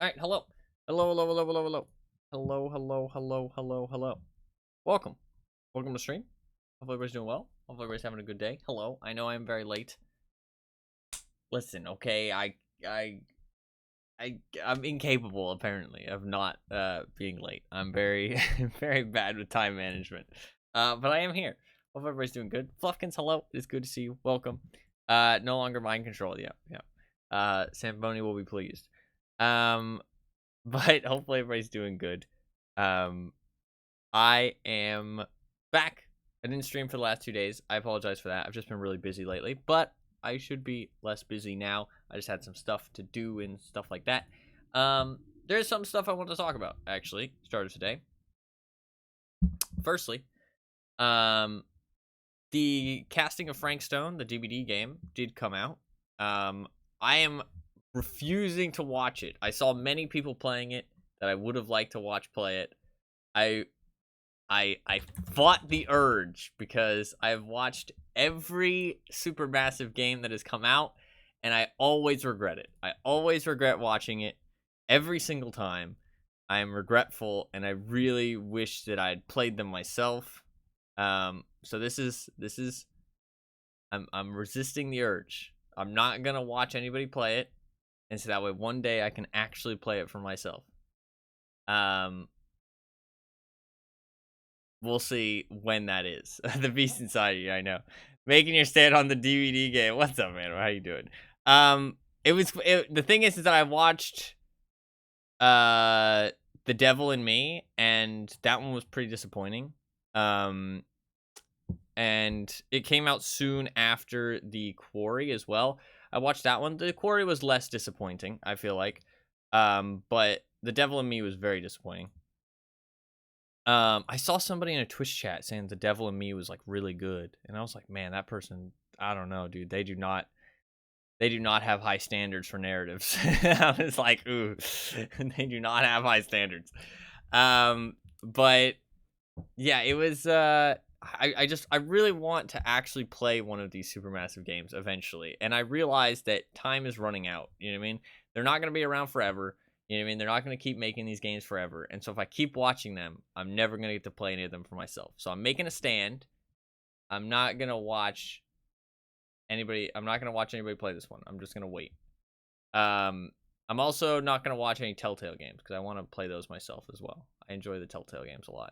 All right, hello. Hello, hello, hello, hello, hello. Hello, hello, hello, hello, hello. Welcome. Welcome to stream. Hopefully everybody's doing well. Hopefully everybody's having a good day. Hello. I know I'm very late. Listen, okay, I'm incapable apparently of not being late. I'm very very bad with time management. But I am here. Hope everybody's doing good. Fluffkins, hello. It's good to see you. Welcome. No longer mind control. Yeah. Samboni will be pleased. But hopefully everybody's doing good. I am back. I didn't stream for the last 2 days. I apologize for that. I've just been really busy lately, but I should be less busy now. I just had some stuff to do and stuff like that. There's some stuff I want to talk about, actually, started today. Firstly, the casting of Frank Stone, the DVD game, did come out. I am refusing to watch it. I saw many people playing it that I would have liked to watch play it. I fought the urge because I've watched every Supermassive game that has come out, and I always regret it. I always regret watching it every single time. I am regretful, and I really wish that I had played them myself. So this is I'm resisting the urge. I'm not gonna watch anybody play it, and so that way one day I can actually play it for myself. We'll see when that is. The beast inside you, I know. Making your stand on the DVD game. What's up, man? How you doing? The thing is that I watched The Devil in Me, and that one was pretty disappointing. And it came out soon after The Quarry as well. I watched that one. The Quarry was less disappointing, I feel like. But The Devil in Me was very disappointing. I saw somebody in a Twitch chat saying The Devil in Me was like really good, and I was like, man, that person, I don't know, dude. They do not have high standards for narratives. I was like, ooh, they do not have high standards. But yeah, it was. I really want to actually play one of these Supermassive games eventually, and I realized that time is running out. You know what I mean? They're not gonna be around forever. You know what I mean? They're not going to keep making these games forever. And so if I keep watching them, I'm never going to get to play any of them for myself. So I'm making a stand. I'm not going to watch anybody. I'm not going to watch anybody play this one. I'm just going to wait. I'm also not going to watch any Telltale games because I want to play those myself as well. I enjoy the Telltale games a lot.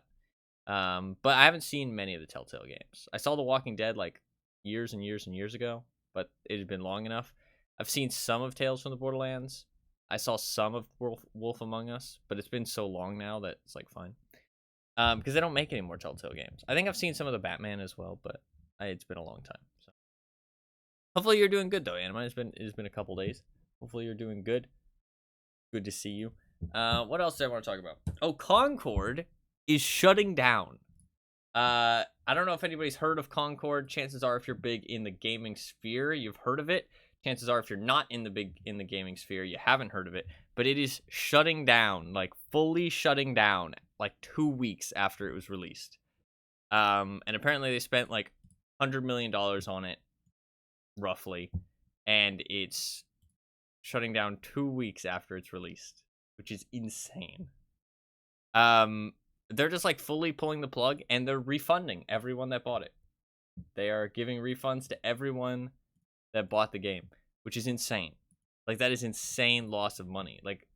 But I haven't seen many of the Telltale games. I saw The Walking Dead like years and years and years ago, but it had been long enough. I've seen some of Tales from the Borderlands. I saw some of Wolf Among Us, but it's been so long now that it's like fine. Because they don't make any more Telltale games. I think I've seen some of the Batman as well, but it's been a long time. So hopefully you're doing good though, Anima. It's been a couple days. Hopefully you're doing good. Good to see you. What else did I want to talk about? Oh, Concord is shutting down. I don't know if anybody's heard of Concord. Chances are, if you're big in the gaming sphere, you've heard of it. Chances are, if you're not in the gaming sphere, you haven't heard of it. But it is shutting down, like fully shutting down, like 2 weeks after it was released. And apparently they spent like $100 million on it, roughly, and it's shutting down 2 weeks after it's released, which is insane. They're just like fully pulling the plug, and they're refunding everyone that bought it. They are giving refunds to everyone that bought the game, which is insane. Like, that is insane loss of money. Like,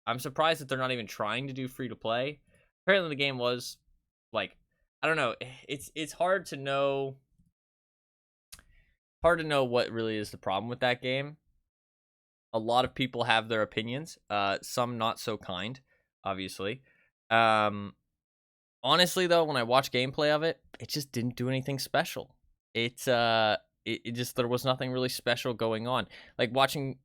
I'm surprised that they're not even trying to do free to play. Apparently the game was like, I don't know, it's hard to know what really is the problem with that game. A lot of people have their opinions, some not so kind, obviously. Honestly though, when I watched gameplay of it, it just didn't do anything special. It just, there was nothing really special going on. Like, watching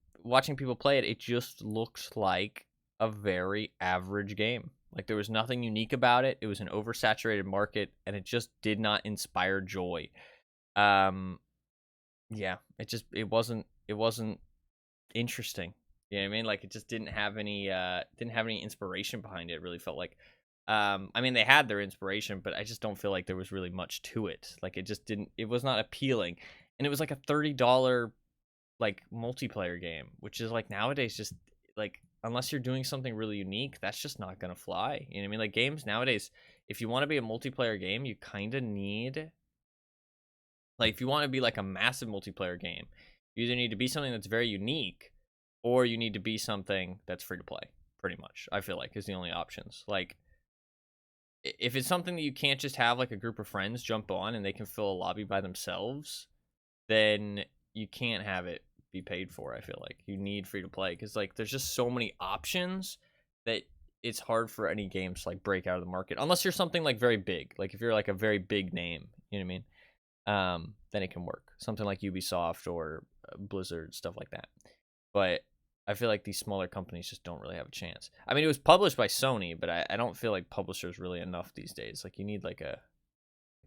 people play it, it just looks like a very average game. Like, there was nothing unique about it. It was an oversaturated market, and it just did not inspire joy. Yeah, it wasn't interesting. You know what I mean? Like, it just didn't have any inspiration behind it. It really felt like, I mean, they had their inspiration, but I just don't feel like there was really much to it. Like, it was not appealing. And it was like a $30 like multiplayer game, which is like nowadays just like unless you're doing something really unique, that's just not gonna fly. You know what I mean? Like games nowadays, if you want to be a multiplayer game, you kind of need, like, if you want to be like a massive multiplayer game, you either need to be something that's very unique, or you need to be something that's free to play. Pretty much, I feel like is the only options. Like, if it's something that you can't just have like a group of friends jump on and they can fill a lobby by themselves, then you can't have it be paid for. I feel like you need free to play, because like there's just so many options that it's hard for any games to like break out of the market, unless you're something like very big. Like if you're like a very big name, you know what I mean? Then it can work. Something like Ubisoft or Blizzard, stuff like that. But I feel like these smaller companies just don't really have a chance. I mean, it was published by Sony, but I don't feel like publishers really enough these days. Like you need like a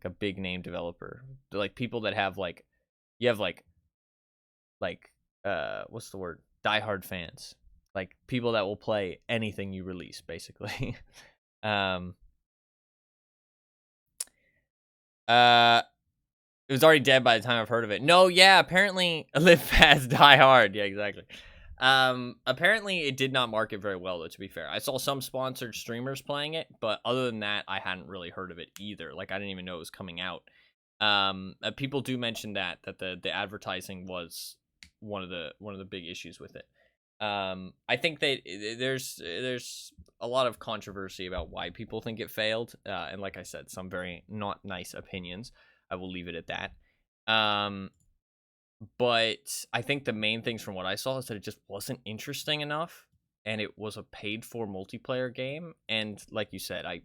big name developer, like people that have like, you have like what's the word, diehard fans, like people that will play anything you release, basically. um it was already dead by the time I've heard of it. No, yeah, apparently Live Fast Die Hard. Yeah, exactly. Apparently it did not market very well, though, to be fair. I saw some sponsored streamers playing it, but other than that, I hadn't really heard of it either. Like I didn't even know it was coming out. People do mention that the advertising was one of the big issues with it. I think that there's a lot of controversy about why people think it failed, and like I said, some very not nice opinions. I will leave it at that. But I think the main things from what I saw is that it just wasn't interesting enough, and it was a paid for multiplayer game. And like you said, I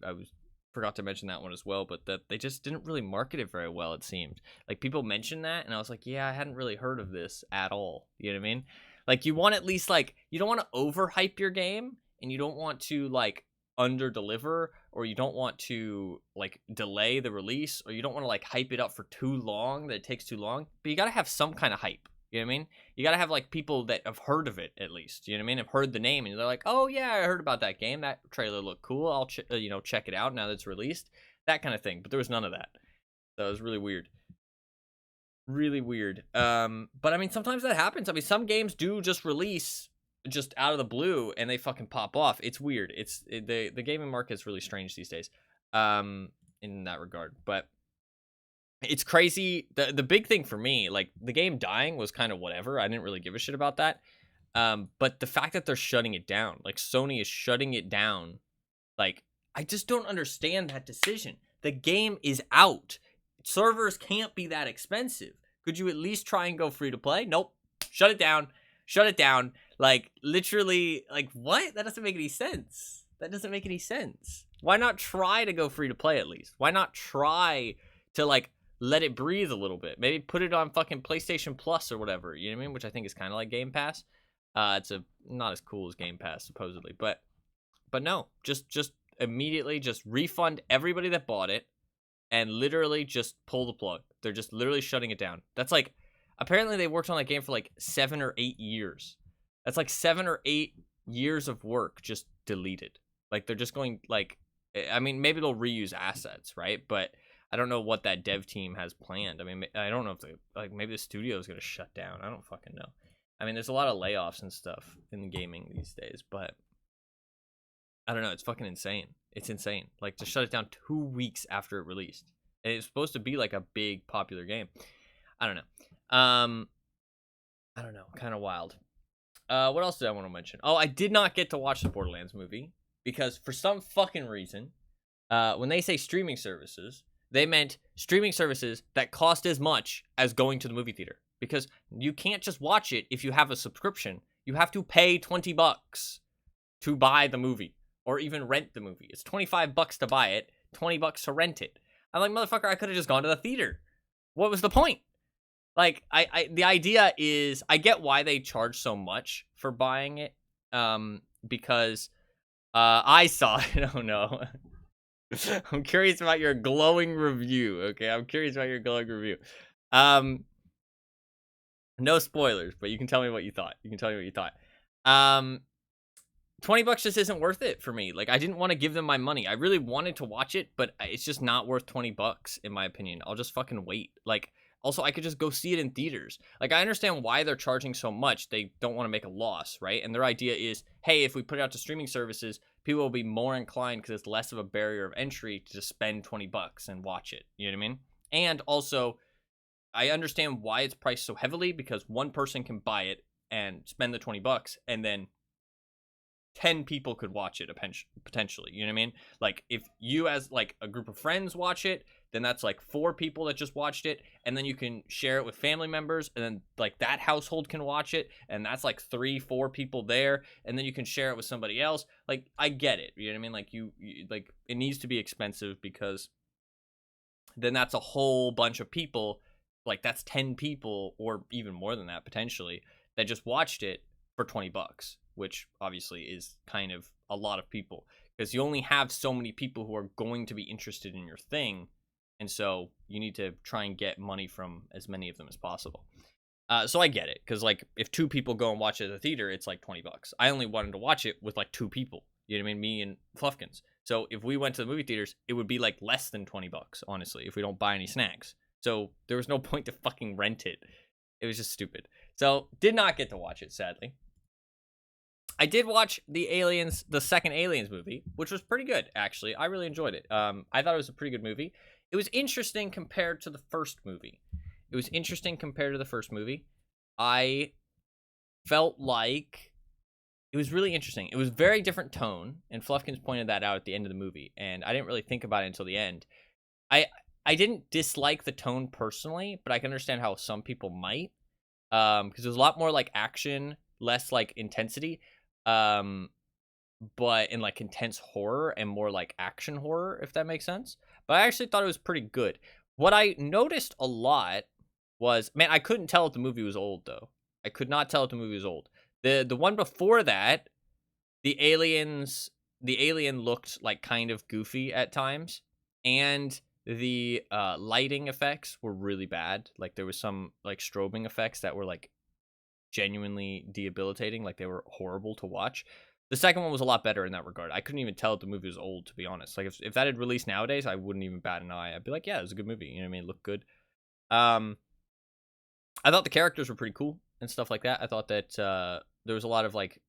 forgot to mention that one as well, but that they just didn't really market it very well, it seemed. Like people mentioned that, and I was like, yeah, I hadn't really heard of this at all. You know what I mean? Like you want at least, like, you don't want to overhype your game, and you don't want to like under deliver, or you don't want to like delay the release, or you don't want to like hype it up for too long that it takes too long, but you got to have some kind of hype. You know what I mean? You got to have like people that have heard of it at least. You know what I mean? Have heard the name, and they're like, oh yeah, I heard about that game, that trailer looked cool, I'll check it out now that it's released, that kind of thing. But there was none of that. That was really weird. Really weird. But I mean, sometimes that happens. I mean, some games do just release just out of the blue and they fucking pop off. It's weird. The gaming market is really strange these days, in that regard. But it's crazy. The big thing for me, like the game dying, was kind of whatever. I didn't really give a shit about that. But the fact that they're shutting it down, like Sony is shutting it down, like I just don't understand that decision. The game is out. Servers can't be that expensive. Could you at least try and go free to play? Nope. Shut it down. Shut it down. Like, literally, like, what? That doesn't make any sense. That doesn't make any sense. Why not try to go free to play at least? Why not try to, like, let it breathe a little bit? Maybe put it on fucking PlayStation Plus or whatever, you know what I mean? Which I think is kind of like Game Pass. It's not as cool as Game Pass, supposedly. But no, just immediately just refund everybody that bought it, and literally just pull the plug. They're just literally shutting it down. That's like, apparently they worked on that game for like 7 or 8 years. That's like 7 or 8 years of work just deleted. Like they're just going, like, I mean, maybe they'll reuse assets, right? But I don't know what that dev team has planned. I mean, I don't know if they, like, maybe the studio is going to shut down. I don't fucking know. I mean, there's a lot of layoffs and stuff in gaming these days, but I don't know. It's fucking insane. It's insane. Like, to shut it down 2 weeks after it released. And it's supposed to be like a big popular game. I don't know. I don't know. Kind of wild. What else did I want to mention? Oh, I did not get to watch the Borderlands movie because for some fucking reason, when they say streaming services, they meant streaming services that cost as much as going to the movie theater, because you can't just watch it if you have a subscription. You have to pay $20 to buy the movie, or even rent the movie. It's $25 to buy it, $20 to rent it. I'm like, motherfucker, I could have just gone to the theater. What was the point? Like, the idea is, I get why they charge so much for buying it, because I saw it. Oh no. I'm curious about your glowing review. Okay, I'm curious about your glowing review. No spoilers, but you can tell me what you thought. $20 just isn't worth it for me. Like, I didn't want to give them my money. I really wanted to watch it, but it's just not worth $20 in my opinion. I'll just fucking wait. Like, Also, I could just go see it in theaters. Like, I understand why they're charging so much. They don't want to make a loss, right? And their idea is, hey, if we put it out to streaming services, people will be more inclined because it's less of a barrier of entry to just spend $20 and watch it. You know what I mean? And also, I understand why it's priced so heavily, because one person can buy it and spend the $20, and then 10 people could watch it potentially. You know what I mean? Like, if you as like a group of friends watch it, then that's like 4 people that just watched it, and then you can share it with family members, and then like that household can watch it, and that's like 3-4 people there, and then you can share it with somebody else. Like, I get it. You know what I mean? Like, you like, it needs to be expensive, because then that's a whole bunch of people. Like, that's 10 people, or even more than that potentially, that just watched it for $20, which obviously is kind of a lot of people, because you only have so many people who are going to be interested in your thing, and so you need to try and get money from as many of them as possible. So I get it, because like, if 2 people go and watch it at the theater, it's like $20. I only wanted to watch it with like 2 people. You know what I mean? Me and Fluffkins. So if we went to the movie theaters, it would be like less than $20, honestly, if we don't buy any snacks. So there was no point to fucking rent it. It was just stupid. So did not get to watch it, sadly. I did watch the second Aliens movie, which was pretty good, actually. I really enjoyed it. I thought it was a pretty good movie. It was interesting compared to the first movie. I felt like it was really interesting. It was very different tone, and Fluffkins pointed that out at the end of the movie, and I didn't really think about it until the end. I didn't dislike the tone personally, but I can understand how some people might, because there's a lot more like action, less like intensity, but in like intense horror and more like action horror, if that makes sense. But I actually thought it was pretty good. What I noticed a lot was, man, I couldn't tell if the movie was old though. I could not tell if the movie was old. The one before that, the alien looked like kind of goofy at times, and the lighting effects were really bad. Like, there was some like strobing effects that were like genuinely debilitating. Like, they were horrible to watch. The second one was a lot better in that regard. I couldn't even tell if the movie was old, to be honest. Like, if that had released nowadays, I wouldn't even bat an eye. I'd be like, yeah, it was a good movie. You know what I mean? It looked good. I thought the characters were pretty cool and stuff like that. I thought that there was a lot of like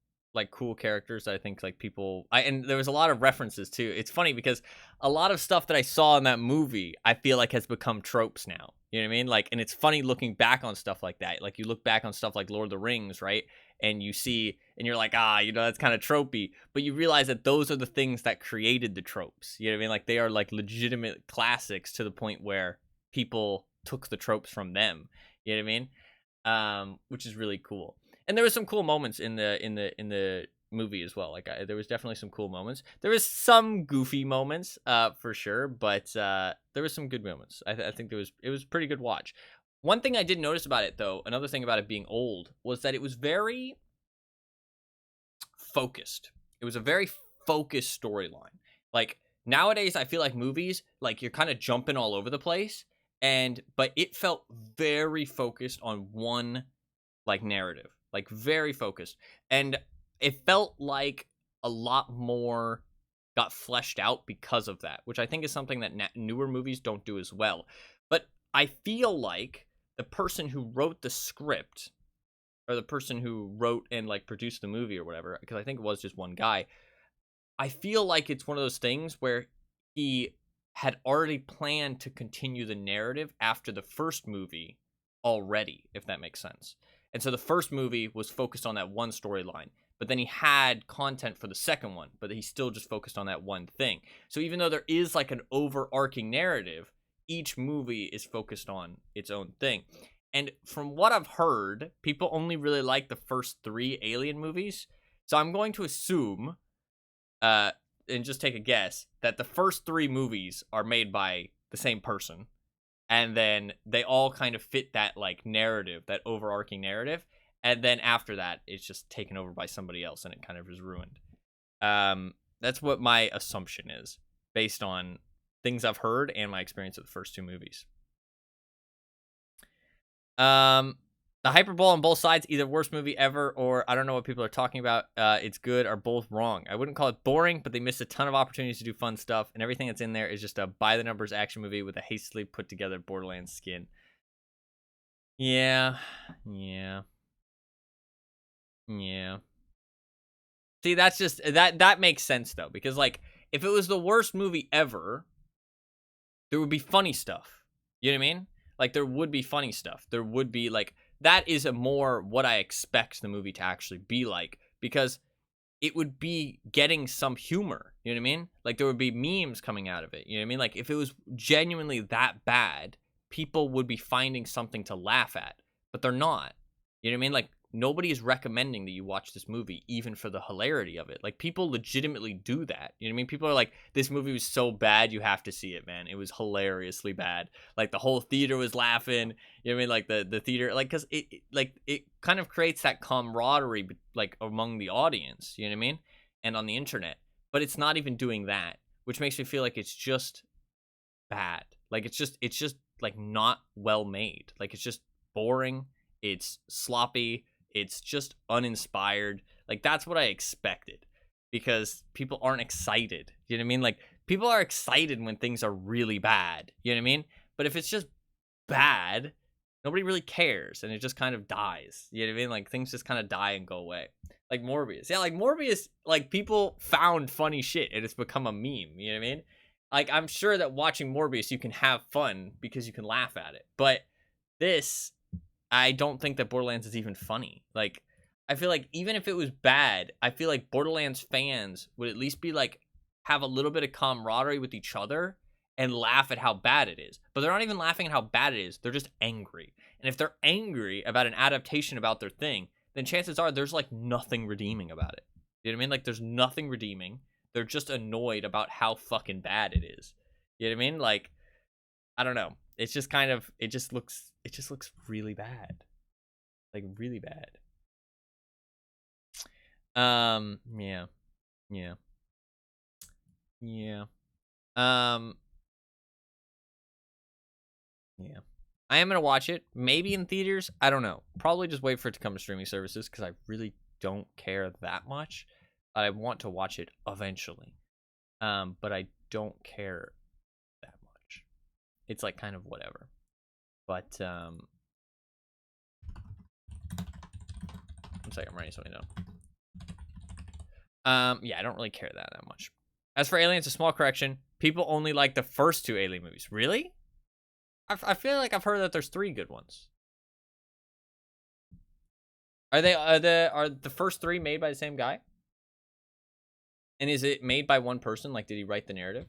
cool characters that I think like people and there was a lot of references too. It's funny because a lot of stuff that I saw in that movie I feel like has become tropes now. You know what I mean? Like, and it's funny looking back on stuff like that. Like, you look back on stuff like Lord of the Rings, right? And you see, and you're like, that's kind of tropey. But you realize that those are the things that created the tropes. You know what I mean? Like, they are like legitimate classics to the point where people took the tropes from them. You know what I mean? Which is really cool. And there was some cool moments in the movie as well. Like, there was definitely some cool moments. There was some goofy moments, for sure, but there was some good moments. I think it was a pretty good watch. One thing I did notice about it, though, another thing about it being old, was that it was very focused. It was a very focused storyline. Like, nowadays, I feel like movies, like, you're kind of jumping all over the place, but it felt very focused on one like narrative, like very focused, and it felt like a lot more got fleshed out because of that, which I think is something that newer movies don't do as well. But I feel like the person who wrote the script, or the person who wrote and like produced the movie or whatever, because I think it was just one guy, I feel like it's one of those things where he had already planned to continue the narrative after the first movie already, if that makes sense. And so the first movie was focused on that one storyline, but then he had content for the second one, but he still just focused on that one thing. So even though there is like an overarching narrative, each movie is focused on its own thing. And from what I've heard, people only really like the first 3 Alien movies. So I'm going to assume, and just take a guess, that the first 3 movies are made by the same person, and then they all kind of fit that like narrative, that overarching narrative, and then after that it's just taken over by somebody else and it kind of is ruined. That's what my assumption is, based on things I've heard and my experience with the first 2 movies. The hyperbole on both sides, either worst movie ever or I don't know what people are talking about, it's good, are both wrong. I wouldn't call it boring, but they missed a ton of opportunities to do fun stuff, and everything that's in there is just a by the numbers action movie with a hastily put together Borderlands skin. Yeah. Yeah. Yeah. See, that's just that makes sense though, because like if it was the worst movie ever, there would be funny stuff. You know what I mean? Like there would be funny stuff. There would be like that is a more what I expect the movie to actually be like, because it would be getting some humor. You know what I mean? Like there would be memes coming out of it. You know what I mean? Like if it was genuinely that bad, people would be finding something to laugh at, but they're not. You know what I mean? Like nobody is recommending that you watch this movie even for the hilarity of it. Like people legitimately do that. You know what I mean? People are like, this movie was so bad, you have to see it, man. It was hilariously bad. Like the whole theater was laughing. You know what I mean? Like the theater, like, cause it kind of creates that camaraderie like among the audience. You know what I mean? And on the internet, but it's not even doing that, which makes me feel like it's just bad. Like it's just like not well made. Like it's just boring. It's sloppy. It's just uninspired. Like that's what I expected, because people aren't excited. You know what I mean? Like people are excited when things are really bad. You know what I mean? But if it's just bad, nobody really cares, and it just kind of dies. You know what I mean? Like things just kind of die and go away. Like Morbius. Yeah, like Morbius, like people found funny shit and it's become a meme. You know what I mean? Like I'm sure that watching Morbius you can have fun because you can laugh at it. But this, I don't think that Borderlands is even funny. Like I feel like even if it was bad, I feel like Borderlands fans would at least be like have a little bit of camaraderie with each other and laugh at how bad it is. But they're not even laughing at how bad it is. They're just angry. And if they're angry about an adaptation about their thing, then chances are there's like nothing redeeming about it. You know what I mean? Like there's nothing redeeming. They're just annoyed about how fucking bad it is. You know what I mean? Like I don't know. It's just kind of it just looks really bad. Like really bad. Yeah. Yeah. Yeah. Um yeah. I am gonna watch it. Maybe in theaters. I don't know. Probably just wait for it to come to streaming services because I really don't care that much. I want to watch it eventually. But I don't care that much. It's like kind of whatever. But 1 second, I'm writing something down. Yeah, I don't really care that much. As for Aliens, a small correction. People only like the first 2 Alien movies. Really? I feel like I've heard that there's 3 good ones. Are the first 3 made by the same guy? And is it made by one person? Like, did he write the narrative?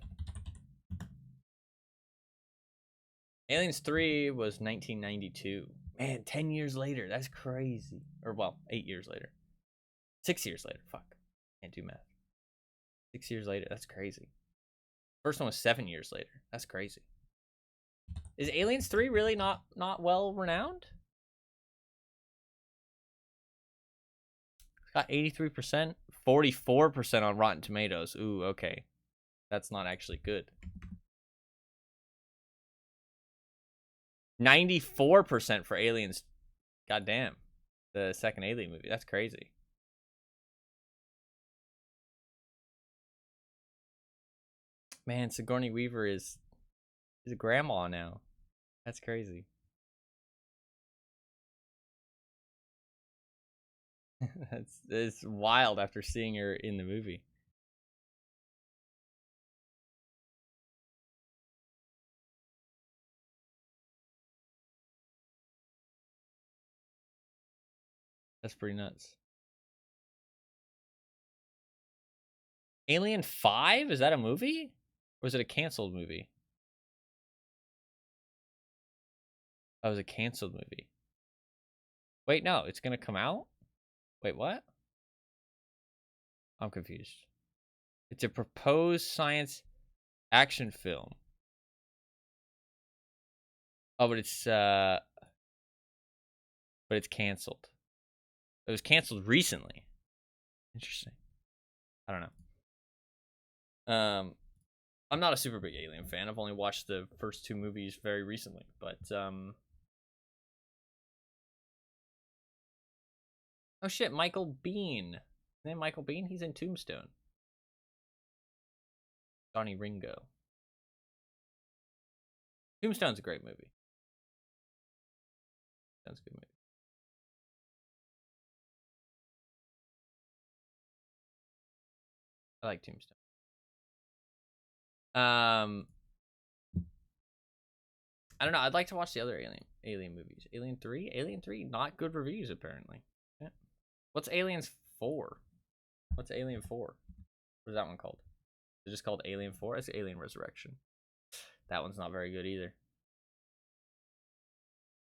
Aliens 3 was 1992. Man, 10 years later. That's crazy. Or, well, 8 years later. 6 years later. Fuck. Can't do math. 6 years later. That's crazy. First one was 7 years later. That's crazy. Is Aliens 3 really not well renowned? It's got 83%, 44% on Rotten Tomatoes. Ooh, okay. That's not actually good. 94% for Aliens. Goddamn. The second Alien movie. That's crazy. Man, Sigourney Weaver is a grandma now. That's crazy. It's wild after seeing her in the movie. That's pretty nuts. Alien 5? Is that a movie? Or is it a canceled movie? Oh, it was a canceled movie. Wait, no, it's gonna come out? Wait, what? I'm confused. It's a proposed science action film. Oh, but it's canceled. It was canceled recently. Interesting. I don't know. I'm not a super big Alien fan. I've only watched the first 2 movies very recently, but oh shit, Michael Biehn. His name Michael Biehn? He's in Tombstone. Johnny Ringo. Tombstone's a great movie. Tombstone's a good movie. I like Tombstone. I don't know. I'd like to watch the other Alien movies. Alien 3? Alien 3, not good reviews, apparently. Yeah. What's Aliens 4? What's Alien 4? What is that one called? Is it just called Alien 4? It's Alien Resurrection. That one's not very good either.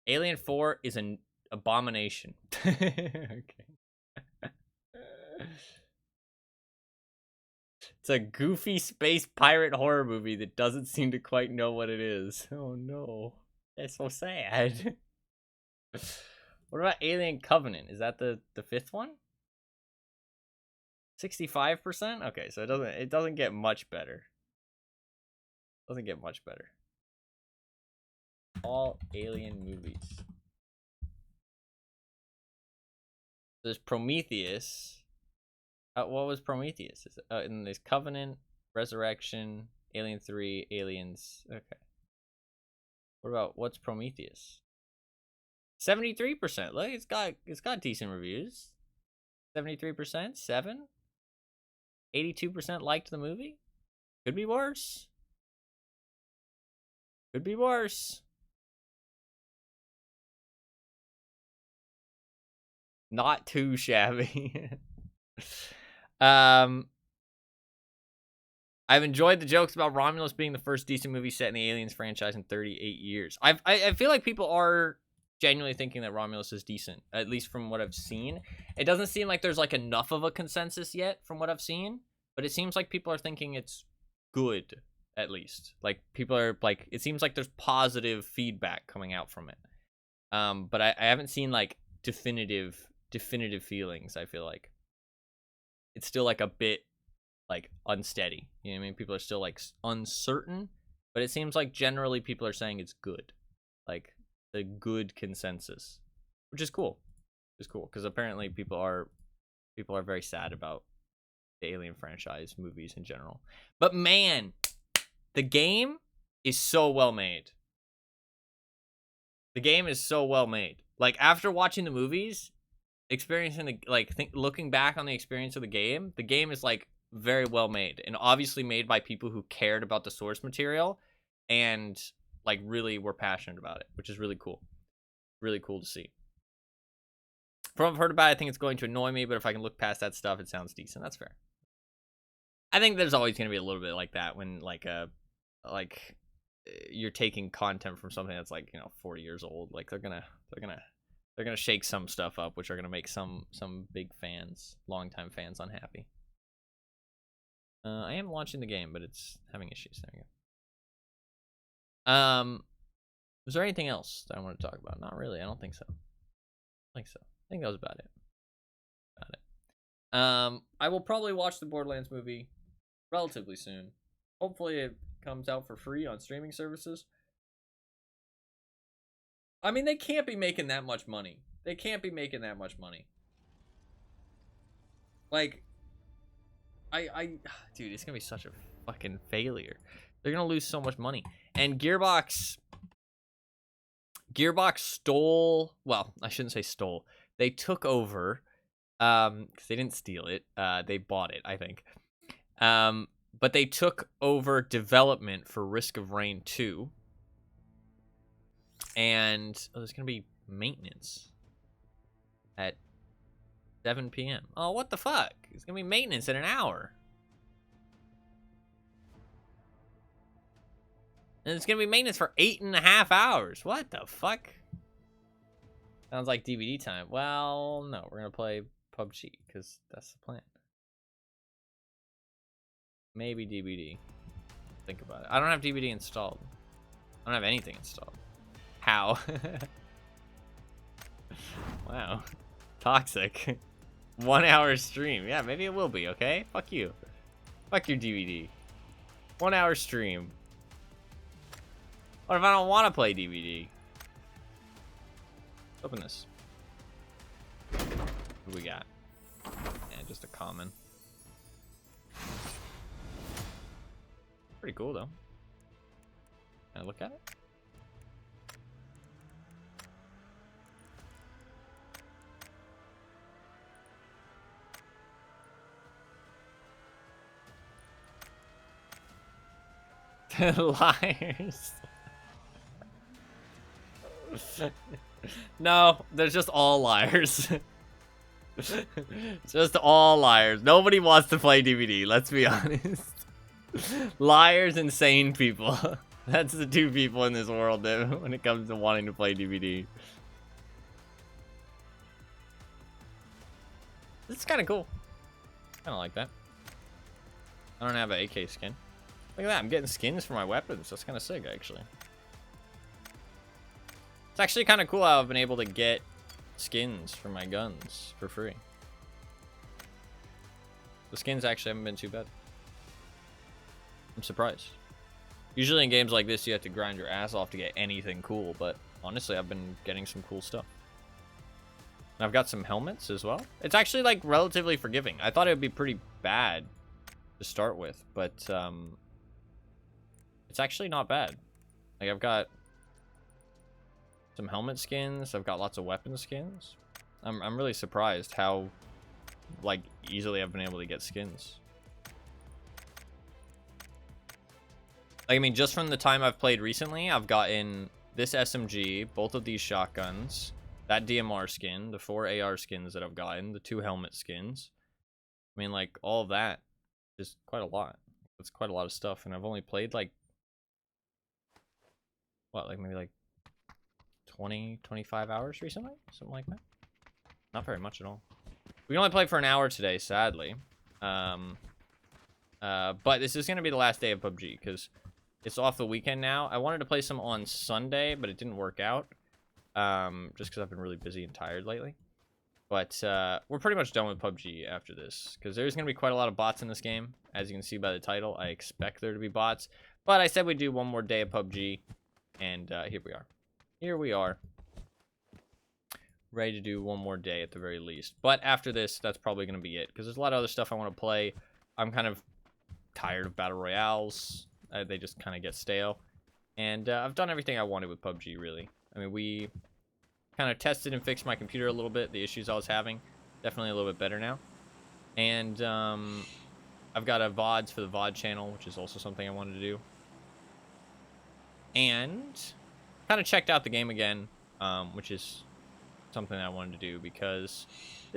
Alien 4 is an abomination. Okay. It's a goofy space pirate horror movie that doesn't seem to quite know what it is. Oh no. That's so sad. What about Alien Covenant? Is that the fifth one? 65%? Okay, so it doesn't get much better. Doesn't get much better. All Alien movies. There's Prometheus. What was Prometheus? And there's Covenant, Resurrection, Alien 3, Aliens. Okay. What about what's Prometheus? 73%. Look, it's got decent reviews. 73%, 7. 82% liked the movie. Could be worse. Could be worse. Not too shabby. I've enjoyed the jokes about Romulus being the first decent movie set in the Aliens franchise in 38 years. I feel like people are genuinely thinking that Romulus is decent, at least from what I've seen. It doesn't seem like there's like enough of a consensus yet from what I've seen, but it seems like people are thinking it's good, at least. Like people are like, it seems like there's positive feedback coming out from it. But I haven't seen like definitive feelings. I feel like it's still like a bit like unsteady. You know what I mean? People are still like uncertain, but it seems like generally people are saying it's good, like the good consensus, which is cool. It's cool because apparently people are very sad about the Alien franchise movies in general. But man, the game is so well made. The game is so well made. Like after watching the movies, experiencing the looking back on the experience of the game is like very well made and obviously made by people who cared about the source material and like really were passionate about it, which is really cool. Really cool to see. From what I've heard about it, I think it's going to annoy me, but if I can look past that stuff, it sounds decent. That's fair. I think there's always going to be a little bit like that when like you're taking content from something that's like, 40 years old. Like they're gonna shake some stuff up, which are gonna make some big fans, longtime fans, unhappy. I am launching the game, but it's having issues. There we go. Was there anything else that I want to talk about? Not really. I don't think so. I think that was about it. I will probably watch the Borderlands movie relatively soon. Hopefully, it comes out for free on streaming services. I mean, they can't be making that much money. Like, dude, it's gonna be such a fucking failure. They're gonna lose so much money. And Gearbox stole, well, I shouldn't say stole. They took over, because they didn't steal it. They bought it, I think. But they took over development for Risk of Rain 2. And there's gonna be maintenance at 7 p.m. Oh, what the fuck? It's gonna be maintenance in an hour. And it's gonna be maintenance for 8.5 hours. What the fuck? Sounds like DVD time. Well, no, we're gonna play PUBG because that's the plan. Maybe DVD. Think about it. I don't have DVD installed. I don't have anything installed. How? Wow. Toxic. 1 hour stream. Yeah, maybe it will be, okay? Fuck you. Fuck your DVD. 1 hour stream. What if I don't want to play DVD? Open this. What do we got? Yeah, just a common. Pretty cool, though. Can I look at it? Liars. No, they're just all liars. Just all liars. Nobody wants to play DVD, let's be honest. Liars and sane people. That's the two people in this world that, when it comes to wanting to play DVD. This is kind of cool. Kind of like that. I don't have an AK skin. Look at that, I'm getting skins for my weapons. That's kind of sick, actually. It's actually kind of cool how I've been able to get skins for my guns for free. The skins actually haven't been too bad. I'm surprised. Usually in games like this, you have to grind your ass off to get anything cool, but honestly, I've been getting some cool stuff. And I've got some helmets as well. It's actually, like, relatively forgiving. I thought it would be pretty bad to start with, but it's actually not bad. Like, I've got some helmet skins. I've got lots of weapon skins. I'm really surprised how, like, easily I've been able to get skins. Like, I mean, just from the time I've played recently, I've gotten this SMG, both of these shotguns, that DMR skin, the 4 AR skins that I've gotten, the 2 helmet skins. I mean, like, all of that is quite a lot. It's quite a lot of stuff, and I've only played, like, what, like, maybe, like, 20, 25 hours recently? Something like that. Not very much at all. We can only play for an hour today, sadly. But this is going to be the last day of PUBG, because it's off the weekend now. I wanted to play some on Sunday, but it didn't work out. Just because I've been really busy and tired lately. But we're pretty much done with PUBG after this, because there's going to be quite a lot of bots in this game. As you can see by the title, I expect there to be bots. But I said we'd do one more day of PUBG, and here we are. Here we are. Ready to do one more day at the very least. But after this, that's probably going to be it, because there's a lot of other stuff I want to play. I'm kind of tired of battle royales. They just kind of get stale. And I've done everything I wanted with PUBG, really. I mean, we kind of tested and fixed my computer a little bit. The issues I was having, definitely a little bit better now. And I've got a VODs for the VOD channel, which is also something I wanted to do. And kind of checked out the game again, which is something I wanted to do, because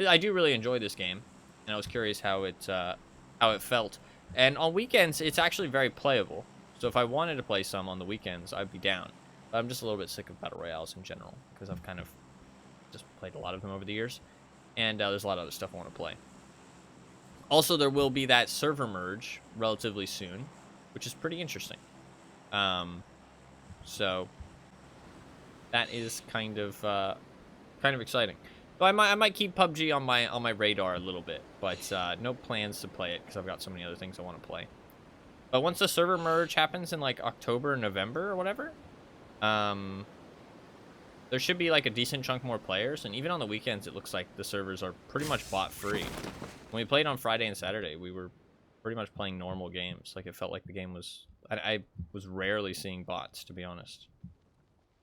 I do really enjoy this game, and I was curious how it felt. And on weekends, it's actually very playable. So if I wanted to play some on the weekends, I'd be down. But I'm just a little bit sick of battle royales in general, because I've kind of just played a lot of them over the years, and there's a lot of other stuff I want to play. Also, there will be that server merge relatively soon, which is pretty interesting. So that is kind of exciting. But I might keep PUBG on my radar a little bit, but no plans to play it because I've got so many other things I want to play. But once the server merge happens in like October, November, or whatever, there should be like a decent chunk more players, and even on the weekends, it looks like the servers are pretty much bot free. When we played on Friday and Saturday, we were pretty much playing normal games. Like, it felt like the game was... I was rarely seeing bots, to be honest,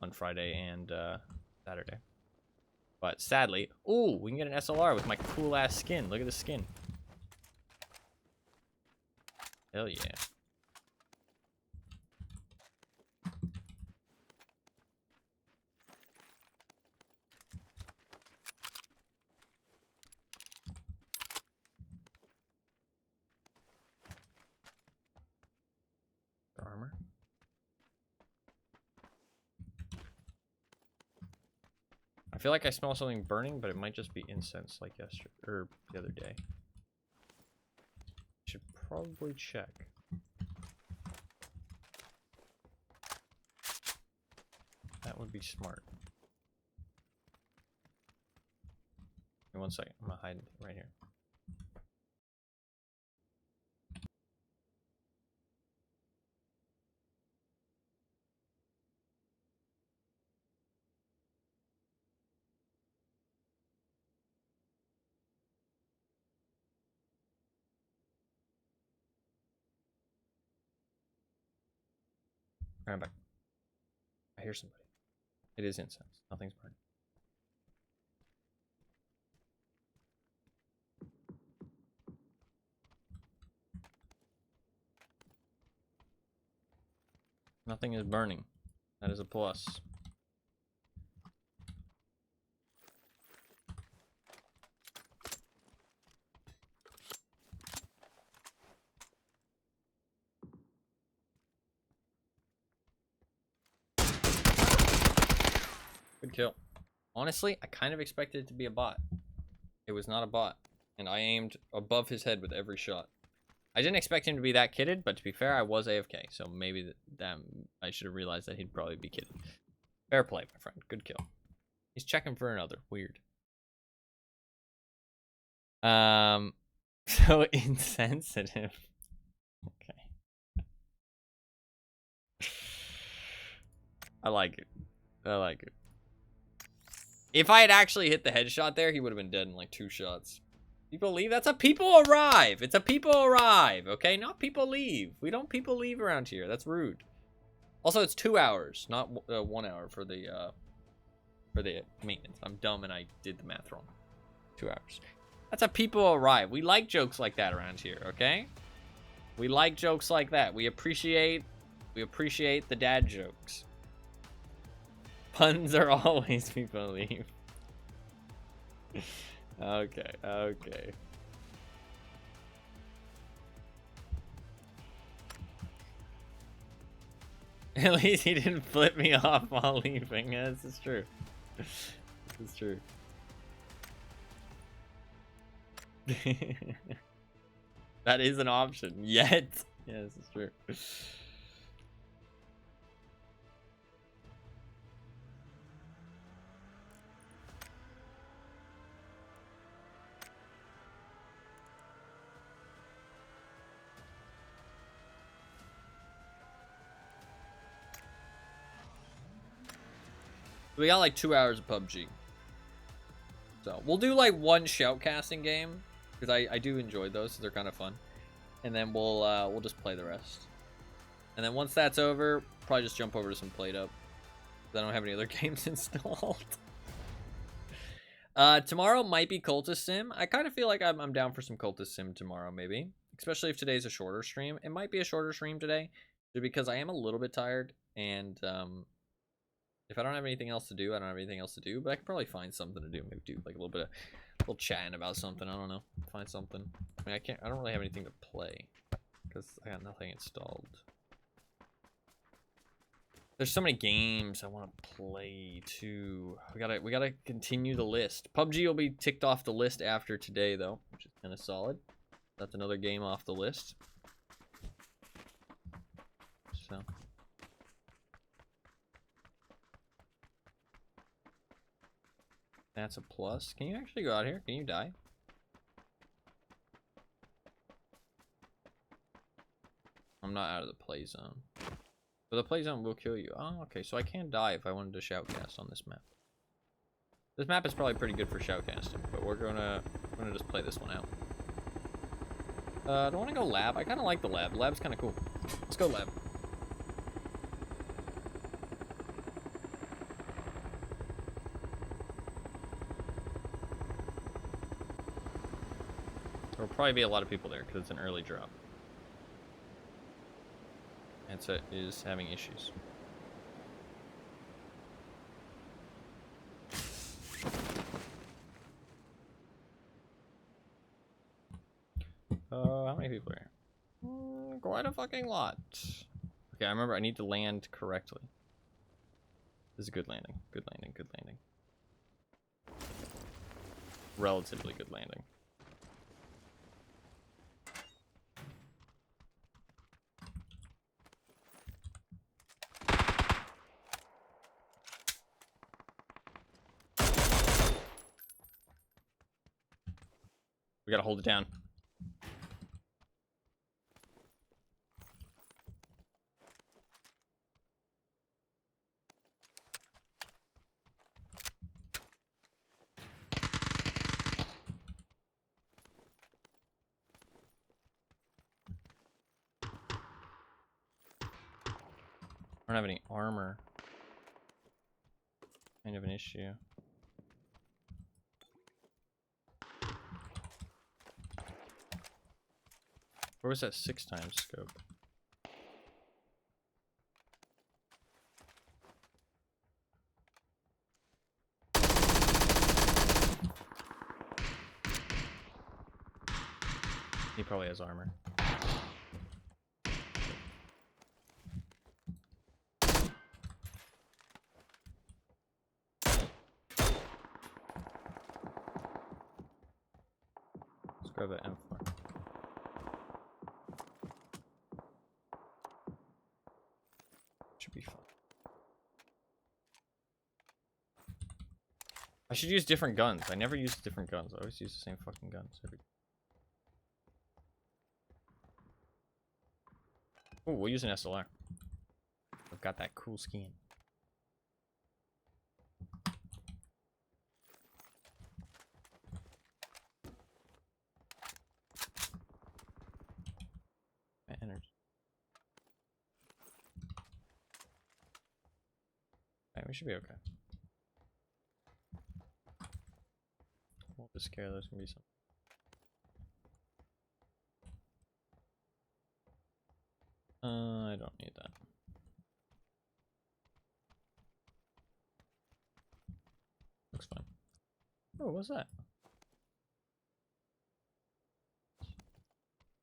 on Friday and Saturday. But sadly... Ooh, we can get an SLR with my cool-ass skin. Look at the skin. Hell yeah. Armor. I feel like I smell something burning, but it might just be incense like yesterday or the other day. Should probably check. That would be smart. Wait 1 second. I'm gonna hide right here. Right back. I hear somebody. It is incense. Nothing's burning. Nothing is burning. That is a plus. Good kill. Honestly, I kind of expected it to be a bot. It was not a bot. And I aimed above his head with every shot. I didn't expect him to be that kitted, but to be fair, I was AFK. So maybe that I should have realized that he'd probably be kitted. Fair play, my friend. Good kill. He's checking for another. Weird. So insensitive. Okay. I like it. I like it. If I had actually hit the headshot there, he would have been dead in like 2 shots. People leave? That's a people arrive. It's a people arrive, okay? Not people leave. We don't people leave around here. That's rude. Also, it's 2 hours, not 1 hour for the maintenance. I'm dumb and I did the math wrong. 2 hours. That's a people arrive. We like jokes like that around here, okay? We like jokes like that. We appreciate the dad jokes. Puns are always people leave. Okay, okay. At least he didn't flip me off while leaving. Yeah, this is true. This is true. That is an option. Yet. Yeah, this is true. We got like 2 hours of PUBG. So we'll do like one shoutcasting game. Because I do enjoy those, so they're kind of fun. And then we'll just play the rest. And then once that's over, probably just jump over to some Plate Up. I don't have any other games installed. Tomorrow might be Cultist Sim. I kind of feel like I'm down for some Cultist Sim tomorrow, maybe. Especially if today's a shorter stream. It might be a shorter stream today. Because I am a little bit tired. And if I don't have anything else to do, I don't have anything else to do. But I could probably find something to do. Maybe do like a little bit of chatting about something. I don't know. Find something. I mean, I don't really have anything to play. Because I got nothing installed. There's so many games I want to play too. We gotta continue the list. PUBG will be ticked off the list after today though, which is kind of solid. That's another game off the list. So that's a plus. Can you actually go out here? Can you die? I'm not out of the play zone. But the play zone will kill you. Oh, okay. So I can die if I wanted to shoutcast on this map. This map is probably pretty good for shoutcasting, but we're gonna just play this one out. Do I want to go lab? I kind of like the lab. Lab's kind of cool. Let's go lab. There'll probably be a lot of people there because it's an early drop. Headset is having issues. How many people are here? Quite a fucking lot. Okay, I remember I need to land correctly. This is a good landing. Good landing, good landing. Relatively good landing. We gotta hold it down. I don't have any armor. Kind of an issue. Where was that 6x scope? He probably has armor. Let's grab that M4. Should be fun. I should use different guns. I never use different guns. I always use the same fucking guns. Oh, we'll use an SLR. I've got that cool skin. Energy. Alright, we should be okay. Won't be scared. There's gonna be some. I don't need that. Looks fine. Oh, what's that?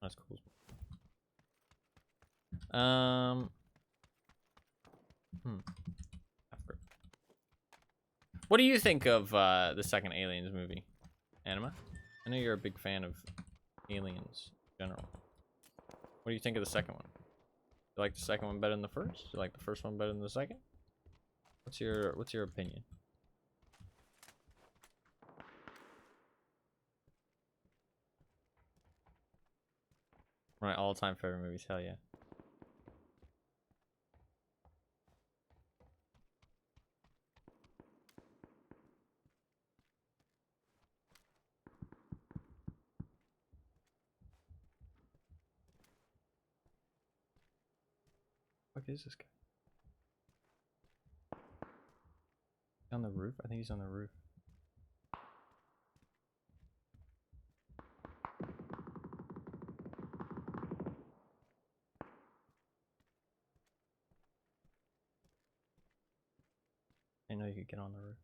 That's cool. What do you think of the second Aliens movie, Anima? I know you're a big fan of Aliens in general. What do you think of the second one? You like the second one better than the first? You like the first one better than the second? What's your opinion? My all-time favorite movies, hell yeah. What is this guy? On the roof? I think he's on the roof. I know you could get on the roof.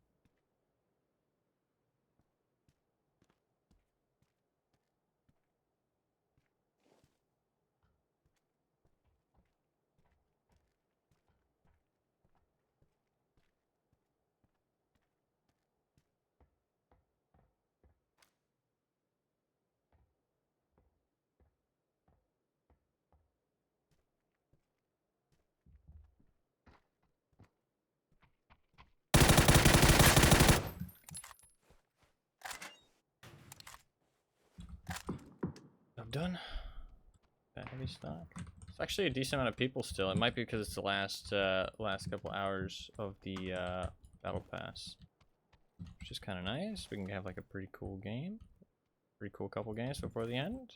I'm done. That heavy stock. It's actually a decent amount of people still. It might be because it's the last couple hours of the battle pass, which is kind of nice. We can have like a pretty cool game, pretty cool couple games before the end.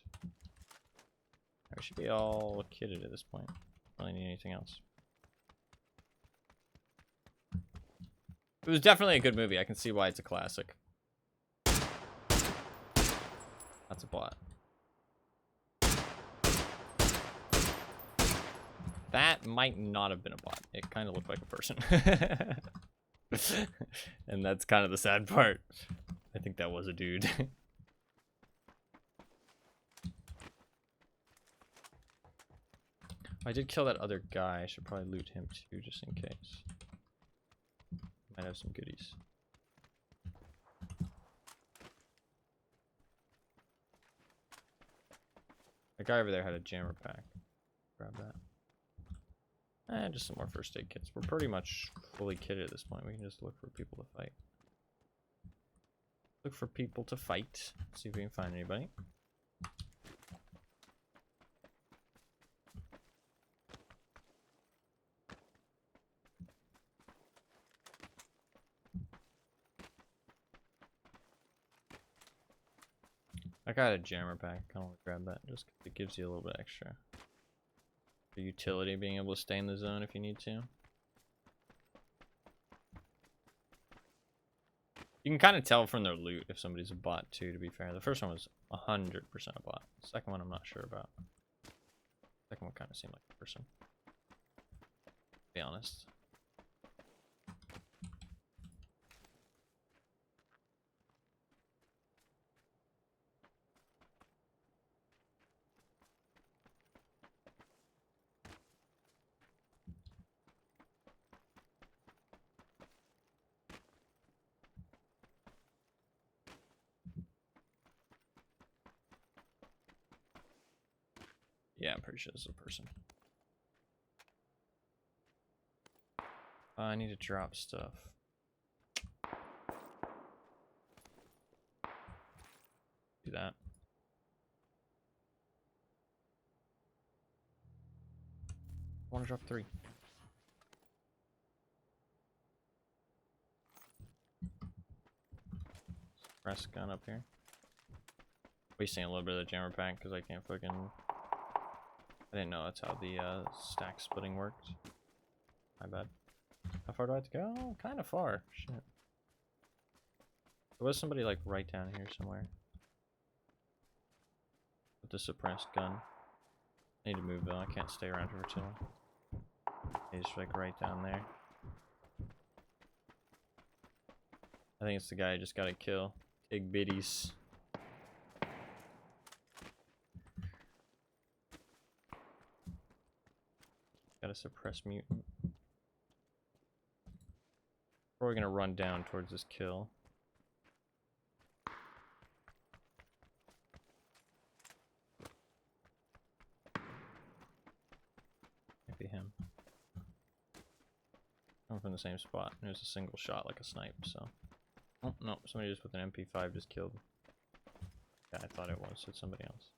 We should be all kitted at this point. Don't really need anything else. It was definitely a good movie. I can see why it's a classic. That's a bot. That might not have been a bot. It kind of looked like a person. And that's kind of the sad part. I think that was a dude. I did kill that other guy. I should probably loot him too, just in case. Might have some goodies. The guy over there had a jammer pack. Grab that. And just some more first aid kits. We're pretty much fully kitted at this point. We can just look for people to fight. Look for people to fight. See if we can find anybody. I got a jammer pack. I want to grab that just because it gives you a little bit extra. The utility, being able to stay in the zone if you need to. You can kind of tell from their loot if somebody's a bot too, to be fair. The first one was 100% a bot. The second one I'm not sure about. The second one kind of seemed like a person, to be honest. Yeah, I'm pretty sure this is a person. I need to drop stuff. Do that. I want to drop 3. Press gun up here. Wasting a little bit of the jammer pack because I can't fucking... I didn't know that's how the stack splitting worked. My bad. How far do I have to go? Oh, kind of far. Shit. There was somebody like right down here somewhere. With the suppressed gun. I need to move though. I can't stay around here for too long. He's like right down there. I think it's the guy I just got to kill. Big biddies. Gotta suppress mutant. We're gonna run down towards this kill. Maybe him. I'm from the same spot. It was a single shot like a snipe, so. Oh, no, somebody just with an MP5 just killed. Yeah, I thought it was. It's somebody else.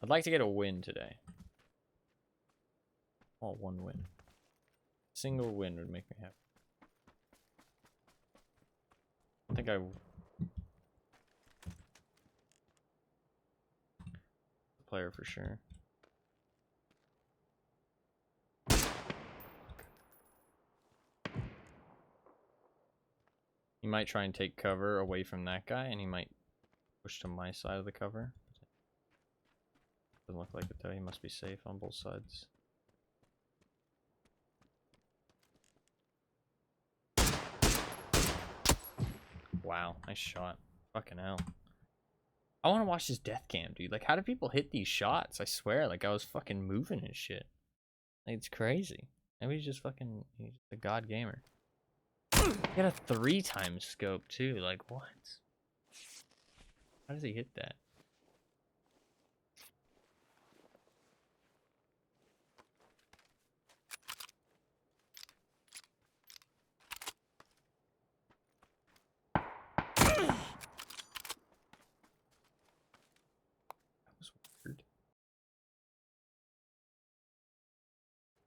I'd like to get a win today. Oh, 1 win. Single win would make me happy. I think I... Player for sure. He might try and take cover away from that guy, and he might push to my side of the cover. Doesn't look like it though. He must be safe on both sides. Wow, nice shot. Fucking hell. I want to watch this death cam, dude. Like, how do people hit these shots? I swear, like, I was fucking moving and shit. Like, it's crazy. Maybe he's just fucking... He's a god gamer. He got a 3x scope, too. Like, what? How does he hit that?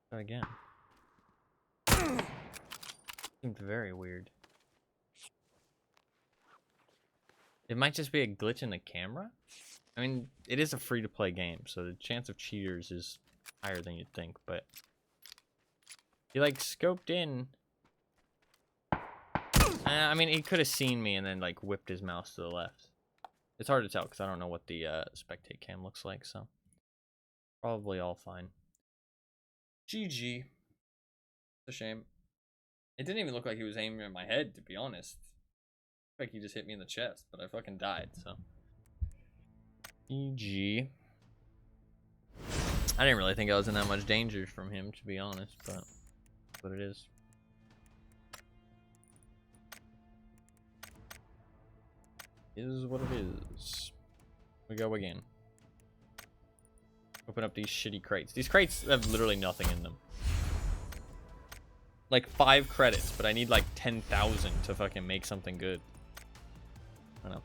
Try again. Seemed very weird. It might just be a glitch in the camera. I mean, it is a free-to-play game, so the chance of cheaters is higher than you'd think, but... He, like, scoped in... I mean, he could have seen me and then, like, whipped his mouse to the left. It's hard to tell, because I don't know what the spectate cam looks like, so... Probably all fine. GG. It's a shame. It didn't even look like he was aiming at my head, to be honest. Like he just hit me in the chest, but I fucking died, so. GG. I didn't really think I was in that much danger from him, to be honest, but that's what it is. Is what it is. We go again. Open up these shitty crates. These crates have literally nothing in them. Like 5 credits, but I need like 10,000 to fucking make something good. I don't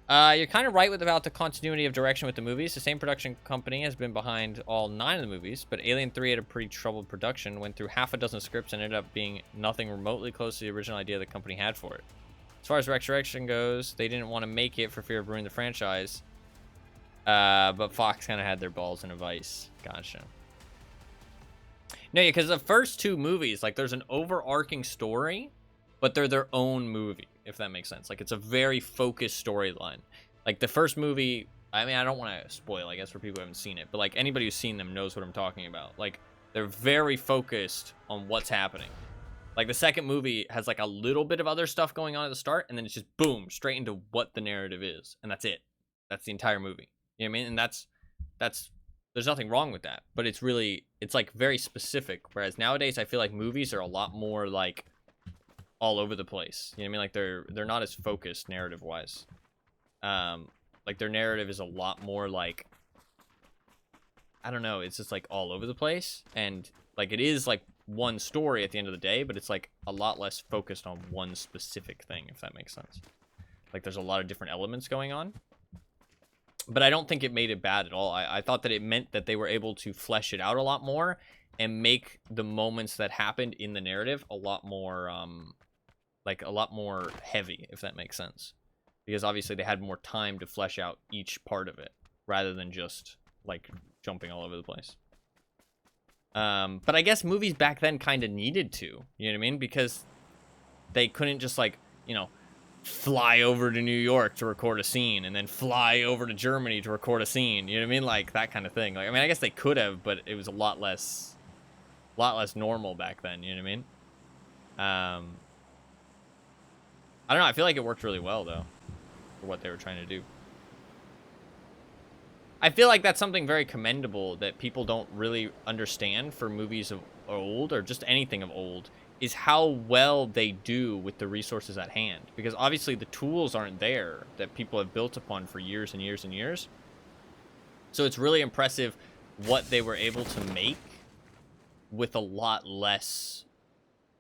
know. You're kind of right about the continuity of direction with the movies. The same production company has been behind all 9 of the movies, but Alien 3 had a pretty troubled production, went through half a dozen scripts, and ended up being nothing remotely close to the original idea the company had for it. As far as Resurrection goes, they didn't want to make it for fear of ruining the franchise. But Fox kind of had their balls in a vice. Gotcha. No, yeah, because the first 2 movies, like, there's an overarching story, but they're their own movie, if that makes sense. Like, it's a very focused storyline. Like, the first movie, I mean, I don't want to spoil, I guess, for people who haven't seen it, but, like, anybody who's seen them knows what I'm talking about. Like, they're very focused on what's happening. Like, the second movie has, like, a little bit of other stuff going on at the start, and then it's just, boom, straight into what the narrative is. And that's it. That's the entire movie. You know what I mean? And that's there's nothing wrong with that, but it's really, it's like very specific. Whereas nowadays, I feel like movies are a lot more like all over the place. You know what I mean? Like they're not as focused narrative wise. Like their narrative is a lot more like, I don't know, it's just like all over the place, and like it is like one story at the end of the day, but it's like a lot less focused on one specific thing, if that makes sense. Like there's a lot of different elements going on, but I don't think it made it bad at all. I thought that it meant that they were able to flesh it out a lot more and make the moments that happened in the narrative a lot more like a lot more heavy, if that makes sense, because obviously they had more time to flesh out each part of it rather than just like jumping all over the place. But I guess movies back then kind of needed to, you know what I mean? Because they couldn't just like, you know, fly over to New York to record a scene and then fly over to Germany to record a scene. You know what I mean? Like that kind of thing. Like, I mean, I guess they could have, but it was a lot less normal back then. You know what I mean? I don't know. I feel like it worked really well though for what they were trying to do. I feel like that's something very commendable that people don't really understand for movies of old or just anything of old, is how well they do with the resources at hand. Because obviously the tools aren't there that people have built upon for years and years and years. So it's really impressive what they were able to make with a lot less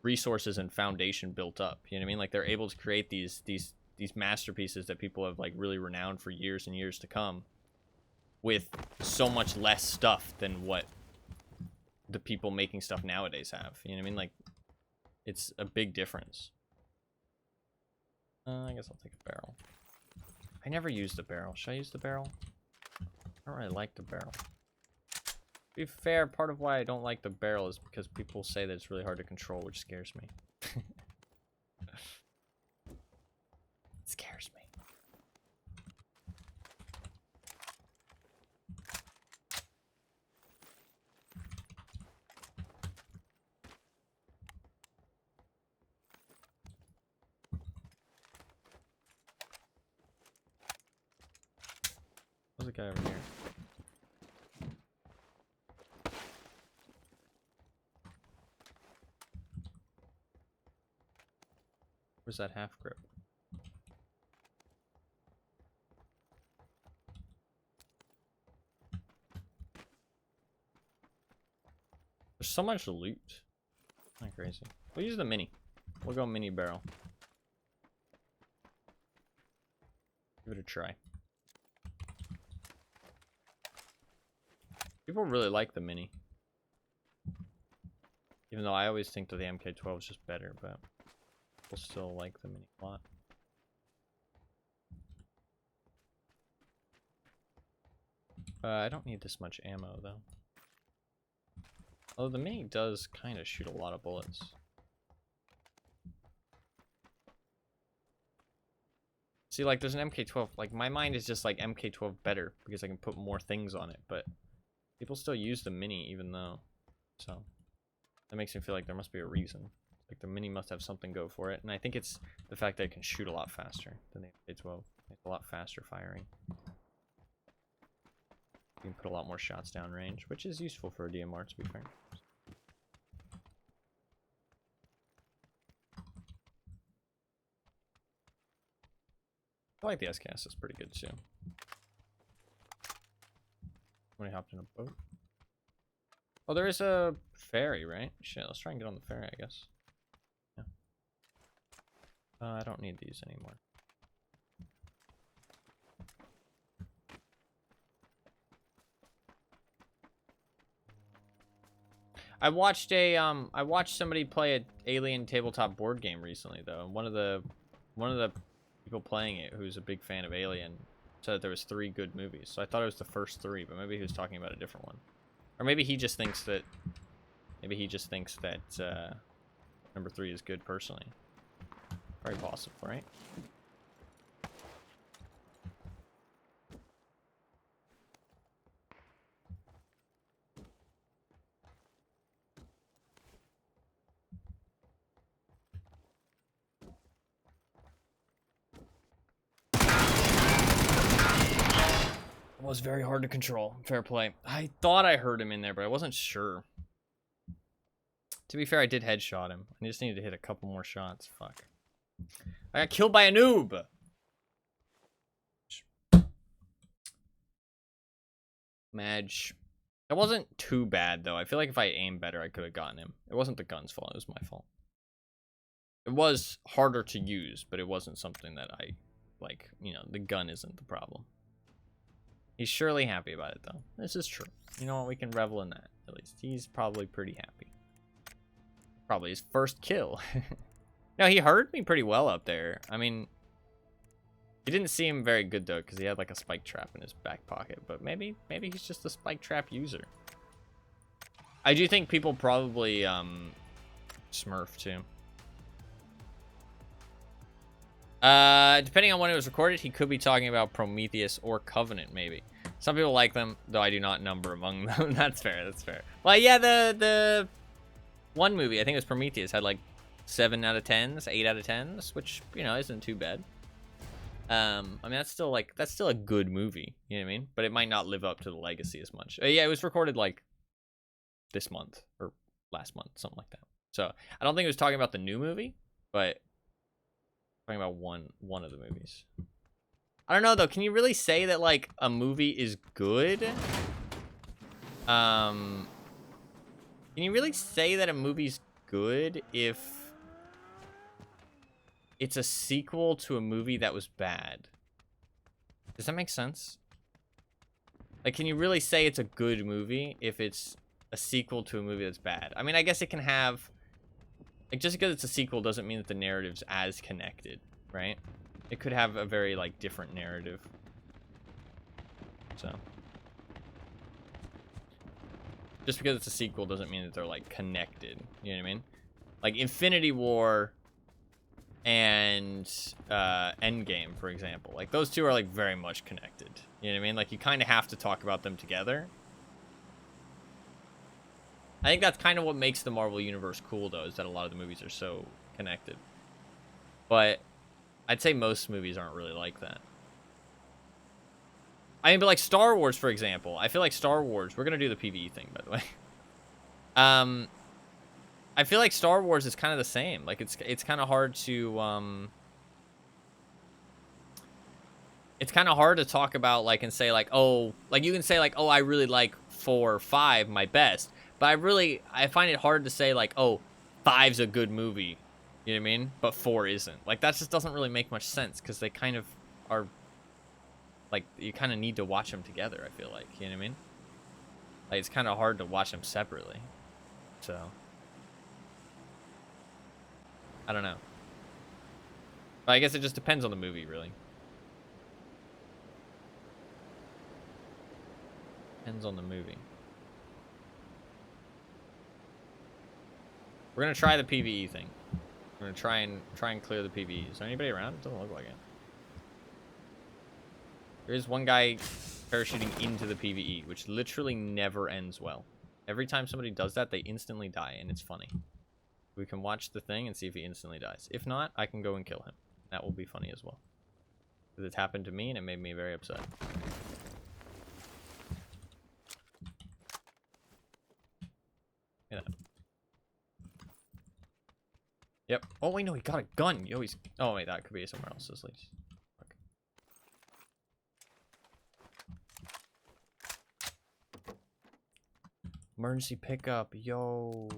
resources and foundation built up. You know what I mean? Like they're able to create these masterpieces that people have like really renowned for years and years to come, with so much less stuff than what the people making stuff nowadays have. You know what I mean? Like, it's a big difference. I guess I'll take a barrel. I never used the barrel. Should I use the barrel? I don't really like the barrel. To be fair, part of why I don't like the barrel is because people say that it's really hard to control, which scares me. It scares me. There's a guy over here. Where's that half grip? There's so much loot. Not crazy. We'll use the mini. We'll go mini barrel. Give it a try. People really like the mini. Even though I always think that the MK12 is just better, but people still like the mini a lot. I don't need this much ammo, though. Although the mini does kind of shoot a lot of bullets. See, like, there's an MK12. Like, my mind is just like MK12 better because I can put more things on it, but people still use the mini even though. So that makes me feel like there must be a reason. Like, the mini must have something go for it. And I think it's the fact that it can shoot a lot faster than the MK12. It's a lot faster firing. You can put a lot more shots down range, which is useful for a DMR, to be fair. I like the SKS, it's pretty good too. When he hopped in a boat. Oh, there is a ferry, right? Shit, let's try and get on the ferry, I guess. Yeah. I don't need these anymore. I watched somebody play an Alien tabletop board game recently though. One of the people playing it, who's a big fan of Alien, said that there was 3 good movies. So I thought it was the first 3, but maybe he was talking about a different one. Or maybe he just thinks that number 3 is good personally. Very possible, right? It was very hard to control. Fair play. I thought I heard him in there, but I wasn't sure. To be fair, I did headshot him. I just needed to hit a couple more shots. Fuck. I got killed by a noob! Madge. It wasn't too bad, though. I feel like if I aimed better, I could have gotten him. It wasn't the gun's fault. It was my fault. It was harder to use, but it wasn't something that I, like, you know, the gun isn't the problem. He's surely happy about it, though. This is true. You know what? We can revel in that, at least. He's probably pretty happy. Probably his first kill. No, he heard me pretty well up there. I mean, he didn't seem very good, though, because he had, like, a spike trap in his back pocket. But maybe he's just a spike trap user. I do think people probably, smurf, too. Depending on when it was recorded, he could be talking about Prometheus or Covenant, maybe. Some people like them, though I do not number among them. That's fair, that's fair. Well, yeah, the one movie, I think it was Prometheus, had, like, 7 out of 10s, 8 out of 10s, which, you know, isn't too bad. I mean, that's still a good movie, you know what I mean? But it might not live up to the legacy as much. Yeah, it was recorded, like, this month, or last month, something like that. So, I don't think it was talking about the new movie, but talking about one of the movies. I don't know, though. Can you really say that, like, a movie is good? Can you really say that a movie's good if it's a sequel to a movie that was bad? Does that make sense? Like, can you really say it's a good movie if it's a sequel to a movie that's bad? I mean, I guess it can have... Like, just because it's a sequel doesn't mean that the narrative's as connected, right? It could have a very, like, different narrative. So. Just because it's a sequel doesn't mean that they're, like, connected. You know what I mean? Like, Infinity War and Endgame, for example. Like, those two are, like, very much connected. You know what I mean? Like, you kind of have to talk about them together. I think that's kind of what makes the Marvel Universe cool, though, is that a lot of the movies are so connected. But I'd say most movies aren't really like that. I mean, but like Star Wars, for example. I feel like Star Wars... We're going to do the PvE thing, by the way. I feel like Star Wars is kind of the same. Like, it's kind of hard to... It's kind of hard to talk about, like, and say, like, oh... Like, you can say, like, oh, I really like 4 or 5, my best. But I find it hard to say, like, oh, 5's a good movie. You know what I mean? But 4 isn't. Like, that just doesn't really make much sense, because they kind of are... Like, you kind of need to watch them together, I feel like. You know what I mean? Like, it's kind of hard to watch them separately. So... I don't know. But I guess it just depends on the movie, really. Depends on the movie. We're gonna try the PvE thing. We're gonna try and clear the PvE. Is there anybody around? It doesn't look like it. There is one guy parachuting into the PvE, which literally never ends well. Every time somebody does that, they instantly die, and it's funny. We can watch the thing and see if he instantly dies. If not, I can go and kill him. That will be funny as well. Because it's happened to me, and it made me very upset. Look at that. Yep. Oh, wait, no, he got a gun. Yo, he's... Oh, wait, that could be somewhere else, at least. Okay. Emergency pickup. Yo.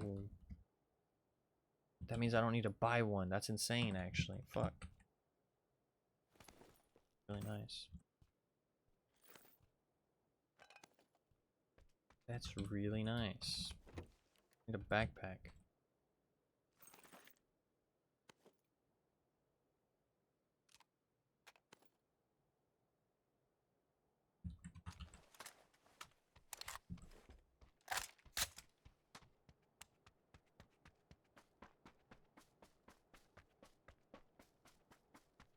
That means I don't need to buy one. That's insane, actually. Fuck. Really nice. That's really nice. Need a backpack.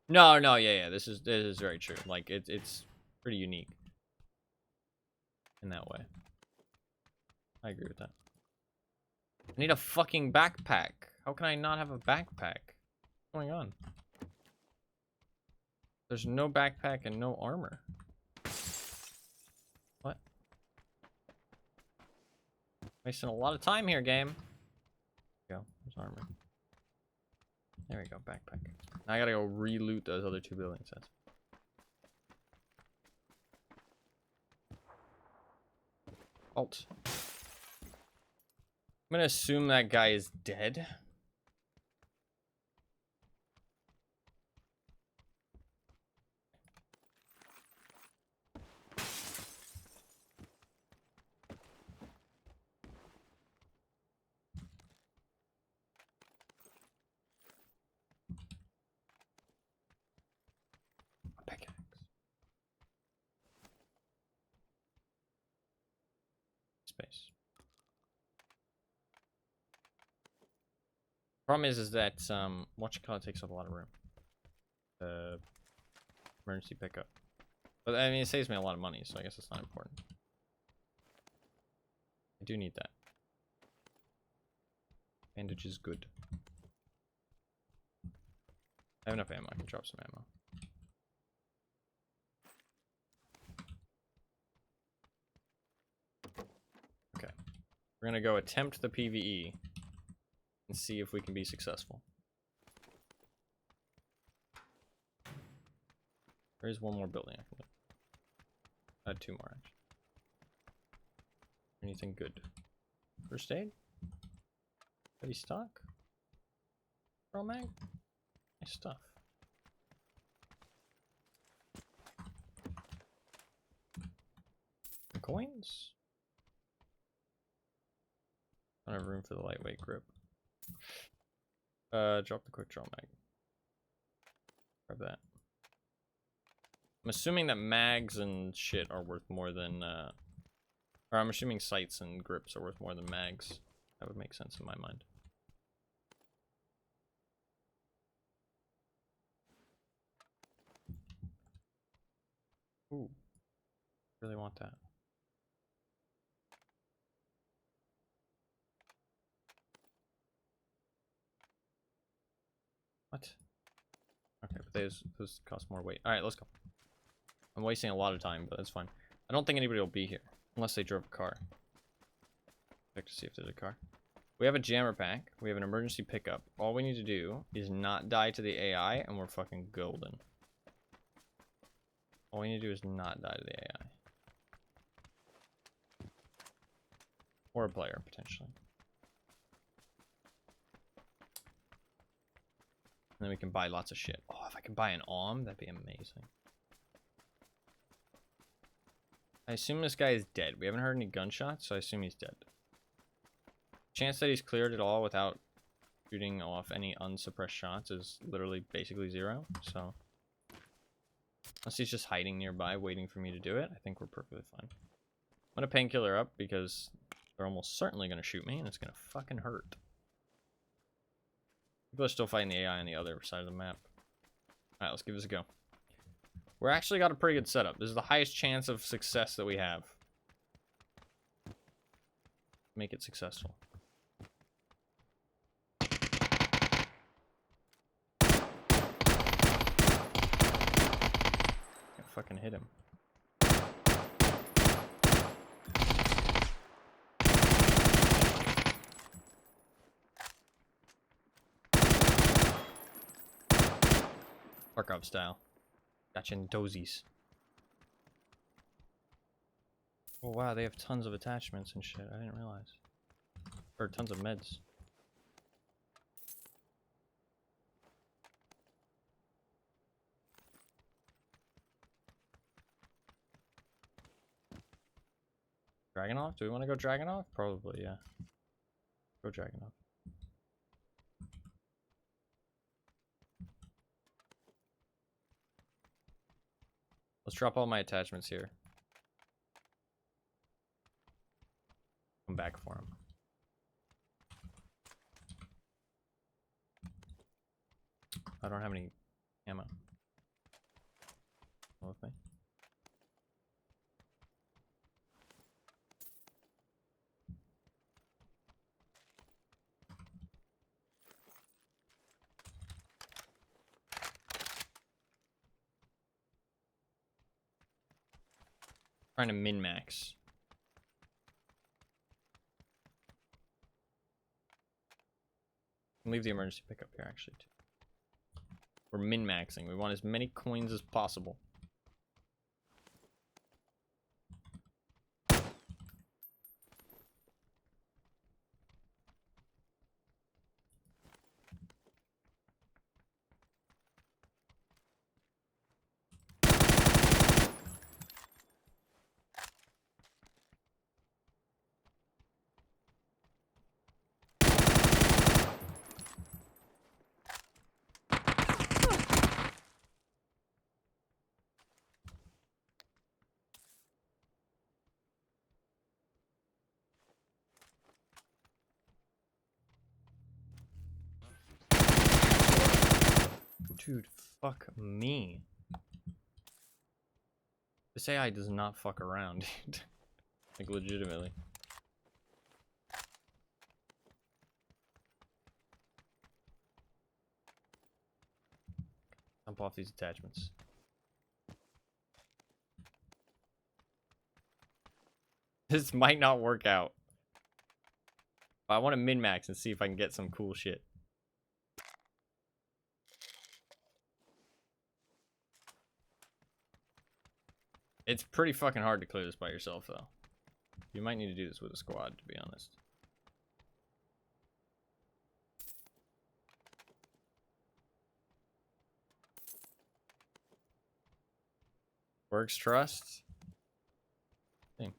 No, yeah. This is very true. Like, it's pretty unique in that way. I agree with that. I need a fucking backpack. How can I not have a backpack? What's going on? There's no backpack and no armor. What? Wasting a lot of time here, game. There we go. There's armor. There we go, backpack. Now I gotta go re-loot those other 2 building sets. Alt. I'm gonna assume that guy is dead. Pickaxe. Space. Problem is that whatchamacallit takes up a lot of room. Emergency pickup. But I mean, it saves me a lot of money, so I guess it's not important. I do need that. Bandage is good. I have enough ammo. I can drop some ammo. Okay. We're gonna go attempt the PvE and see if we can be successful. There is one more building I can do. Two more actually. Anything good? First aid? Heavy stock? Pearl mag? Nice stuff. Coins? I don't have room for the lightweight grip. Drop the quick draw mag. Grab that. I'm assuming that mags and shit are worth more than, or I'm assuming sights and grips are worth more than mags. That would make sense in my mind. Ooh. Really want that. What? Okay, but those cost more weight. Alright, let's go. I'm wasting a lot of time, but that's fine. I don't think anybody will be here. Unless they drove a car. Check to see if there's a car. We have a jammer pack. We have an emergency pickup. All we need to do is not die to the AI, and we're fucking golden. All we need to do is not die to the AI. Or a player, potentially. And then we can buy lots of shit. Oh, if I can buy an AUM, that'd be amazing. I assume this guy is dead. We haven't heard any gunshots, so I assume he's dead. Chance that he's cleared it all without shooting off any unsuppressed shots is literally basically 0, so... Unless he's just hiding nearby, waiting for me to do it, I think we're perfectly fine. I'm gonna painkiller up, because they're almost certainly gonna shoot me, and it's gonna fucking hurt. People are still fighting the AI on the other side of the map. Alright, let's give this a go. We're actually got a pretty good setup. This is the highest chance of success that we have. Make it successful. Can't fucking hit him. Tarkov style. Gotcha in dozies. Oh wow, they have tons of attachments and shit. I didn't realize. Or tons of meds. Dragunov? Do we want to go Dragunov? Probably, yeah. Go Dragunov. Let's drop all my attachments here. Come back for him. I don't have any ammo. Come with me. Trying to min-max. Leave the emergency pickup here, actually, too. We're min-maxing. We want as many coins as possible. Dude, fuck me. This AI does not fuck around, dude. Like, legitimately. Dump off these attachments. This might not work out. But I want to min-max and see if I can get some cool shit. It's pretty fucking hard to clear this by yourself, though. You might need to do this with a squad, to be honest. Works trust. Thing.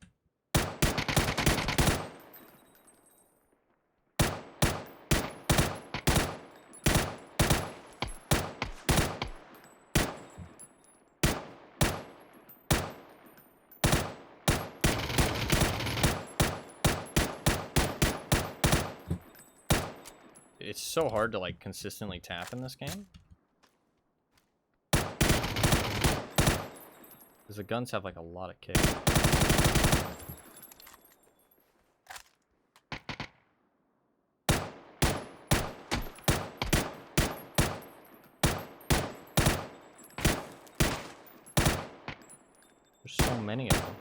It's so hard to like consistently tap in this game. Because the guns have like a lot of kick. There's so many of them.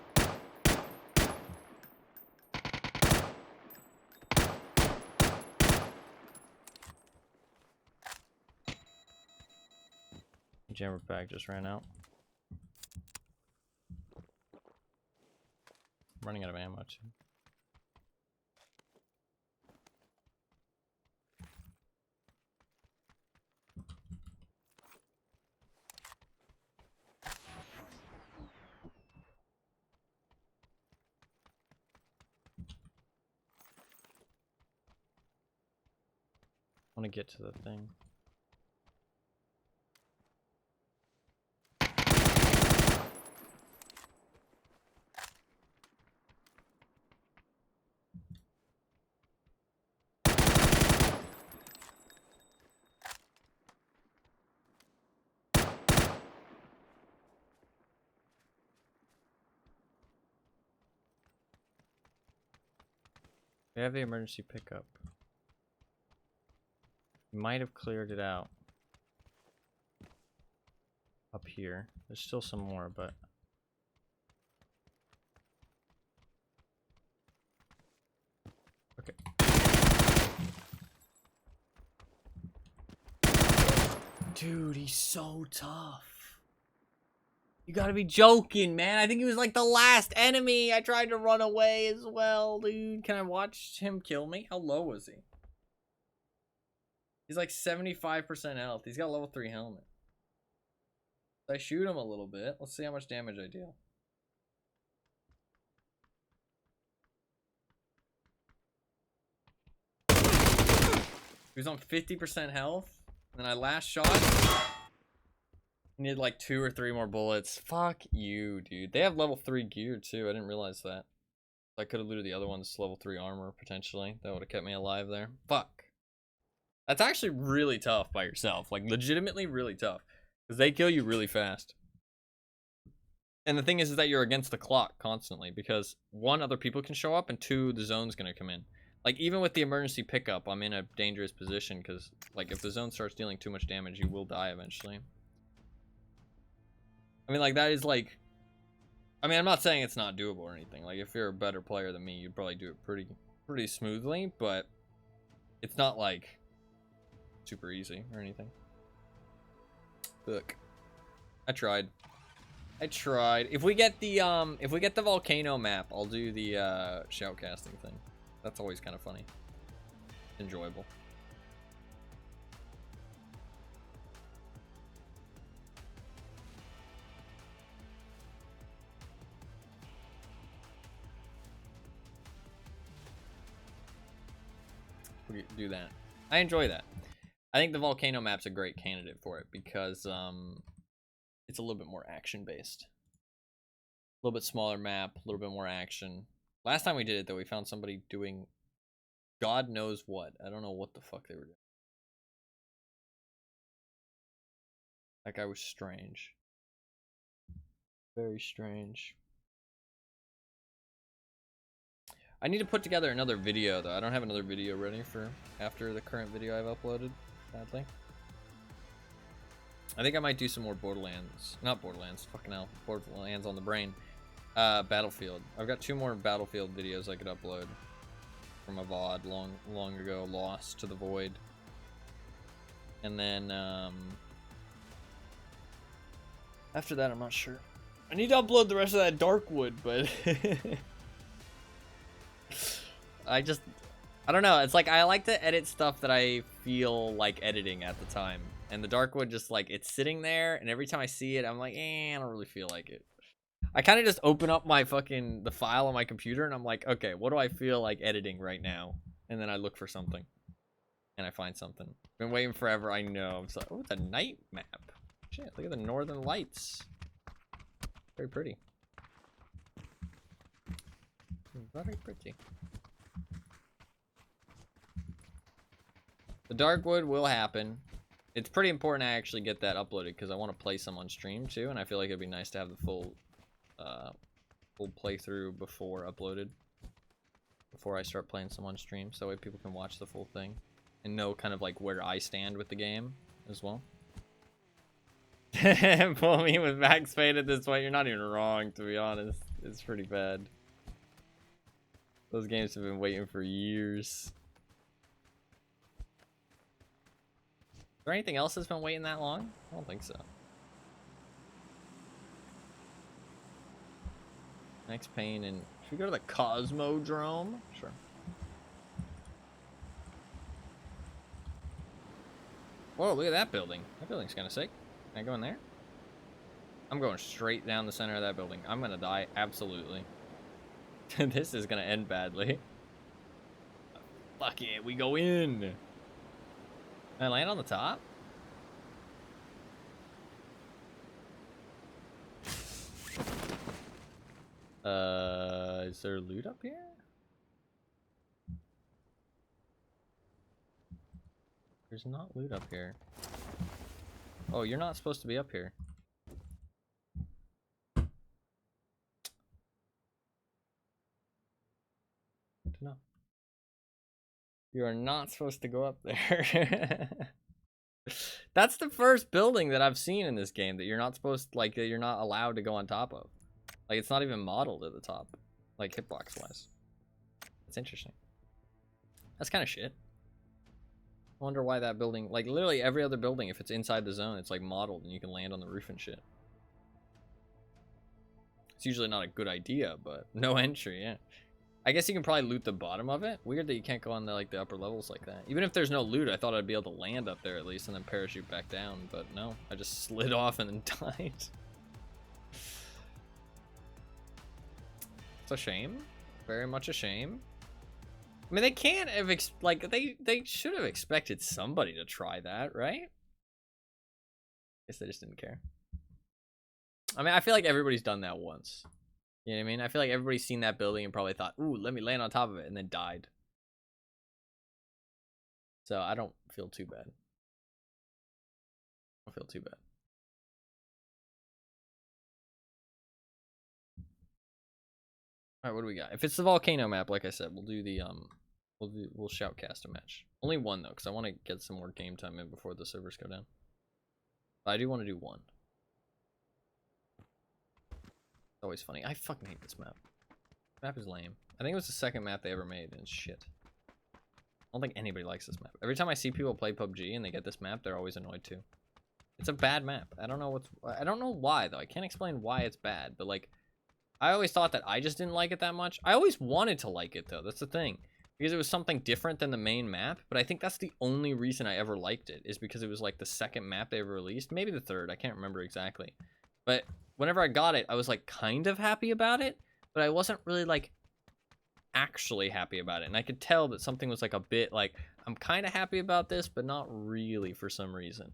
Jammer bag just ran out. I'm running out of ammo too. I want to get to the thing. We have the emergency pickup. Might have cleared it out. Up here. There's still some more, but... Okay. Dude, he's so tough. You gotta be joking, man. I think he was like the last enemy. I tried to run away as well, dude. Can I watch him kill me? How low was he? He's like 75% health. He's got a level 3 helmet. I shoot him a little bit. Let's see how much damage I deal. He was on 50% health. And then I last shot. Need like 2 or 3 more bullets. Fuck you, dude. They have level 3 gear too. I didn't realize that. I could have looted the other one's level 3 armor potentially. That would have kept me alive there. Fuck. That's actually really tough by yourself. Like legitimately really tough. Because they kill you really fast. And the thing is that you're against the clock constantly. Because 1, other people can show up, and 2, the zone's gonna come in. Like even with the emergency pickup, I'm in a dangerous position. Because like if the zone starts dealing too much damage, you will die eventually. I mean, like, that is, like... I mean, I'm not saying it's not doable or anything. Like, if you're a better player than me, you'd probably do it pretty smoothly, but... It's not, like, super easy or anything. Look. I tried. If we get the volcano map, I'll do the, shoutcasting thing. That's always kind of funny. Enjoyable. We do that. I enjoy that. I think the volcano map's a great candidate for it because it's a little bit more action based. A little bit smaller map, a little bit more action. Last time we did it though, we found somebody doing God knows what. I don't know what the fuck they were doing. That guy was strange. Very strange. I need to put together another video, though. I don't have another video ready for after the current video I've uploaded, sadly. I think I might do some more Borderlands. Not Borderlands, fucking hell. Borderlands on the brain. Battlefield. I've got 2 more Battlefield videos I could upload from a VOD long ago, Lost to the Void. And then, after that, I'm not sure. I need to upload the rest of that Darkwood, but I don't know. It's like I like to edit stuff that I feel like editing at the time. And the Darkwood just like, it's sitting there, and every time I see it, I'm like, I don't really feel like it. I kind of just open up my the file on my computer, and I'm like, okay, what do I feel like editing right now? And then I look for something. And I find something. Been waiting forever, I know. It's like, oh, it's a night map. Shit, look at the northern lights. Very pretty. Very pretty. The Darkwood will happen. It's pretty important I actually get that uploaded because I want to play some on stream too, and I feel like it'd be nice to have the full playthrough before uploaded. Before I start playing some on stream, so that way people can watch the full thing and know kind of like where I stand with the game as well. Pull me with max fade at this point. You're not even wrong, to be honest. It's pretty bad. Those games have been waiting for years. Is there anything else that's been waiting that long? I don't think so. Next pain, and should we go to the Cosmodrome? Sure. Whoa, look at that building. That building's kind of sick. Can I go in there? I'm going straight down the center of that building. I'm gonna die, absolutely. This is gonna end badly. Fuck it, we go in. Can I land on the top? Is there loot up here? There's not loot up here. Oh, you're not supposed to be up here. Good to know. You are not supposed to go up there. That's the first building that I've seen in this game that you're not supposed to, like, that you're not allowed to go on top of. Like, it's not even modeled at the top, like hitbox wise. That's interesting. That's kind of shit. I wonder why that building, like literally every other building, if it's inside the zone, it's like modeled and you can land on the roof and shit. It's usually not a good idea, but no entry, yeah. I guess you can probably loot the bottom of it. Weird that you can't go on the, like, the upper levels like that. Even if there's no loot, I thought I'd be able to land up there at least and then parachute back down, but no, I just slid off and then died. It's a shame. Very much a shame. I mean, they can't have, they should have expected somebody to try that, right? Guess they just didn't care. I mean, I feel like everybody's done that once. You know what I mean? I feel like everybody's seen that building and probably thought, ooh, let me land on top of it, and then died. So I don't feel too bad. I don't feel too bad. All right, what do we got? If it's the volcano map, like I said, we'll do the we'll shoutcast a match. Only one though, because I want to get some more game time in before the servers go down. But I do want to do one. It's always funny. I fucking hate this map. This map is lame. I think it was the second map they ever made, and it's shit. I don't think anybody likes this map. Every time I see people play PUBG and they get this map, they're always annoyed too. It's a bad map. I don't know why though. I can't explain why it's bad, but like, I always thought that I just didn't like it that much. I always wanted to like it though. That's the thing. Because it was something different than the main map, but I think that's the only reason I ever liked it, is because it was like the second map they ever released, maybe the third, I can't remember exactly. But whenever I got it, I was like kind of happy about it, but I wasn't really like actually happy about it. And I could tell that something was like a bit like, I'm kind of happy about this, but not really for some reason.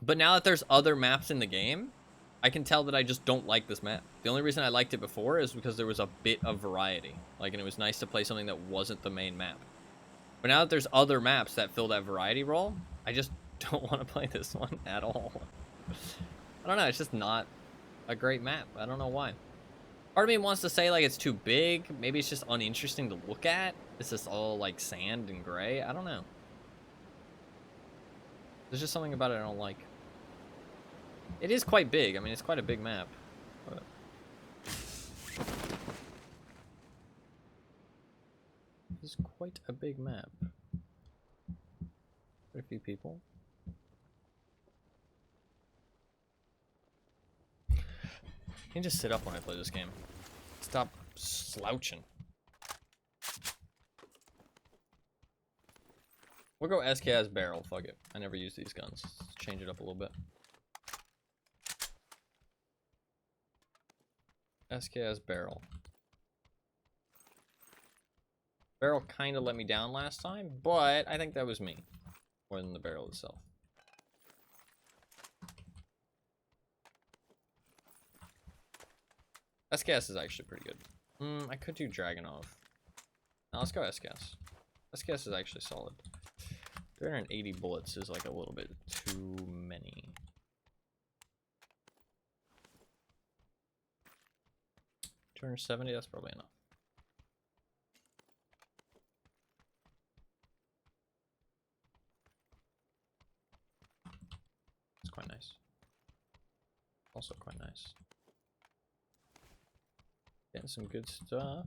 But now that there's other maps in the game, I can tell that I just don't like this map. The only reason I liked it before is because there was a bit of variety. Like, and it was nice to play something that wasn't the main map. But now that there's other maps that fill that variety role, I just don't want to play this one at all. I don't know, it's just not a great map. I don't know why. Part of me wants to say like it's too big. Maybe it's just uninteresting to look at. It's just all like sand and gray. I don't know. There's just something about it I don't like. It is quite big. I mean, it's quite a big map. But... It's quite a big map. Quite a few people. I can just sit up when I play this game. Stop slouching. We'll go SKS barrel, fuck it. I never use these guns. Let's change it up a little bit. SKS barrel. Barrel kind of let me down last time, but I think that was me more than the barrel itself. SKS is actually pretty good. I could do Dragunov. Now let's go SKS. SKS is actually solid. 380 bullets is like a little bit too many. $270, that's probably enough. It's quite nice. Also quite nice. Getting some good stuff.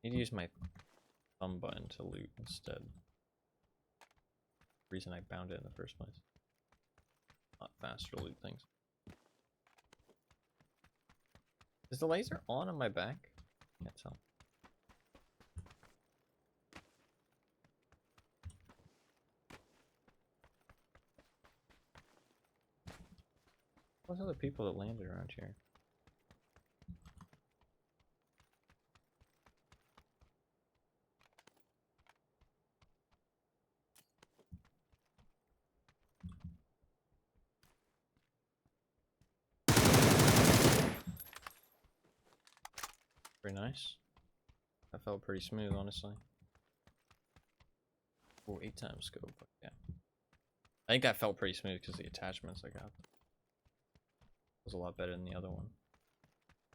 Need to use my thumb button to loot instead. Reason I bound it in the first place. Not faster to loot things. Is the laser on my back? Can't tell. What's other people that landed around here? Very nice. That felt pretty smooth, honestly. Oh, 8 times scope. Yeah. I think that felt pretty smooth because the attachments I got was a lot better than the other one.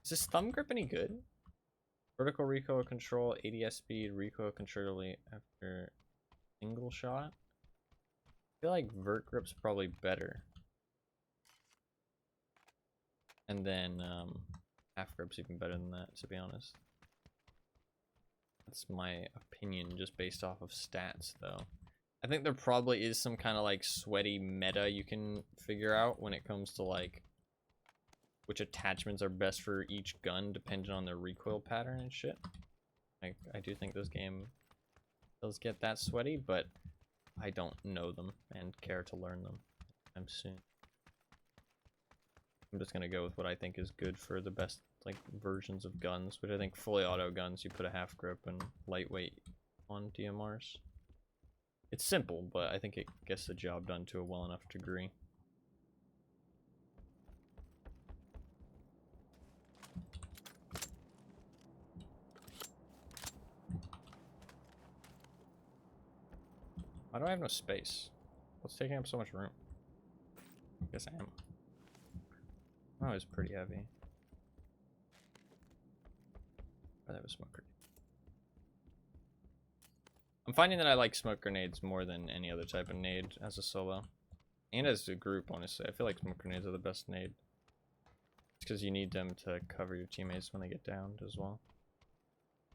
Is this thumb grip any good? Vertical recoil control, ADS speed, recoil control after single shot. I feel like vert grip's probably better. And then half grip's even better than that, to be honest. That's my opinion, just based off of stats, though. I think there probably is some kind of like sweaty meta you can figure out when it comes to like which attachments are best for each gun, depending on their recoil pattern and shit. I do think this game does get that sweaty, but I don't know them and care to learn them anytime soon. I'm just gonna go with what I think is good for the best like versions of guns, which I think fully auto guns you put a half grip and lightweight on DMRs. It's simple, but I think it gets the job done to a well enough degree. Why do I have no space? What's taking up so much room? I guess I am. Oh, it's pretty heavy. Oh, that was smoke grenade. I'm finding that I like smoke grenades more than any other type of nade as a solo. And as a group, honestly. I feel like smoke grenades are the best nade. It's because you need them to cover your teammates when they get downed as well.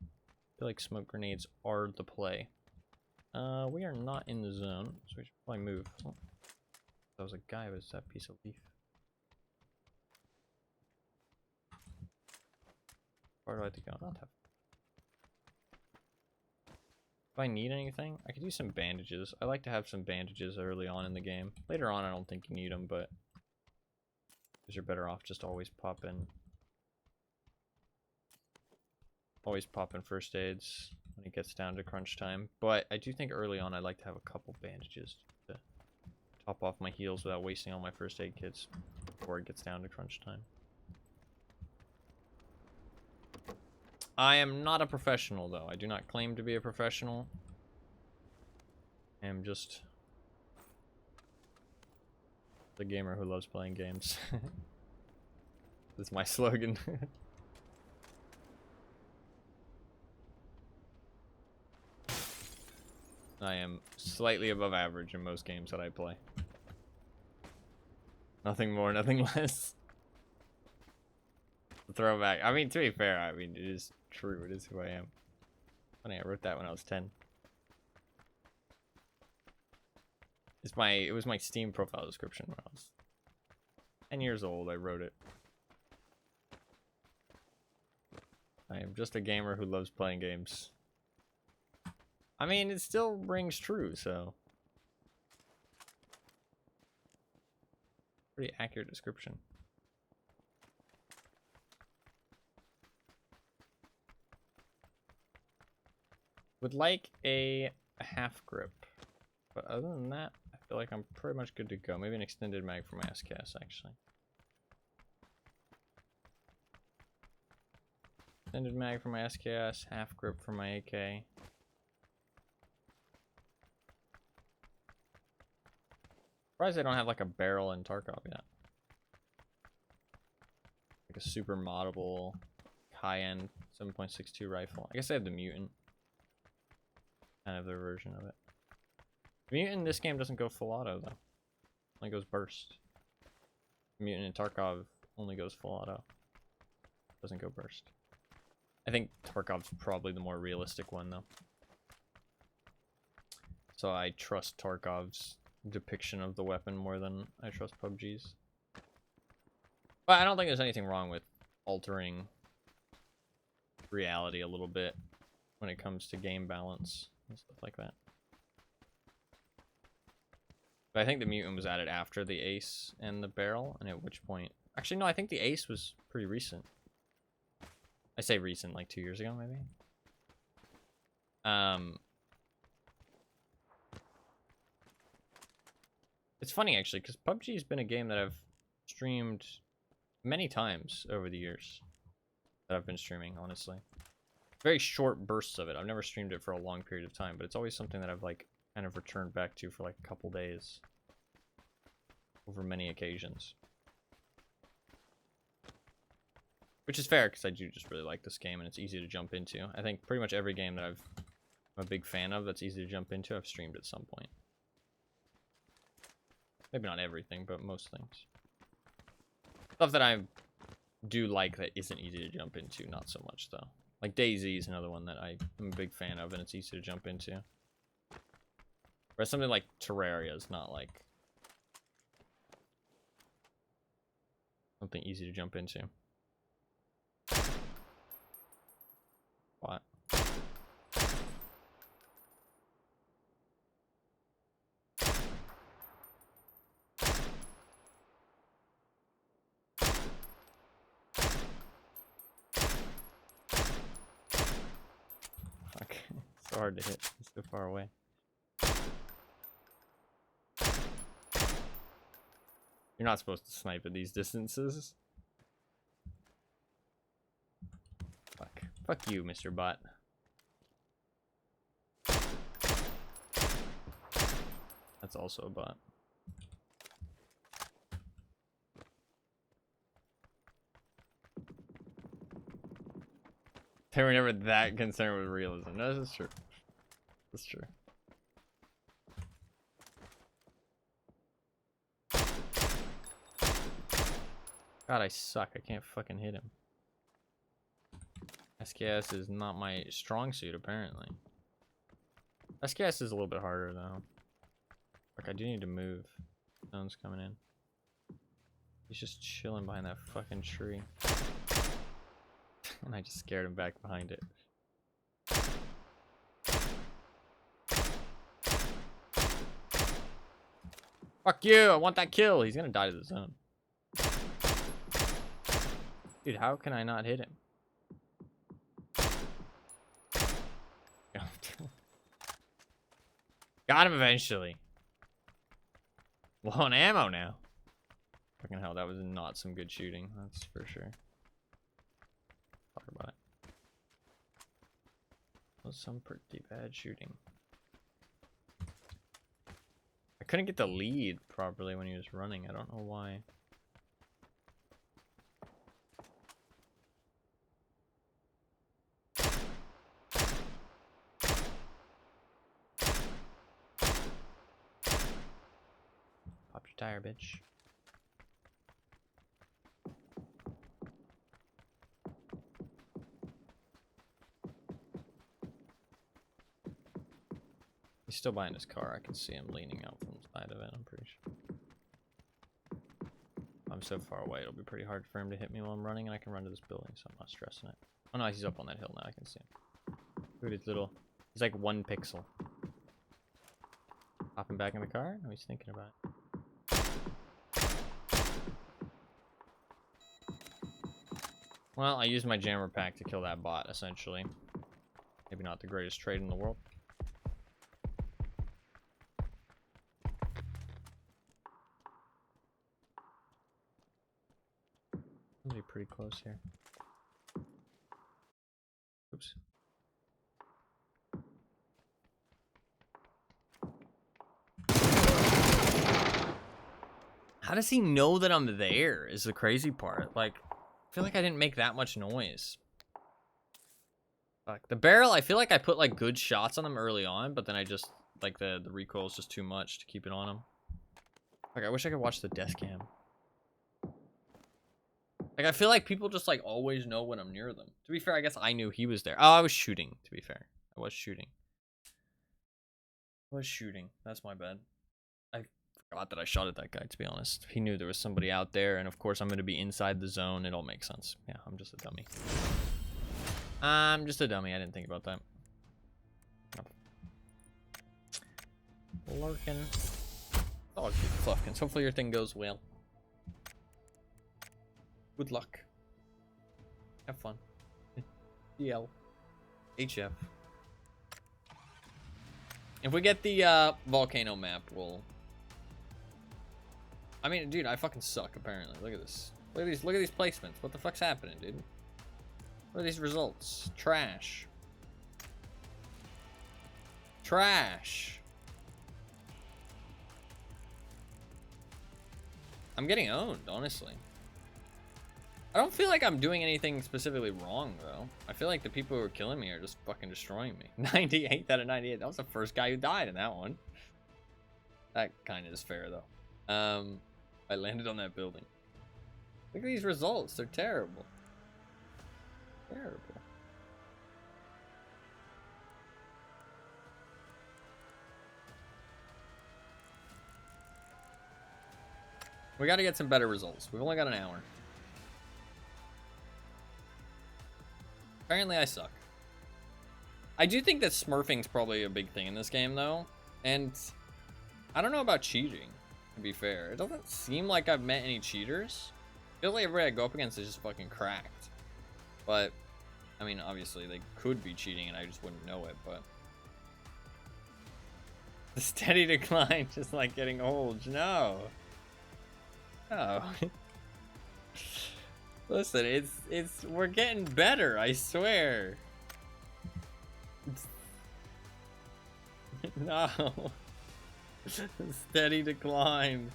I feel like smoke grenades are the play. We are not in the zone, so we should probably move. Oh, that was a guy with that piece of leaf. Where do I have to go? Not that. If I need anything, I could use some bandages. I like to have some bandages early on in the game. Later on, I don't think you need them, but because you're better off just always popping first aids when it gets down to crunch time. But I do think early on, I like to have a couple bandages to top off my heals without wasting all my first aid kits before it gets down to crunch time. I am not a professional, though. I do not claim to be a professional. I am just The gamer who loves playing games. That's my slogan. I am slightly above average in most games that I play. Nothing more, nothing less. Throwback. I mean, to be fair, I mean, it is true. It is who I am. Funny, I wrote that when I was 10. It was my Steam profile description when I was 10 years old. I wrote it. I am just a gamer who loves playing games. I mean, it still rings true, so. Pretty accurate description. Would like a half grip. But other than that, I feel like I'm pretty much good to go. Maybe an extended mag for my SKS, actually. Extended mag for my SKS, half grip for my AK. Surprised I don't have like a barrel in Tarkov yet. Like a super moddable, high-end 7.62 rifle. I guess I have the Mutant. Kind of their version of it. The Mutant in this game doesn't go full auto though. Only goes burst. The Mutant in Tarkov only goes full auto. Doesn't go burst. I think Tarkov's probably the more realistic one though. So I trust Tarkov's depiction of the weapon more than I trust PUBG's. But I don't think there's anything wrong with altering reality a little bit when it comes to game balance and stuff like that. But I think the Mutant was added after the Ace and the barrel, and at which point... Actually, no, I think the Ace was pretty recent. I say recent, like 2 years ago, maybe? It's funny, actually, because PUBG has been a game that I've streamed many times over the years that I've been streaming, honestly. Very short bursts of it. I've never streamed it for a long period of time, but it's always something that I've, like, kind of returned back to for, like, a couple days. Over many occasions. Which is fair, because I do just really like this game, and it's easy to jump into. I think pretty much every game that I'm a big fan of that's easy to jump into, I've streamed at some point. Maybe not everything, but most things. Stuff that I do like that isn't easy to jump into, not so much, though. Like DayZ is another one that I'm a big fan of, and it's easy to jump into. Whereas something like Terraria is not, like, something easy to jump into. What? Fuck. It's so hard to hit. It's so far away. You're not supposed to snipe at these distances. Fuck. Fuck you, Mr. Bot. That's also a bot. They were never that concerned with realism. No, this is true. That's true. God, I suck. I can't fucking hit him. SKS is not my strong suit, apparently. SKS is a little bit harder, though. Like, I do need to move. Zone's coming in. He's just chilling behind that fucking tree. And I just scared him back behind it. Fuck you! I want that kill! He's gonna die to the zone. Dude, how can I not hit him? Got him eventually. Low on ammo now. Fucking hell, that was not some good shooting. That's for sure. Talk about it. That was some pretty bad shooting. I couldn't get the lead properly when he was running. I don't know why. Pop your tire, bitch. He's still behind his car. I can see him leaning out from the side of it, I'm pretty sure. I'm so far away, it'll be pretty hard for him to hit me while I'm running, and I can run to this building, so I'm not stressing it. Oh no, he's up on that hill now, I can see him. Look at his little... He's like 1 pixel. Hopping back in the car? No, he's thinking about it. Well, I used my jammer pack to kill that bot, essentially. Maybe not the greatest trade in the world. Somebody pretty close here. Oops. How does he know that I'm there is the crazy part. Like, I feel like I didn't make that much noise. Fuck. The barrel, I feel like I put like good shots on them early on, but then I just, like the recoil is just too much to keep it on him. Like, I wish I could watch the death cam. Like, I feel like people just like always know when I'm near them. To be fair, I guess I knew he was there. Oh, I was shooting, to be fair. I was shooting. That's my bad. I forgot that I shot at that guy, to be honest. He knew there was somebody out there, and of course I'm going to be inside the zone. It all makes sense. Yeah, I'm just a dummy. I'm just a dummy. I didn't think about that. Larkin. Oh, good Fluffkins. Hopefully your thing goes well. Good luck. Have fun. DL. HF. If we get the volcano map, we'll... I mean, dude, I fucking suck, apparently. Look at this. Look at these placements. What the fuck's happening, dude? What are these results? Trash. Trash. I'm getting owned, honestly. I don't feel like I'm doing anything specifically wrong, though. I feel like the people who are killing me are just fucking destroying me. 98 out of 98. That was the first guy who died in that one. That kind of is fair, though. I landed on that building. Look at these results. They're terrible. Terrible. We got to get some better results. We've only got an hour. Apparently I suck. I do think that smurfing's probably a big thing in this game, though. And I don't know about cheating, to be fair. It doesn't seem like I've met any cheaters. I feel like everybody I go up against is just fucking cracked. But, I mean, obviously they could be cheating and I just wouldn't know it, but... The steady decline, just like getting old. No. No. Listen, we're getting better, I swear. No. Steady decline.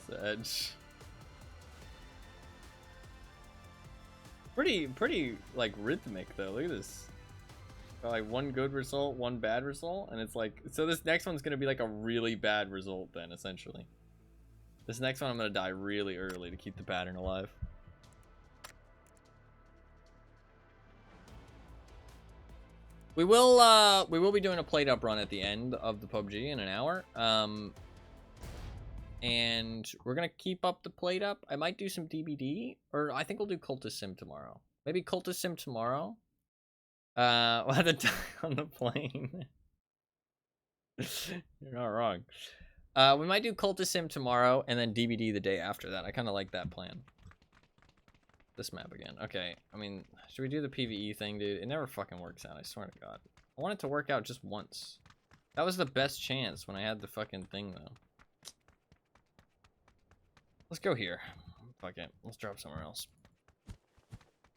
Sedge. Pretty like rhythmic though. Look at this. Got, like 1 good result, 1 bad result, and it's like, so this next one's gonna be like a really bad result then, essentially. This next one I'm gonna die really early to keep the pattern alive. We will be doing a plate up run at the end of the PUBG in an hour. And we're gonna keep up the plate up. I might do some DBD, or I think we'll do Cultist Sim tomorrow. Maybe Cultist Sim tomorrow. We'll have to die on the plane. You're not wrong. We might do Cultist Sim tomorrow, and then DBD the day after that. I kind of like that plan. This map again. Okay, I mean, should we do the PvE thing, dude? It never fucking works out, I swear to God. I want it to work out just once. That was the best chance when I had the fucking thing, though. Let's go here. Fuck it. Let's drop somewhere else.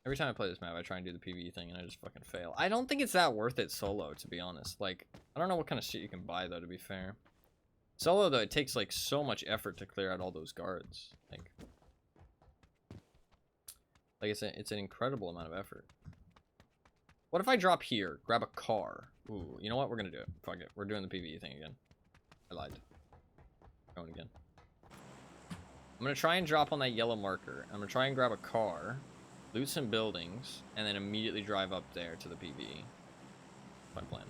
Every time I play this map, I try and do the PvE thing, and I just fucking fail. I don't think it's that worth it solo, to be honest. Like, I don't know what kind of shit you can buy, though, to be fair. Solo, though, it takes, like, so much effort to clear out all those guards. Like it's an incredible amount of effort. What if I drop here, grab a car? Ooh, you know what? We're gonna do it. Fuck it. We're doing the PvE thing again. I lied. Going again. I'm gonna try and drop on that yellow marker. I'm gonna try and grab a car, loot some buildings, and then immediately drive up there to the PvE. That's my plan.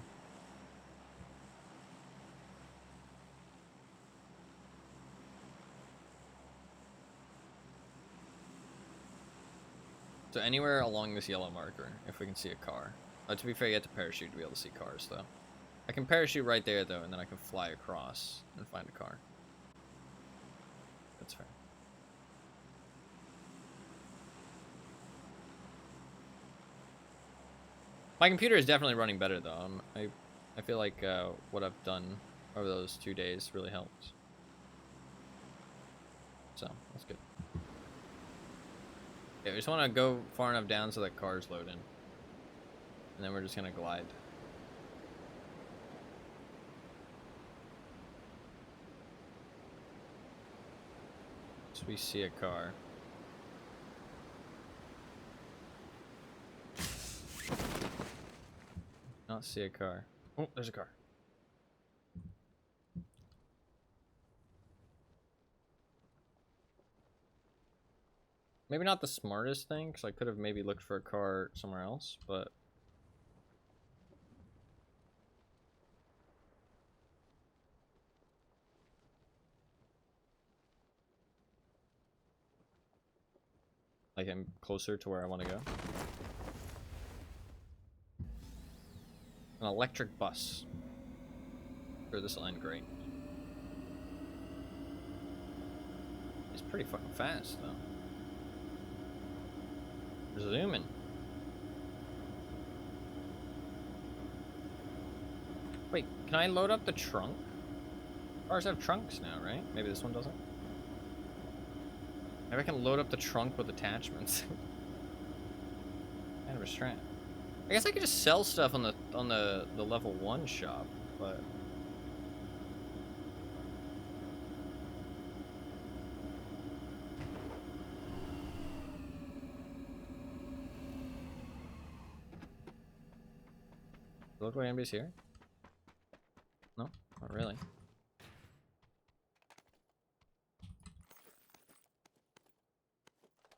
So anywhere along this yellow marker, if we can see a car. To be fair, you have to parachute to be able to see cars, though. I can parachute right there, though, and then I can fly across and find a car. That's fair. My computer is definitely running better, though. I feel like what I've done over those 2 days really helped. So, that's good. Yeah, we just want to go far enough down so that cars load in. And then we're just going to glide. So we see a car. Not see a car. Oh, there's a car. Maybe not the smartest thing, because I could have maybe looked for a car somewhere else, but... like, I'm closer to where I want to go. An electric bus. Sure, this will end great. It's pretty fucking fast, though. Zooming. Wait, can I load up the trunk? Cars have trunks now, right? Maybe this one doesn't. Maybe I can load up the trunk with attachments. Kind of a strat. I guess I could just sell stuff on the level 1 shop, but look where anybody's here? No, not really.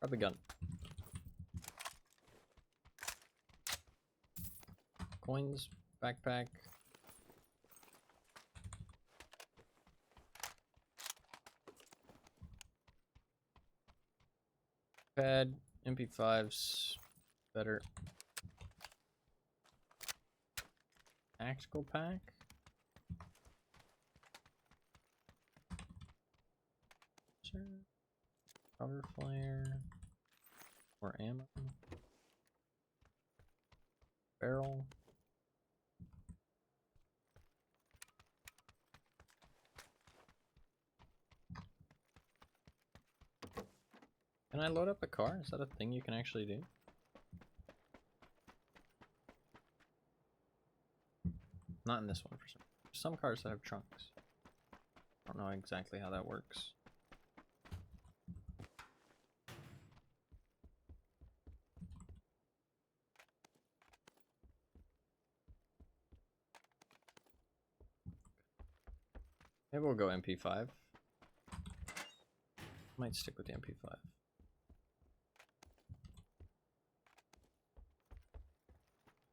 Grab the gun. Coins, backpack. Pad, MP5s, better. Tactical pack. Sure. Cover flare. More ammo. Barrel. Can I load up a car? Is that a thing you can actually do? Not in this one, for some cars that have trunks. I don't know exactly how that works. Maybe we'll go MP5. Might stick with the MP5.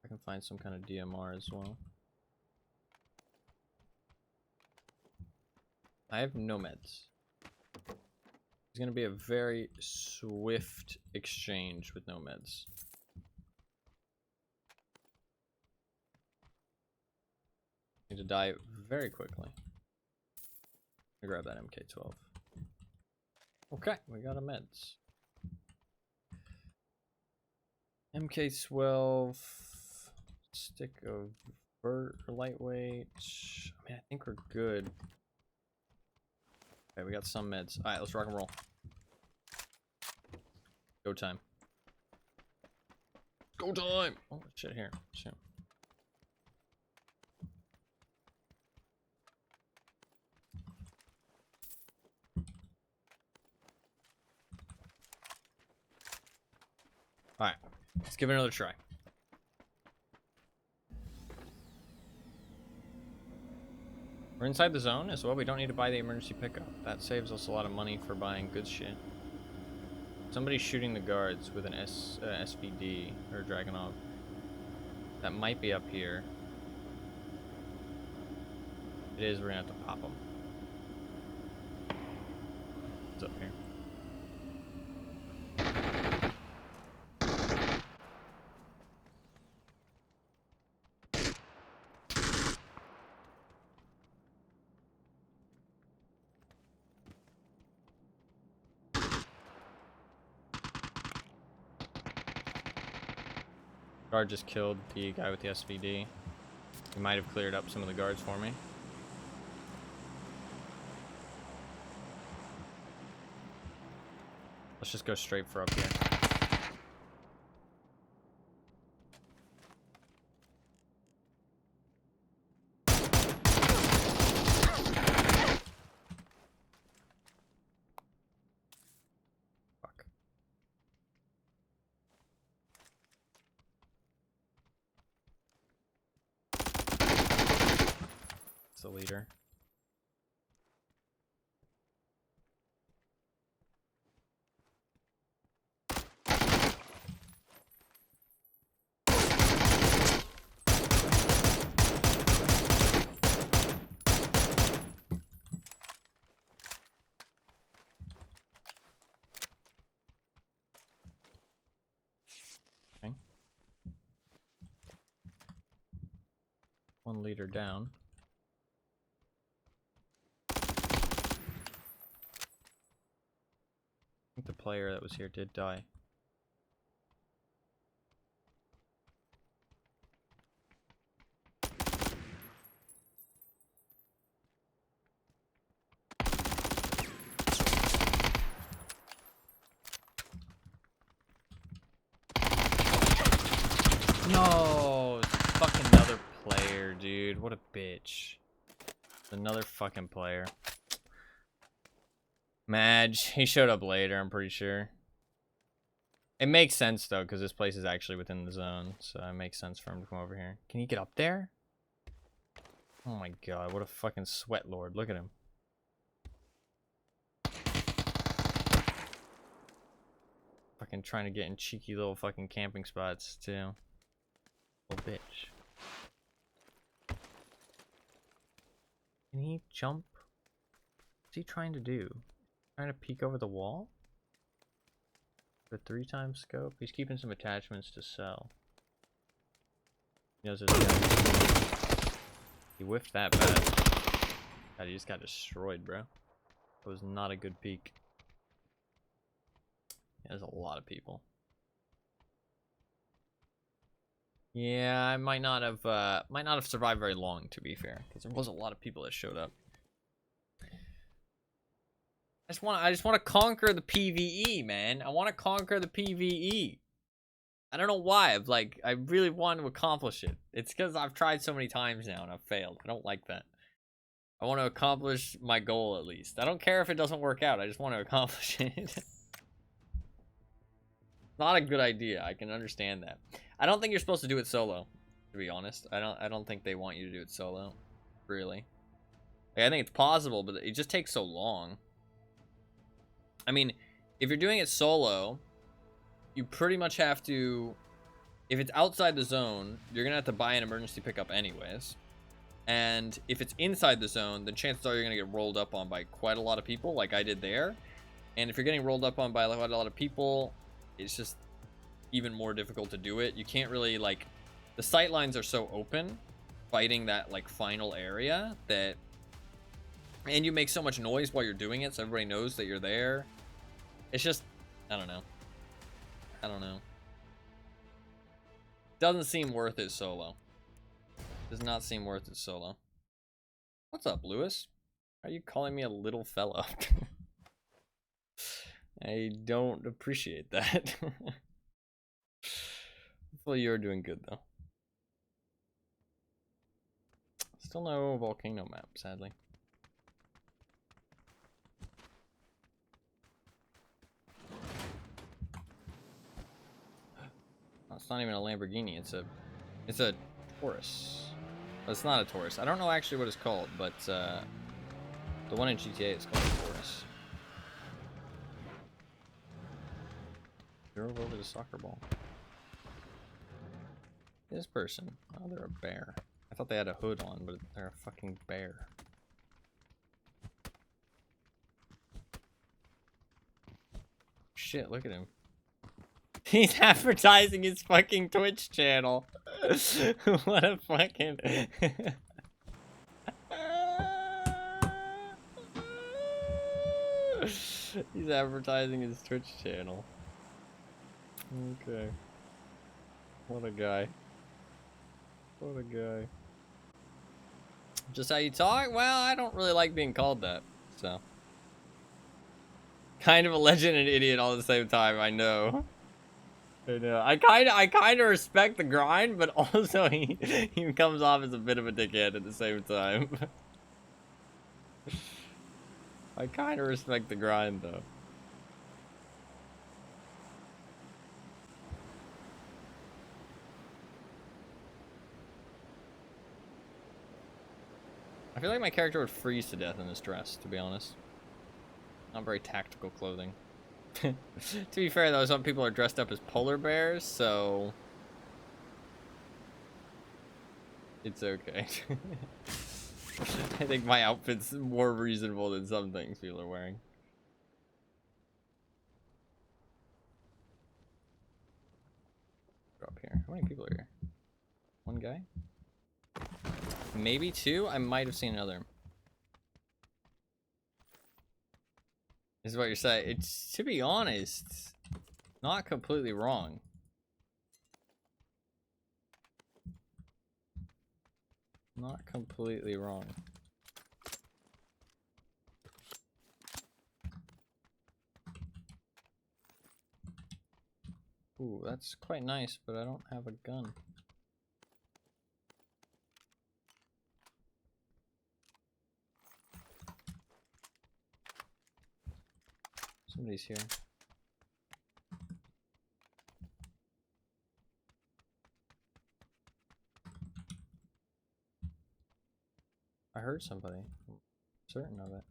I can find some kind of DMR as well. I have no meds. It's gonna be a very swift exchange with no meds. Need to die very quickly. I grab that MK12. Okay, we got a meds. MK12, stick of lightweight. I mean, I think we're good. Okay, we got some meds. All right, let's rock and roll. Go time. Go time! Oh, shit, here. Shit. Alright, let's give it another try. We're inside the zone as well. We don't need to buy the emergency pickup. That saves us a lot of money for buying good shit. Somebody's shooting the guards with an SVD or Dragunov. That might be up here. It is. We're gonna have to pop them. It's up here. Guard just killed the guy with the SVD. He might have cleared up some of the guards for me. Let's just go straight for up here. Fuck. It's the leader. Okay. One leader down. I think the player that was here did die. No, it's fucking another player, dude. What a bitch. Another fucking player. Madge, he showed up later, I'm pretty sure. It makes sense though, because this place is actually within the zone, so it makes sense for him to come over here. Can he get up there? Oh my god, what a fucking sweat lord. Look at him. Fucking trying to get in cheeky little fucking camping spots too. Little bitch. Can he jump? What's he trying to do? Trying to peek over the wall? The 3x scope? He's keeping some attachments to sell. He knows there's a guy. He whiffed that bad. God, he just got destroyed, bro. It was not a good peek. Yeah, there's a lot of people. Yeah, I might not have survived very long, to be fair, because there was a lot of people that showed up. I just want to conquer the PvE, man. I want to conquer the PvE. I don't know why. I really want to accomplish it. It's because I've tried so many times now and I've failed. I don't like that. I want to accomplish my goal at least. I don't care if it doesn't work out. I just want to accomplish it. Not a good idea. I can understand that. I don't think you're supposed to do it solo, to be honest. I don't think they want you to do it solo, really. Like, I think it's possible, but it just takes so long. I mean, if you're doing it solo, you pretty much have to, if it's outside the zone, you're gonna have to buy an emergency pickup anyways. And if it's inside the zone, then chances are you're gonna get rolled up on by quite a lot of people, like I did there. And if you're getting rolled up on by quite a lot of people, it's just even more difficult to do it. You can't really, like, the sight lines are so open fighting that, like, final area that, and you make so much noise while you're doing it so everybody knows that you're there. It's just, I don't know. Doesn't seem worth it solo. Does not seem worth it solo. What's up, Lewis? Are you calling me a little fella? I don't appreciate that. Hopefully you're doing good though. Still no volcano map, sadly. Oh, it's not even a Lamborghini. It's a Taurus. Well, it's not a Taurus. I don't know actually what it's called, but the one in GTA is called a Taurus. Drove over the soccer ball. This person. Oh, they're a bear. I thought they had a hood on, but they're a fucking bear. Shit, look at him. He's advertising his fucking Twitch channel. What a fucking... He's advertising his Twitch channel. Okay. What a guy. What a guy. Just how you talk? Well, I don't really like being called that, so. Kind of a legend and idiot all at the same time, I know. I know. I kinda respect the grind, but also he comes off as a bit of a dickhead at the same time. I kinda respect the grind though. I feel like my character would freeze to death in this dress, to be honest. Not very tactical clothing. To be fair though, some people are dressed up as polar bears, so it's okay. I think my outfit's more reasonable than some things people are wearing. Drop here. How many people are here? One guy? Maybe two? I might have seen another. This is what you're saying. It's, to be honest, not completely wrong. Not completely wrong. Ooh, that's quite nice, but I don't have a gun. Somebody's here. I heard somebody. I'm certain of it.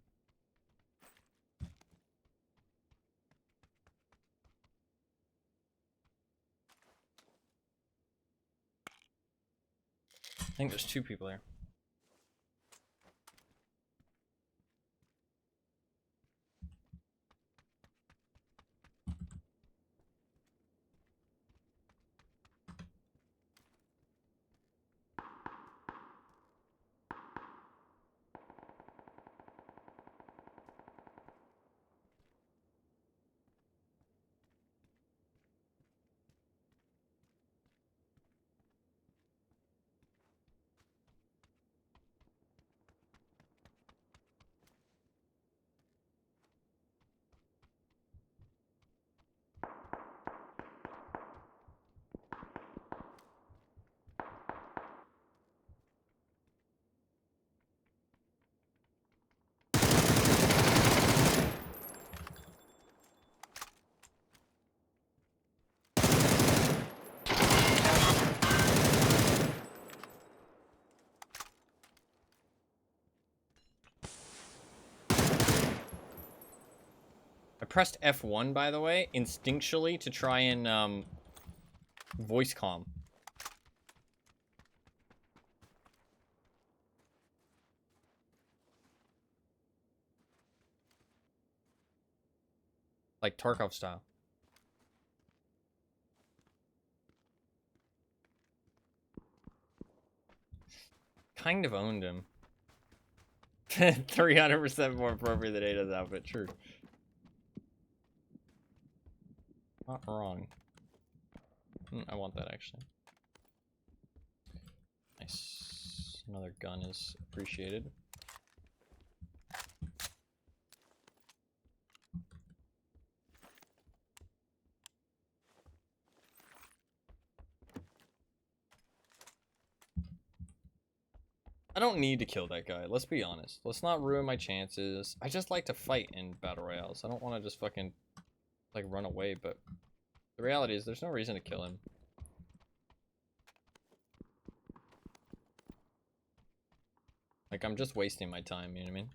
I think there's two people here. I pressed F1, by the way, instinctually to try and voice comm. Like Tarkov style. Kind of owned him. 300% more appropriate than Ada's outfit, true. Not wrong. I want that actually. Nice. Another gun is appreciated. I don't need to kill that guy. Let's be honest. Let's not ruin my chances. I just like to fight in battle royales. I don't want to just fucking like run away, but the reality is there's no reason to kill him. Like, I'm just wasting my time, you know what I mean?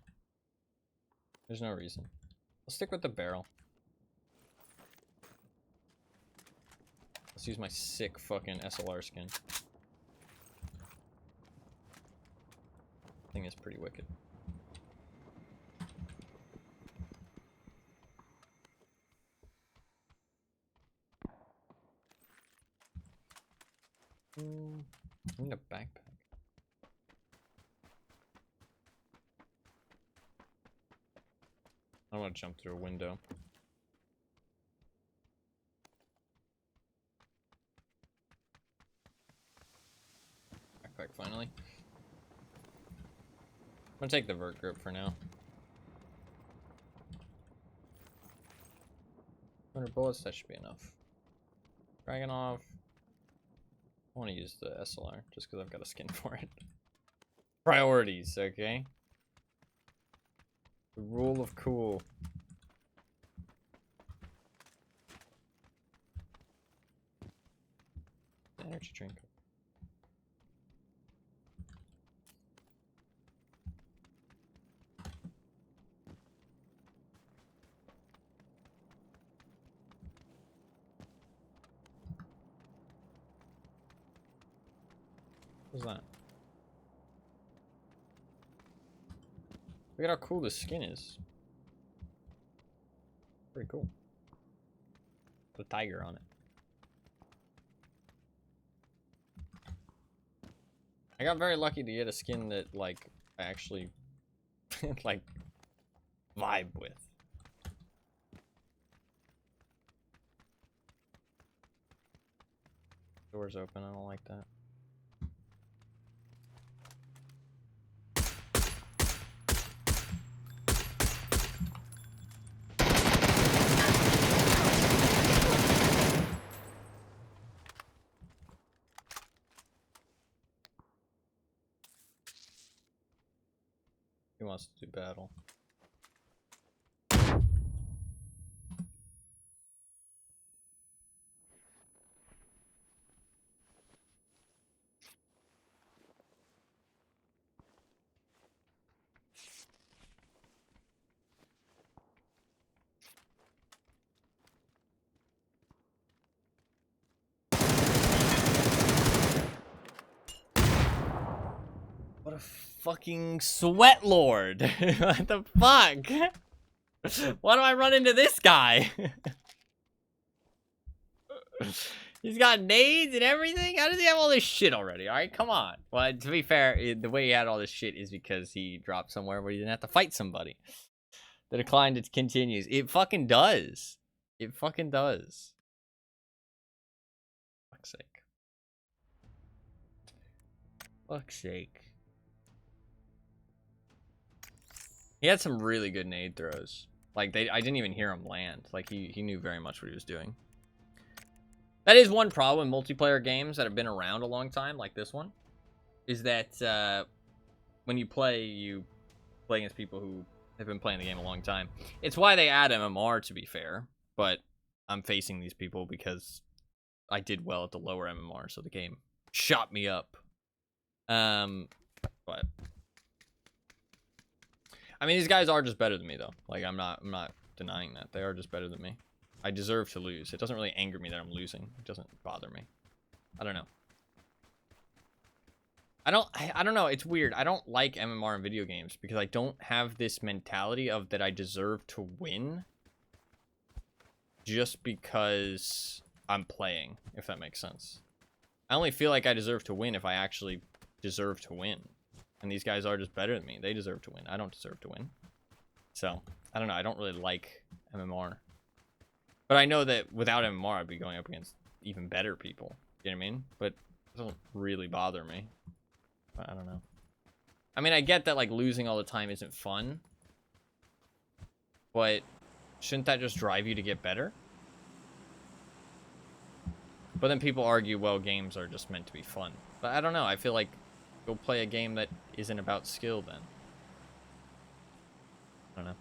There's no reason. I'll stick with the barrel. Let's use my sick fucking SLR skin. Thing is pretty wicked. I need a backpack. I don't want to jump through a window. Backpack finally. I'm gonna take the vert grip for now. 100 bullets, that should be enough. Dragon off. I want to use the SLR just because I've got a skin for it. Priorities, okay? The rule of cool. Energy drink. What's that? Look at how cool this skin is. Pretty cool. Put a tiger on it. I got very lucky to get a skin that, like, I actually, like, vibe with. Doors open, I don't like that. He wants to do battle. What a fucking sweat lord. What the fuck? Why do I run into this guy? He's got nades and everything? How does he have all this shit already? Alright, come on. Well, to be fair, the way he had all this shit is because he dropped somewhere where he didn't have to fight somebody. The decline it continues. It fucking does. It fucking does. Fuck's sake. Fuck's sake. He had some really good nade throws. Like, I didn't even hear him land. Like, he knew very much what he was doing. That is one problem in multiplayer games that have been around a long time, like this one. Is that when you play against people who have been playing the game a long time. It's why they add MMR, to be fair. But I'm facing these people because I did well at the lower MMR, so the game shot me up. But I mean, these guys are just better than me, though. Like, I'm not denying that. They are just better than me. I deserve to lose. It doesn't really anger me that I'm losing. It doesn't bother me. I don't know. I don't know. It's weird. I don't like MMR in video games because I don't have this mentality of that I deserve to win just because I'm playing, if that makes sense. I only feel like I deserve to win if I actually deserve to win. And these guys are just better than me. They deserve to win. I don't deserve to win. So, I don't know. I don't really like MMR. But I know that without MMR, I'd be going up against even better people. You know what I mean? But it doesn't really bother me. But I don't know. I mean, I get that, like, losing all the time isn't fun. But shouldn't that just drive you to get better? But then people argue, well, games are just meant to be fun. But I don't know. I feel like Go play a game that isn't about skill then. I don't know.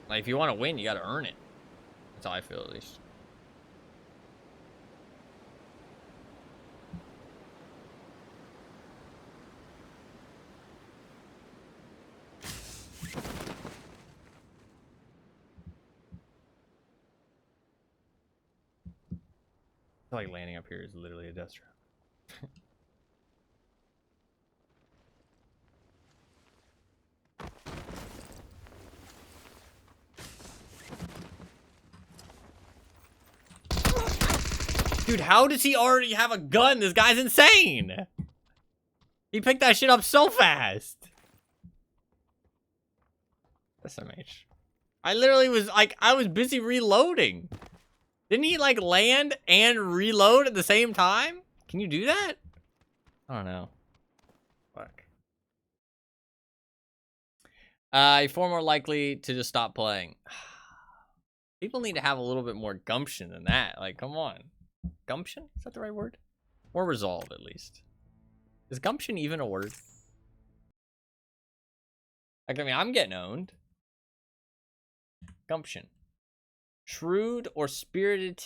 Like, if you want to win, you got to earn it. That's how I feel, at least. I feel like landing up here is literally a death trap. Dude, how does he already have a gun? This guy's insane. He picked that shit up so fast. SMH. I literally was like, I was busy reloading. Didn't he like land and reload at the same time? Can you do that? I don't know. Fuck. You're far more likely to just stop playing. People need to have a little bit more gumption than that. Like, come on. Gumption? Is that the right word? Or resolve, at least. Is gumption even a word? Like, I mean, I'm getting owned. Gumption. Shrewd or spirited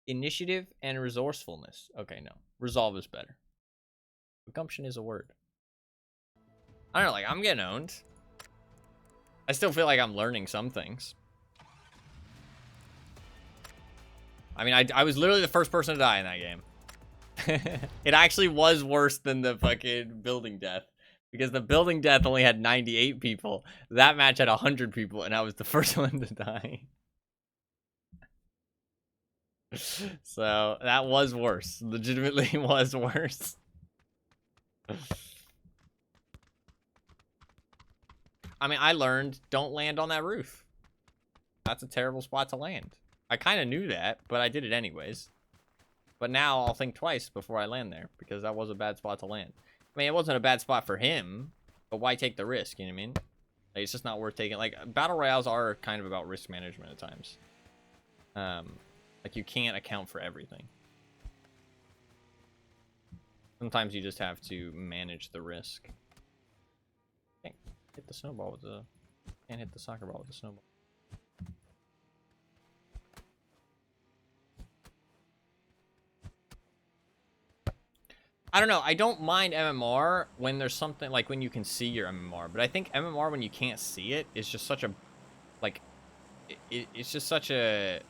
initiative and resourcefulness. Okay, no. Resolve is better. But gumption is a word. I don't know, like, I'm getting owned. I still feel like I'm learning some things. I mean, I was literally the first person to die in that game. It actually was worse than the fucking building death. Because the building death only had 98 people. That match had 100 people, and I was the first one to die. So, that was worse. Legitimately was worse. I mean, I learned, don't land on that roof. That's a terrible spot to land. I kind of knew that, but I did it anyways. But now I'll think twice before I land there, because that was a bad spot to land. I mean, it wasn't a bad spot for him, but why take the risk, you know what I mean? Like, it's just not worth taking. Like, battle royales are kind of about risk management at times. Like, you can't account for everything. Sometimes you just have to manage the risk. Can't hit the snowball with the... Can't hit the soccer ball with the snowball. I don't know. I don't mind MMR when there's something like when you can see your MMR, but I think MMR when you can't see it is just such a, like, it's just such a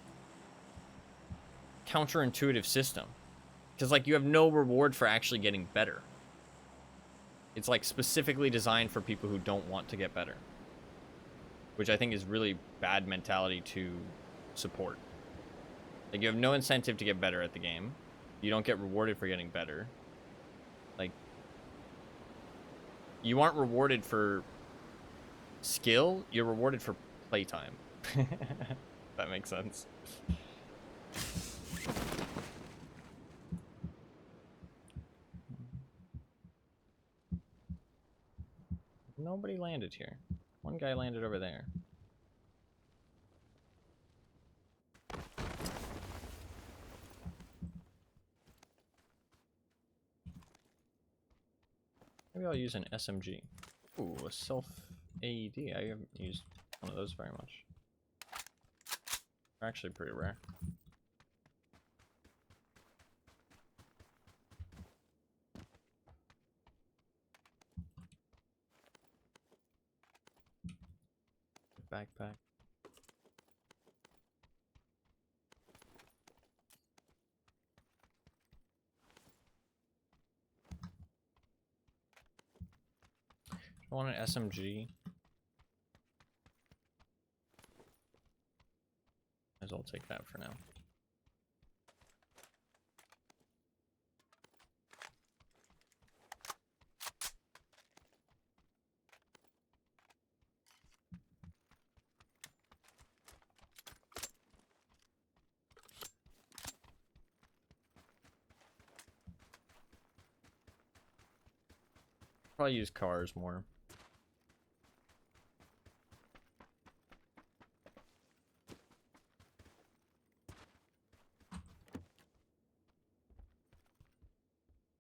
counterintuitive system, because like you have no reward for actually getting better. It's like specifically designed for people who don't want to get better, which I think is really bad mentality to support. Like, you have no incentive to get better at the game. You don't get rewarded for getting better. Like, you aren't rewarded for skill, you're rewarded for playtime. That makes sense. Nobody landed here. One guy landed over there. Maybe I'll use an SMG. Ooh, a self AED. I haven't used one of those very much. They're actually pretty rare. Backpack. I want an SMG. Might as well take that for now. Probably use cars more.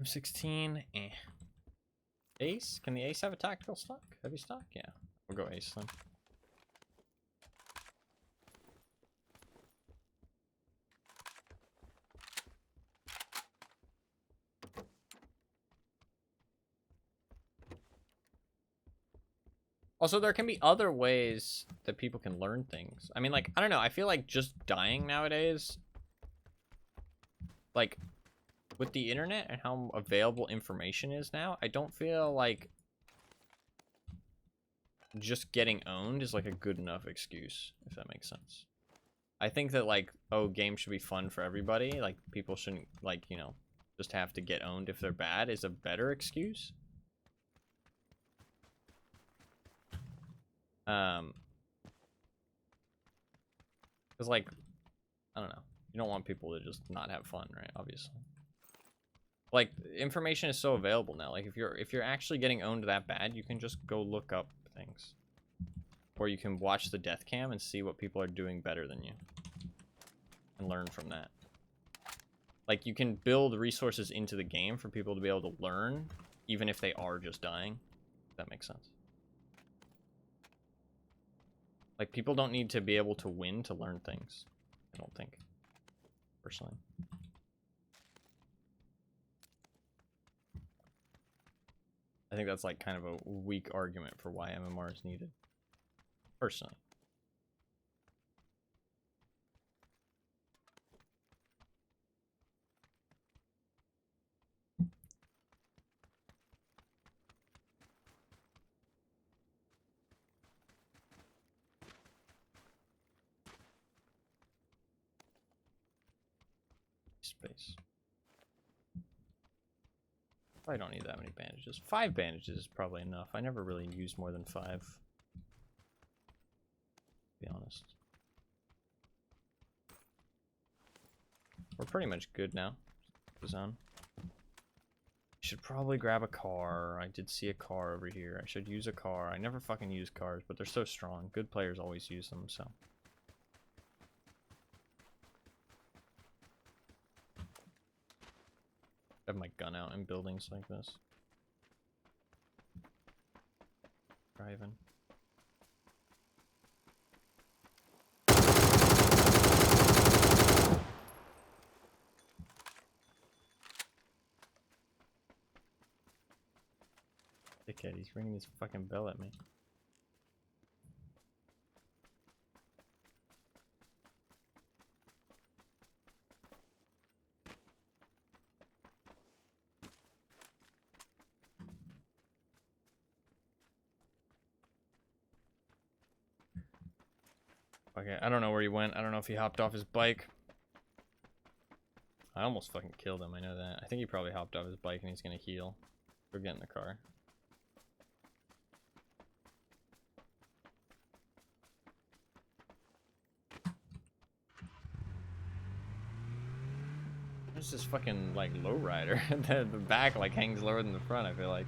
M16, eh. Ace? Can the Ace have a tactical stock? Heavy stock? Yeah. We'll go Ace then. Also, there can be other ways that people can learn things. I mean, like, I don't know. I feel like just dying nowadays, like, with the internet and how available information is now, I don't feel like just getting owned is, like, a good enough excuse, if that makes sense. I think that, like, oh, games should be fun for everybody. Like, people shouldn't, like, you know, just have to get owned if they're bad is a better excuse. Because, like, I don't know. You don't want people to just not have fun, right? Obviously. Like, information is so available now. Like, if you're actually getting owned that bad, you can just go look up things. Or you can watch the death cam and see what people are doing better than you. And learn from that. Like, you can build resources into the game for people to be able to learn, even if they are just dying. If that makes sense. Like, people don't need to be able to win to learn things. I don't think. Personally. I think that's, like, kind of a weak argument for why MMR is needed. Personally. Space. I don't need that many bandages. 5 bandages is probably enough. I never really use more than 5. To be honest. We're pretty much good now. Zone. Should probably grab a car. I did see a car over here. I should use a car. I never fucking use cars, but they're so strong. Good players always use them, so. I have my gun out in buildings like this. Driving. Dickhead, he's ringing his fucking bell at me. Okay, I don't know where he went. I don't know if he hopped off his bike. I almost fucking killed him, I know that. I think he probably hopped off his bike and he's gonna heal. Go get in the car. There's this fucking, like, lowrider. The back, like, hangs lower than the front, I feel like.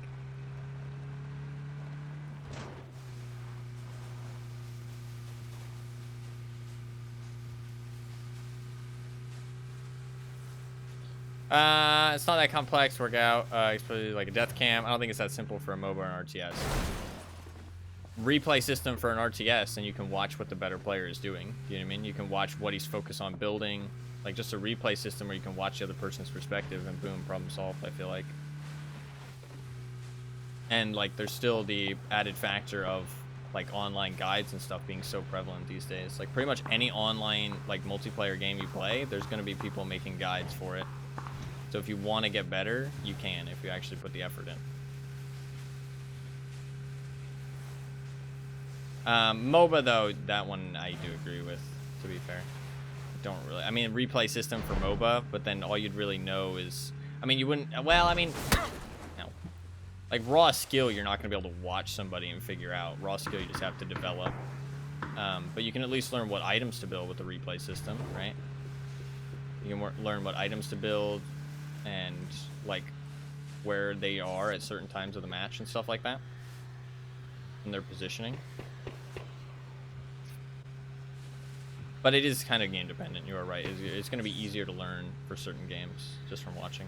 It's not that complex workout. It's probably like a death cam. I don't think it's that simple for a MOBA and RTS. Replay system for an RTS, and you can watch what the better player is doing. You know what I mean? You can watch what he's focused on building. Like, just a replay system where you can watch the other person's perspective and boom, problem solved, I feel like. And, like, there's still the added factor of, like, online guides and stuff being so prevalent these days. Like, pretty much any online, like, multiplayer game you play, there's going to be people making guides for it. So if you want to get better, you can if you actually put the effort in. MOBA, though, that one I do agree with, to be fair. Don't really. I mean, replay system for MOBA, but then all you'd really know is... I mean, you wouldn't... Well, I mean... No. Like, raw skill, you're not going to be able to watch somebody and figure out. Raw skill, you just have to develop. But you can at least learn what items to build with the replay system, right? You can learn what items to build and, like, where they are at certain times of the match and stuff like that. And their positioning. But it is kind of game dependent, you are right. It's going to be easier to learn for certain games just from watching.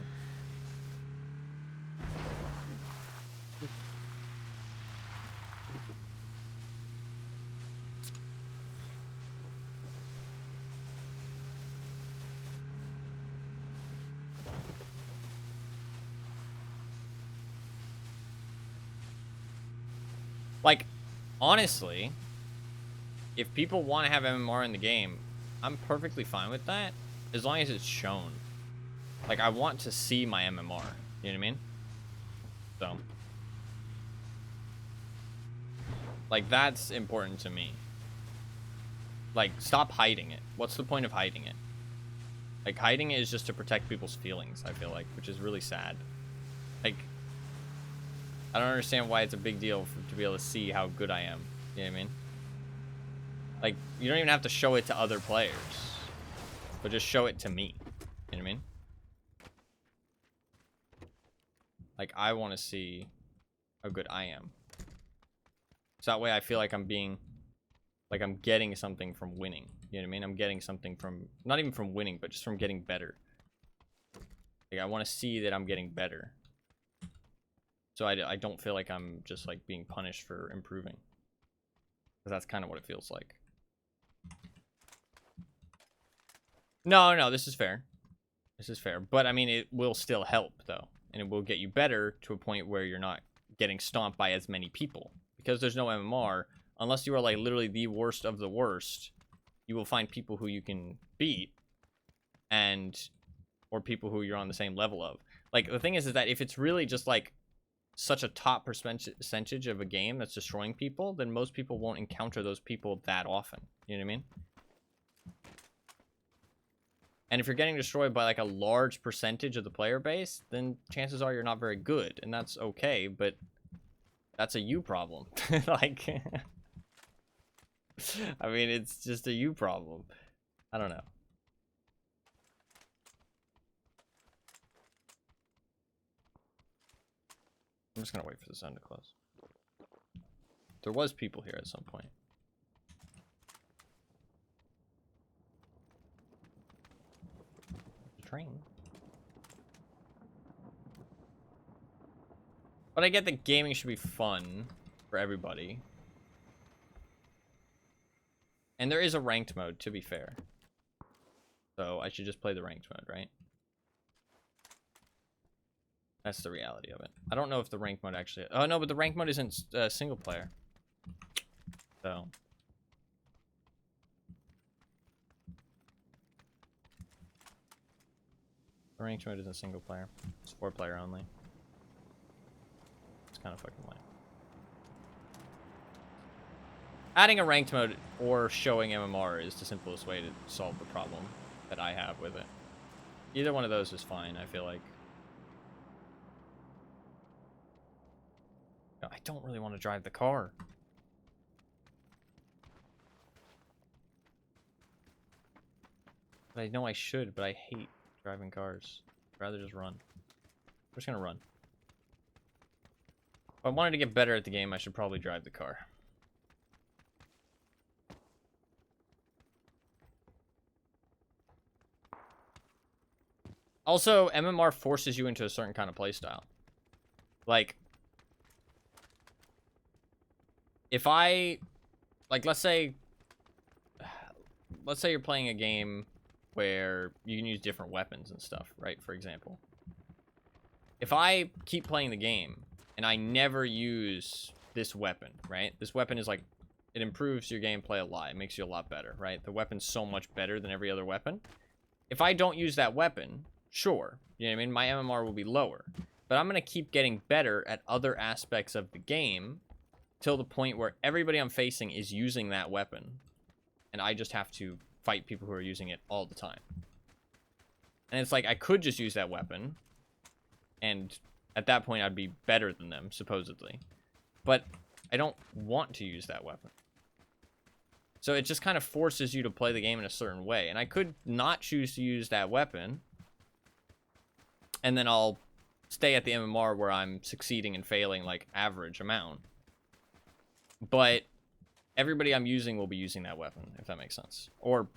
Like, honestly, if people want to have MMR in the game, I'm perfectly fine with that, as long as it's shown. Like, I want to see my MMR. You know what I mean? So, like, that's important to me. Like, stop hiding it. What's the point of hiding it? Like, hiding it is just to protect people's feelings, I feel like, which is really sad. Like, I don't understand why it's a big deal to be able to see how good I am. You know what I mean? Like, you don't even have to show it to other players, but just show it to me. You know what I mean? Like, I want to see how good I am. So that way I feel like I'm being, like, I'm getting something from winning. You know what I mean? I'm getting something from, not even from winning, but just from getting better. Like, I want to see that I'm getting better. So I don't feel like I'm just, like, being punished for improving. Because that's kind of what it feels like. No, this is fair. This is fair. But, I mean, it will still help, though. And it will get you better to a point where you're not getting stomped by as many people. Because there's no MMR, unless you are, like, literally the worst of the worst, you will find people who you can beat. Or people who you're on the same level of. Like, the thing is that if it's really just, like, such a top percentage of a game that's destroying people, then most people won't encounter those people that often. You know what I mean? And if you're getting destroyed by, like, a large percentage of the player base, then chances are you're not very good. And that's okay, but that's a you problem. Like, I mean, it's just a you problem. I don't know. I'm just gonna wait for the sun to close. There was people here at some point. The train. But I get that gaming should be fun for everybody. And there is a ranked mode, to be fair. So I should just play the ranked mode, right? That's the reality of it. I don't know if the ranked mode actually... Oh, no, but the ranked mode isn't single player. So... The ranked mode isn't single player. It's 4 player only. It's kind of fucking lame. Adding a ranked mode or showing MMR is the simplest way to solve the problem that I have with it. Either one of those is fine, I feel like. I don't really want to drive the car. But I know I should, but I hate driving cars. I'd rather just run. I'm just gonna run. If I wanted to get better at the game, I should probably drive the car. Also, MMR forces you into a certain kind of playstyle. Like, if I, like, let's say you're playing a game where you can use different weapons and stuff, right? For example, if I keep playing the game and I never use this weapon, right? This weapon is like, it improves your gameplay a lot. It makes you a lot better, right? The weapon's so much better than every other weapon. If I don't use that weapon, sure, you know what I mean? My MMR will be lower. But I'm going to keep getting better at other aspects of the game till the point where everybody I'm facing is using that weapon. And I just have to fight people who are using it all the time. And it's like, I could just use that weapon. And at that point, I'd be better than them, supposedly. But I don't want to use that weapon. So it just kind of forces you to play the game in a certain way. And I could not choose to use that weapon. And then I'll stay at the MMR where I'm succeeding and failing, like, average amount. But everybody I'm using will be using that weapon, if that makes sense. Or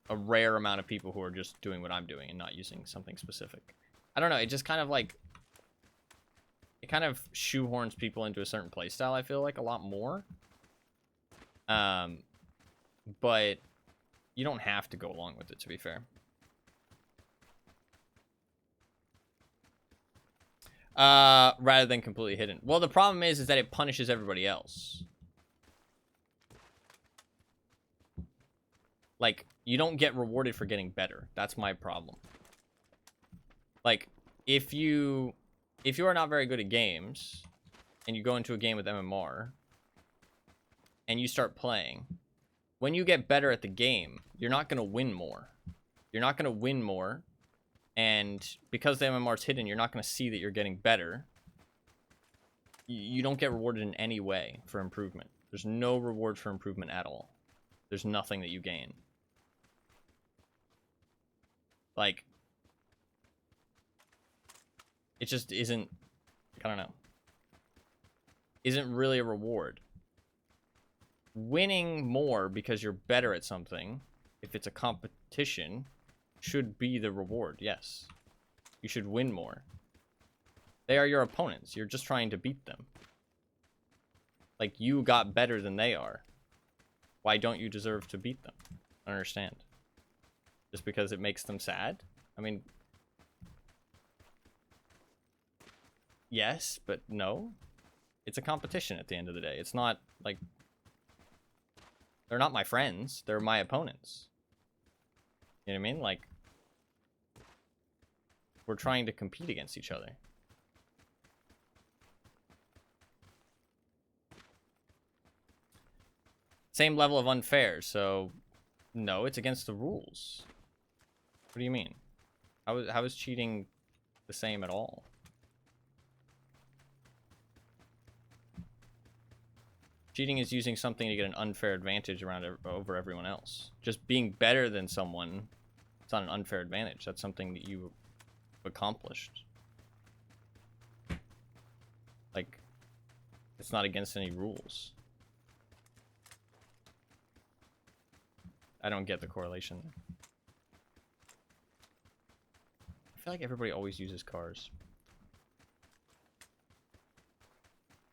a rare amount of people who are just doing what I'm doing and not using something specific. I don't know, it just kind of, like, it kind of shoehorns people into a certain playstyle, I feel like, a lot more. But you don't have to go along with it, to be fair. Rather than completely hidden. Well, the problem is that it punishes everybody else. Like, you don't get rewarded for getting better. That's my problem. Like, if you are not very good at games, and you go into a game with MMR, and you start playing, when you get better at the game, you're not going to win more. You're not going to win more, and because the MMR is hidden, you're not going to see that you're getting better. You don't get rewarded in any way for improvement. There's no reward for improvement at all. There's nothing that you gain. Like, it just isn't, I don't know, isn't really a reward. Winning more because you're better at something, if it's a competition, should be the reward, yes. You should win more. They are your opponents. You're just trying to beat them. Like, you got better than they are. Why don't you deserve to beat them? I don't understand. Just because it makes them sad? I mean, yes, but no. It's a competition at the end of the day. It's not, like, they're not my friends. They're my opponents. You know what I mean? Like, we're trying to compete against each other. Same level of unfair, so no, it's against the rules. What do you mean? How is cheating the same at all? Cheating is using something to get an unfair advantage over everyone else. Just being better than someone, it's not an unfair advantage. That's something that you accomplished. Like, it's not against any rules. I don't get the correlation. I feel like everybody always uses cars.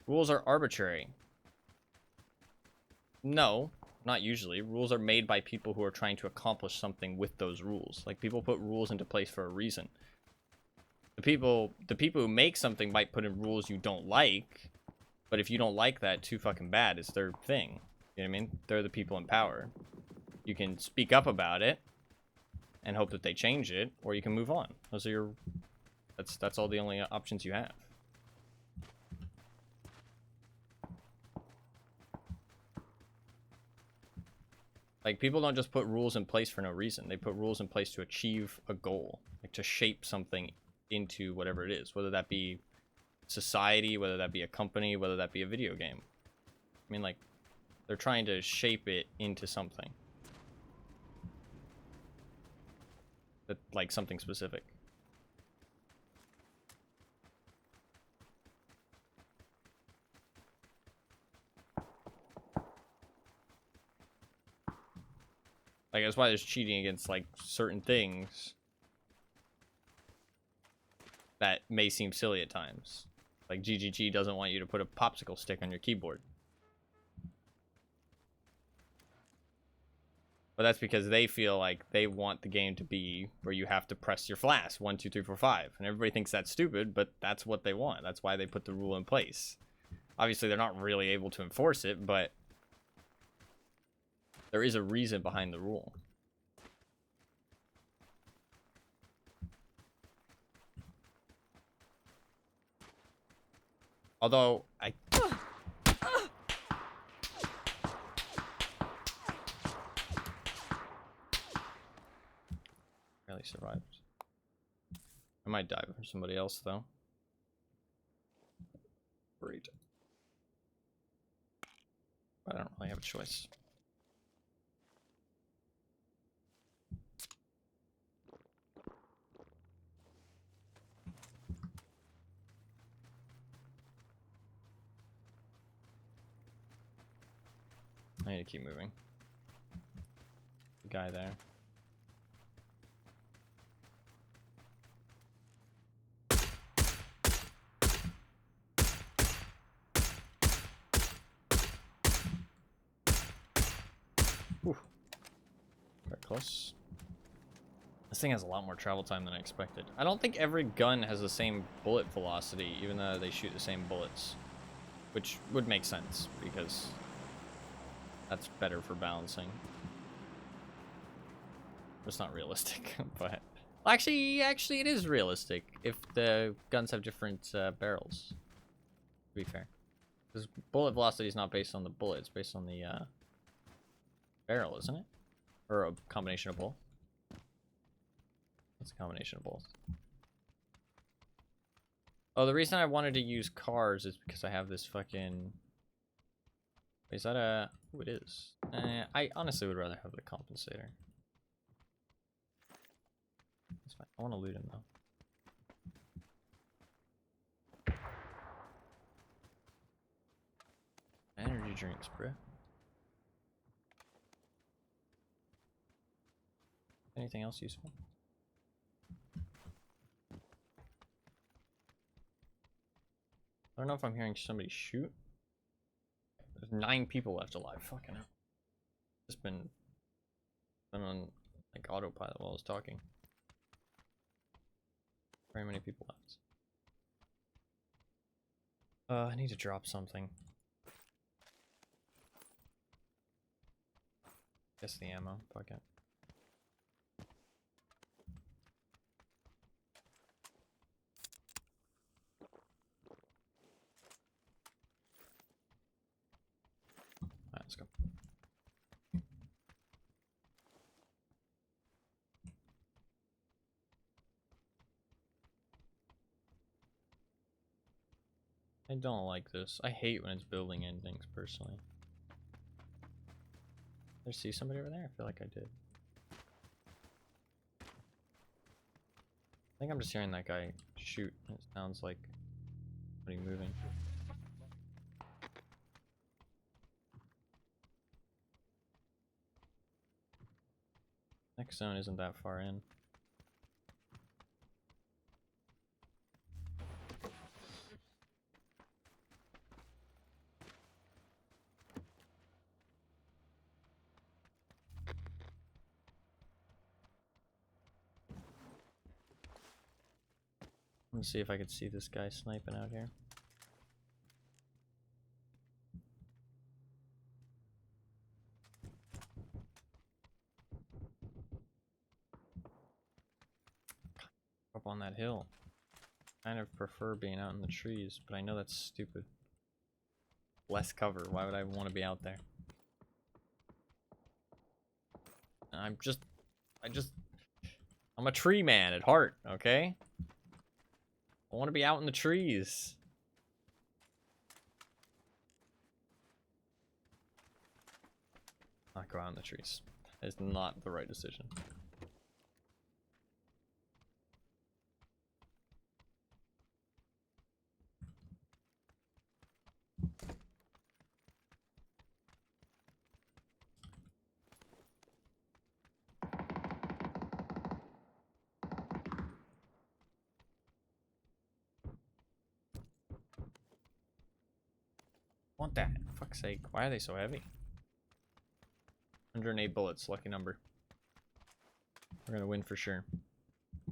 Rules are arbitrary. No, not usually. Rules are made by people who are trying to accomplish something with those rules. Like, people put rules into place for a reason. The people who make something might put in rules you don't like, but if you don't like that, too fucking bad. It's their thing. You know what I mean? They're the people in power. You can speak up about it and hope that they change it, or you can move on. Those are your... That's all the only options you have. Like, people don't just put rules in place for no reason. They put rules in place to achieve a goal, like to shape something into whatever it is, whether that be society, whether that be a company, whether that be a video game. I mean, like, they're trying to shape it into something. That, like, something specific. Like, that's why there's cheating against, like, certain things that may seem silly at times. Like, GGG doesn't want you to put a popsicle stick on your keyboard. But that's because they feel like they want the game to be where you have to press your flash 1, 2, 3, 4, 5. And everybody thinks that's stupid, but that's what they want. That's why they put the rule in place. Obviously, they're not really able to enforce it, but there is a reason behind the rule. Although, I barely survived. I might die for somebody else, though. Great. But I don't really have a choice. I need to keep moving. The guy there. Whew. Very close. This thing has a lot more travel time than I expected. I don't think every gun has the same bullet velocity, even though they shoot the same bullets. Which would make sense, because that's better for balancing. It's not realistic, but... Well, actually, it is realistic if the guns have different barrels, to be fair. Because bullet velocity is not based on the bullet, it's based on the barrel, isn't it? Or a combination of both. It's a combination of both. Oh, the reason I wanted to use cars is because I have this fucking... Is that a... Ooh, it is. I honestly would rather have the compensator. That's fine. I want to loot him, though. Energy drinks, bruh. Anything else useful? I don't know if I'm hearing somebody shoot. There's 9 people left alive. Fucking hell. Just been on like autopilot while I was talking. Very many people left. I need to drop something. Guess the ammo. Fuck it. Alright, let's go. I don't like this. I hate when it's building endings, personally. Did I see somebody over there? I feel like I did. I think I'm just hearing that guy shoot. It sounds like somebody moving. Next zone isn't that far in. Let's see if I could see this guy sniping out here. Up on that hill. Kind of prefer being out in the trees, but I know that's stupid. Less cover. Why would I want to be out there? I'm a tree man at heart, okay? I want to be out in the trees. Not go out in the trees. It's not the right decision. Want that? For fuck's sake. Why are they so heavy? 108 bullets, lucky number. We're gonna win for sure.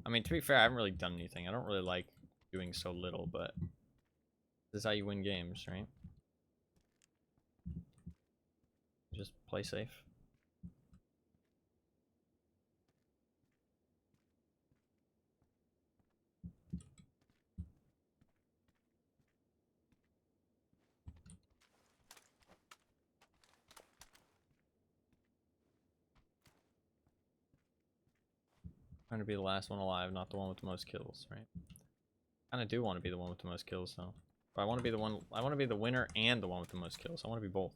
I mean, to be fair, I haven't really done anything. I don't really like doing so little, but this is how you win games, right? Just play safe. Trying to be the last one alive, not the one with the most kills, right? Kinda do want to be the one with the most kills, though. But I want to be the one. I want to be the winner and the one with the most kills. I want to be both.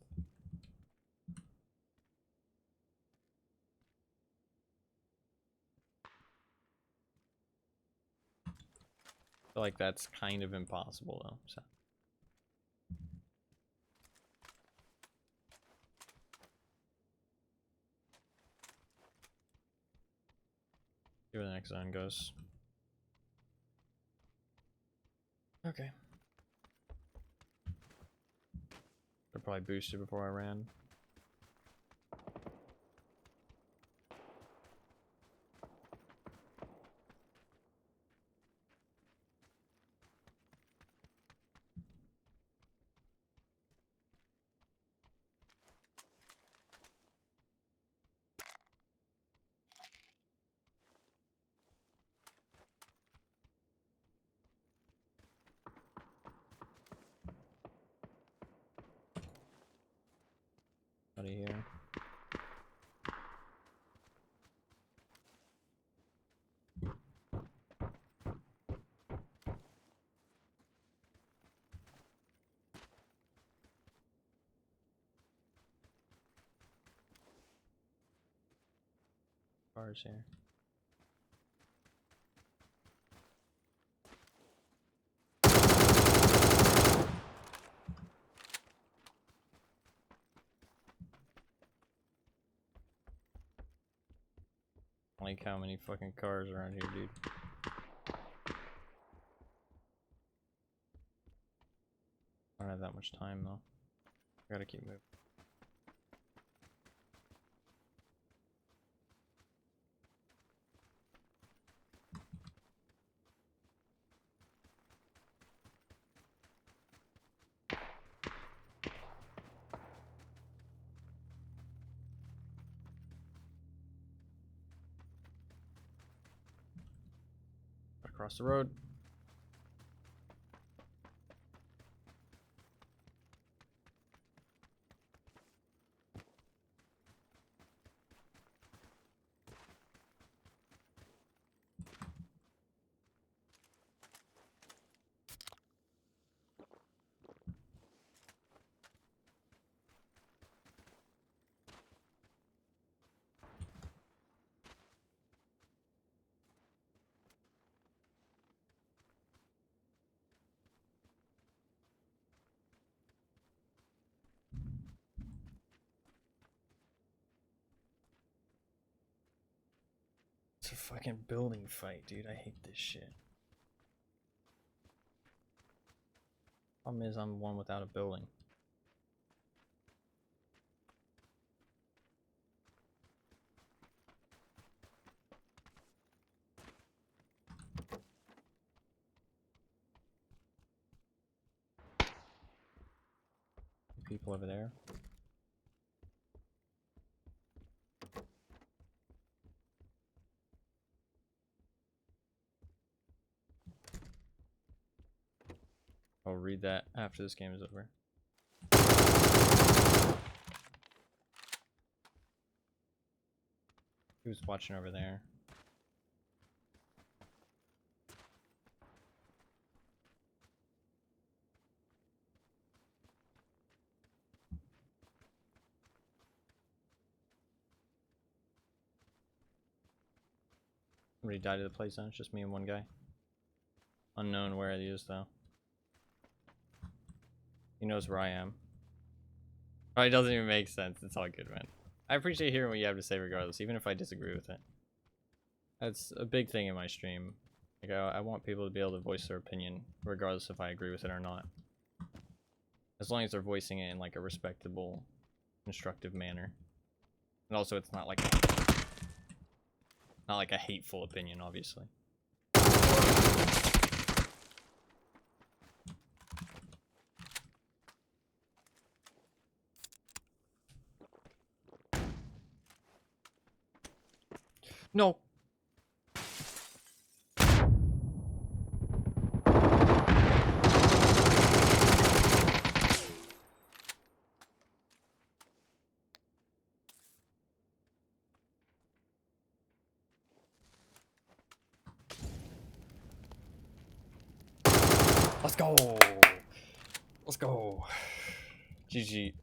I feel like that's kind of impossible, though. So. See where the next zone goes. Okay. I probably boosted before I ran. Nobody here. Cars here. Like how many fucking cars around here, dude. I don't have that much time though. I gotta keep moving. Across the road. It's a fucking building fight, dude. I hate this shit. Problem is, I'm one without a building. People over there. I'll read that after this game is over. Who's watching over there? Somebody died at the play zone. It's just me and one guy. Unknown where he is though. He knows where I am. Probably doesn't even make sense. It's all good, man. I appreciate hearing what you have to say regardless, even if I disagree with it. That's a big thing in my stream. Like, I want people to be able to voice their opinion, regardless if I agree with it or not. As long as they're voicing it in like a respectable, constructive manner. And also it's not like a hateful opinion, obviously. No. Let's go. Let's go. GG.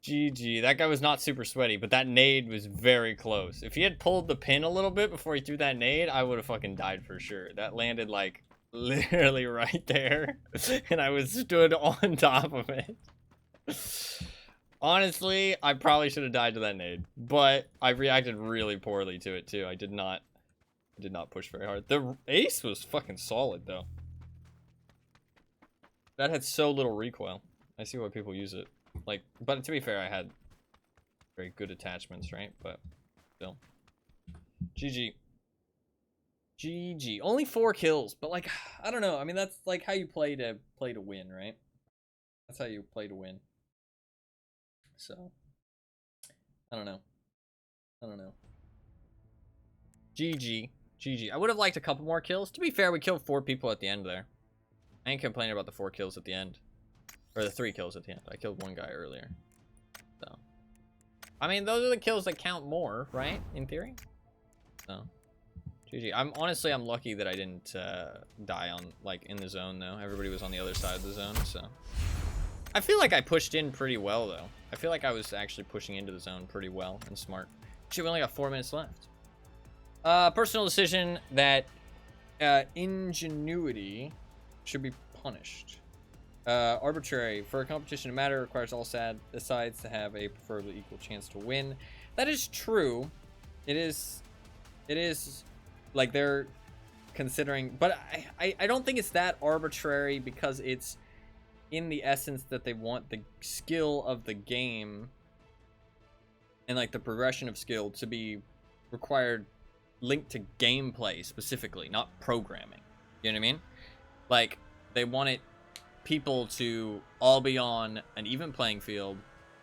GG. That guy was not super sweaty, but that nade was very close. If he had pulled the pin a little bit before he threw that nade, I would have fucking died for sure. That landed like literally right there, and I was stood on top of it. Honestly, I probably should have died to that nade, but I reacted really poorly to it too. I did not push very hard. The ace was fucking solid though. That had so little recoil. I see why people use it. Like, but to be fair, I had very good attachments, right? But still. GG. GG. Only 4 kills, but like, I don't know. I mean, that's like how you play to win, right? That's how you play to win. So, I don't know. GG. GG. I would have liked a couple more kills. To be fair, we killed 4 people at the end there. I ain't complaining about the 4 kills at the end. Or the 3 kills at the end. I killed one guy earlier. So. I mean, those are the kills that count more, right? In theory. So, GG. I'm lucky that I didn't die on, like, in the zone, though. Everybody was on the other side of the zone, so. I feel like I pushed in pretty well, though. I feel like I was actually pushing into the zone pretty well and smart. Shit, we only got 4 minutes left. Personal decision that ingenuity should be punished. Arbitrary. For a competition to matter, requires all sides to have a preferably equal chance to win. That is true. It is like they're considering, but I don't think it's that arbitrary, because it's in the essence that they want the skill of the game and like the progression of skill to be required, linked to gameplay specifically, not programming. You know what I mean? Like, they want it people to all be on an even playing field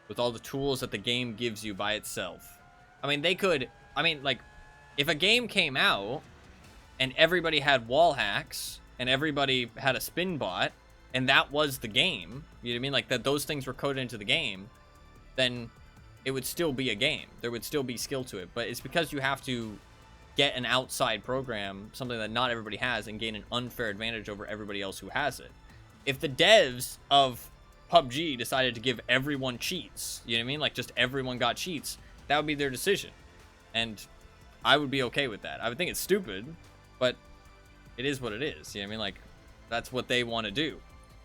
with all the tools that the game gives you by itself. I mean, like, if a game came out and everybody had wall hacks and everybody had a spin bot and that was the game, you know what I mean? Like, that those things were coded into the game, then it would still be a game. There would still be skill to it. But it's because you have to get an outside program, something that not everybody has, and gain an unfair advantage over everybody else who has it. If the devs of PUBG decided to give everyone cheats, you know what I mean? Like, just everyone got cheats, that would be their decision. And I would be okay with that. I would think it's stupid, but it is what it is. You know what I mean? Like, that's what they want to do.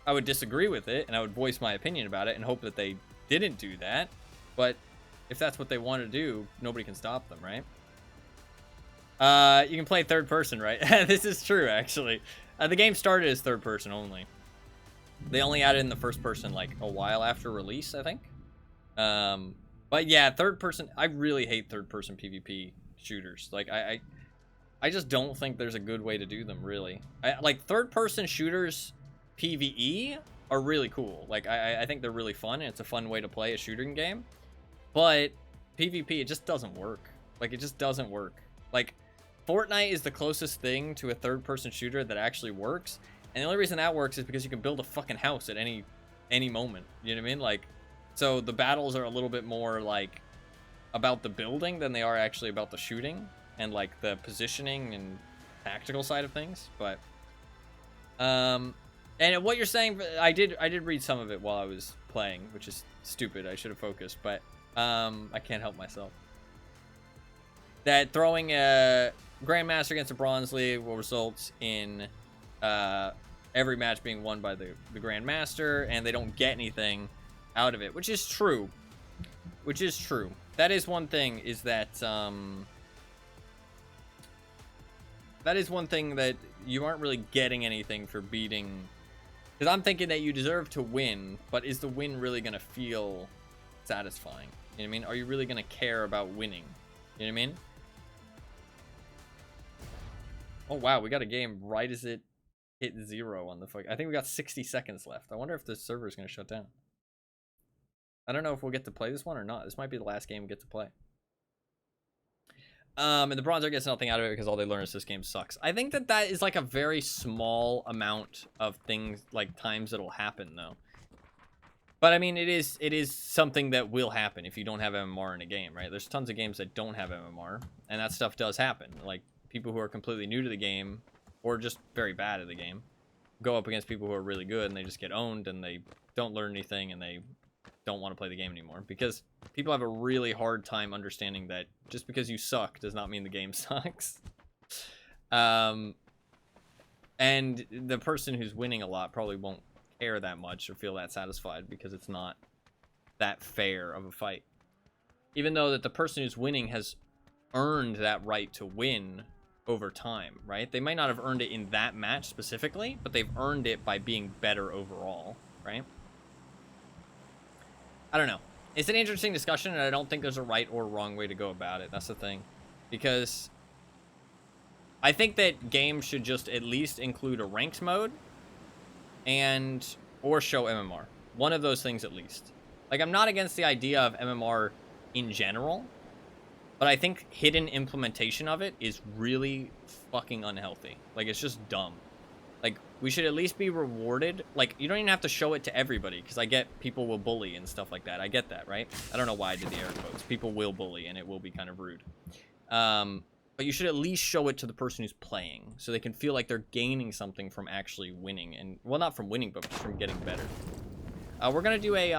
I would disagree with it, and I would voice my opinion about it and hope that they didn't do that. But if that's what they want to do, nobody can stop them, right? You can play third person, right? This is true, actually. The game started as third person only. They only added in the first person like a while after release, I think. But yeah, third person, I really hate third person PvP shooters. Like, I just don't think there's a good way to do them, really. Like, third person shooters PvE are really cool. Like, I think they're really fun, and it's a fun way to play a shooting game. But PvP, it just doesn't work. Like, it just doesn't work. Like, Fortnite is the closest thing to a third-person shooter that actually works, and the only reason that works is because you can build a fucking house at any moment. You know what I mean? Like, so the battles are a little bit more like about the building than they are actually about the shooting and like the positioning and tactical side of things. But and what you're saying, I did read some of it while I was playing, which is stupid. I should have focused, but I can't help myself. That throwing a Grandmaster against a Bronze League will result in every match being won by the Grandmaster, and they don't get anything out of it, which is true. Which is true. That is one thing, is that that is one thing that you aren't really getting anything for beating. Because I'm thinking that you deserve to win, but is the win really going to feel satisfying? You know what I mean? Are you really going to care about winning? You know what I mean? Oh, wow. We got a game right as it hit 0 on the fuck. I think we got 60 seconds left. I wonder if the server is going to shut down. I don't know if we'll get to play this one or not. This might be the last game we get to play. And the Bronzer gets nothing out of it because all they learn is this game sucks. I think that that is like a very small amount of things, like times that'll happen though. But I mean, it is something that will happen if you don't have MMR in a game, right? There's tons of games that don't have MMR, and that stuff does happen. Like, people who are completely new to the game, or just very bad at the game, go up against people who are really good, and they just get owned, and they don't learn anything, and they don't want to play the game anymore. Because people have a really hard time understanding that just because you suck does not mean the game sucks. And the person who's winning a lot probably won't care that much or feel that satisfied because it's not that fair of a fight. Even though that the person who's winning has earned that right to win over time, right? They might not have earned it in that match specifically, but they've earned it by being better overall, right? I don't know. It's an interesting discussion, and I don't think there's a right or wrong way to go about it. That's the thing. Because I think that games should just at least include a ranked mode or show MMR. One of those things at least. Like, I'm not against the idea of MMR in general, but I think hidden implementation of it is really fucking unhealthy. Like, it's just dumb. Like, we should at least be rewarded. Like, you don't even have to show it to everybody, because I get people will bully and stuff like that. I get that, right? I don't know why I did the air quotes. People will bully, and it will be kind of rude. But you should at least show it to the person who's playing, so they can feel like they're gaining something from actually winning, and well, not from winning, but from getting better. We're gonna do a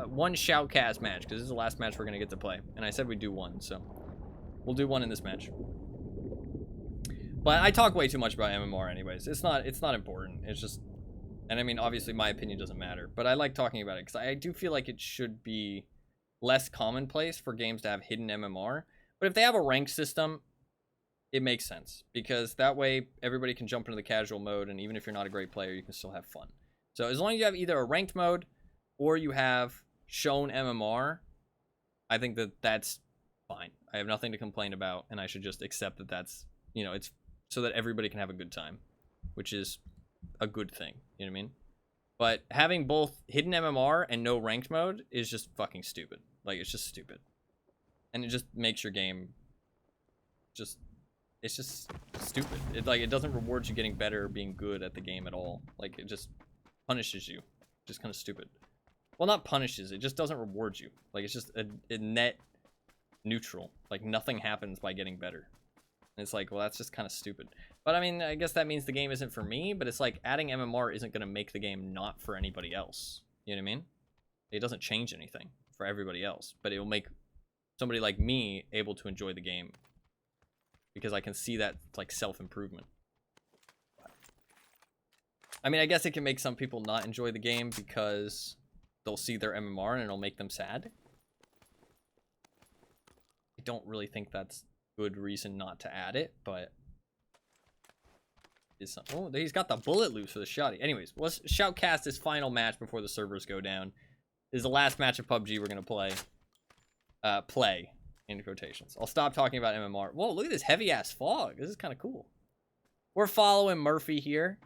one shoutcast match, because this is the last match we're gonna get to play, and I said we'd do one, so we'll do one in this match. But I talk way too much about MMR anyways. It's not important. It's just, and I mean, obviously my opinion doesn't matter, but I like talking about it because I do feel like it should be less commonplace for games to have hidden MMR. But if they have a rank system, it makes sense, because that way everybody can jump into the casual mode, and even if you're not a great player, you can still have fun. So as long as you have either a ranked mode or you have shown MMR, I think that that's fine. I have nothing to complain about, and I should just accept that that's, you know, it's so that everybody can have a good time, which is a good thing, you know what I mean? But having both hidden MMR and no ranked mode is just fucking stupid. Like, it's just stupid. And it just makes your game just, it's just stupid. It doesn't reward you getting better or being good at the game at all. Like, it just punishes you. Just kind of stupid. Well, not punishes, it just doesn't reward you. Like, it's just a net neutral. Like, nothing happens by getting better. And it's like, well, that's just kind of stupid. But I mean, I guess that means the game isn't for me, but it's like adding MMR isn't going to make the game not for anybody else. You know what I mean? It doesn't change anything for everybody else, but it will make somebody like me able to enjoy the game, because I can see that, like, self-improvement. I mean, I guess it can make some people not enjoy the game because they'll see their MMR and it'll make them sad. I don't really think that's good reason not to add it, but it's, oh, he's got the bullet loose for the shotty. Anyways, let's shoutcast this final match before the servers go down. This is the last match of PUBG we're gonna play. Play in quotations. I'll stop talking about MMR. Whoa, look at this heavy ass fog. This is kind of cool. We're following Murphy here.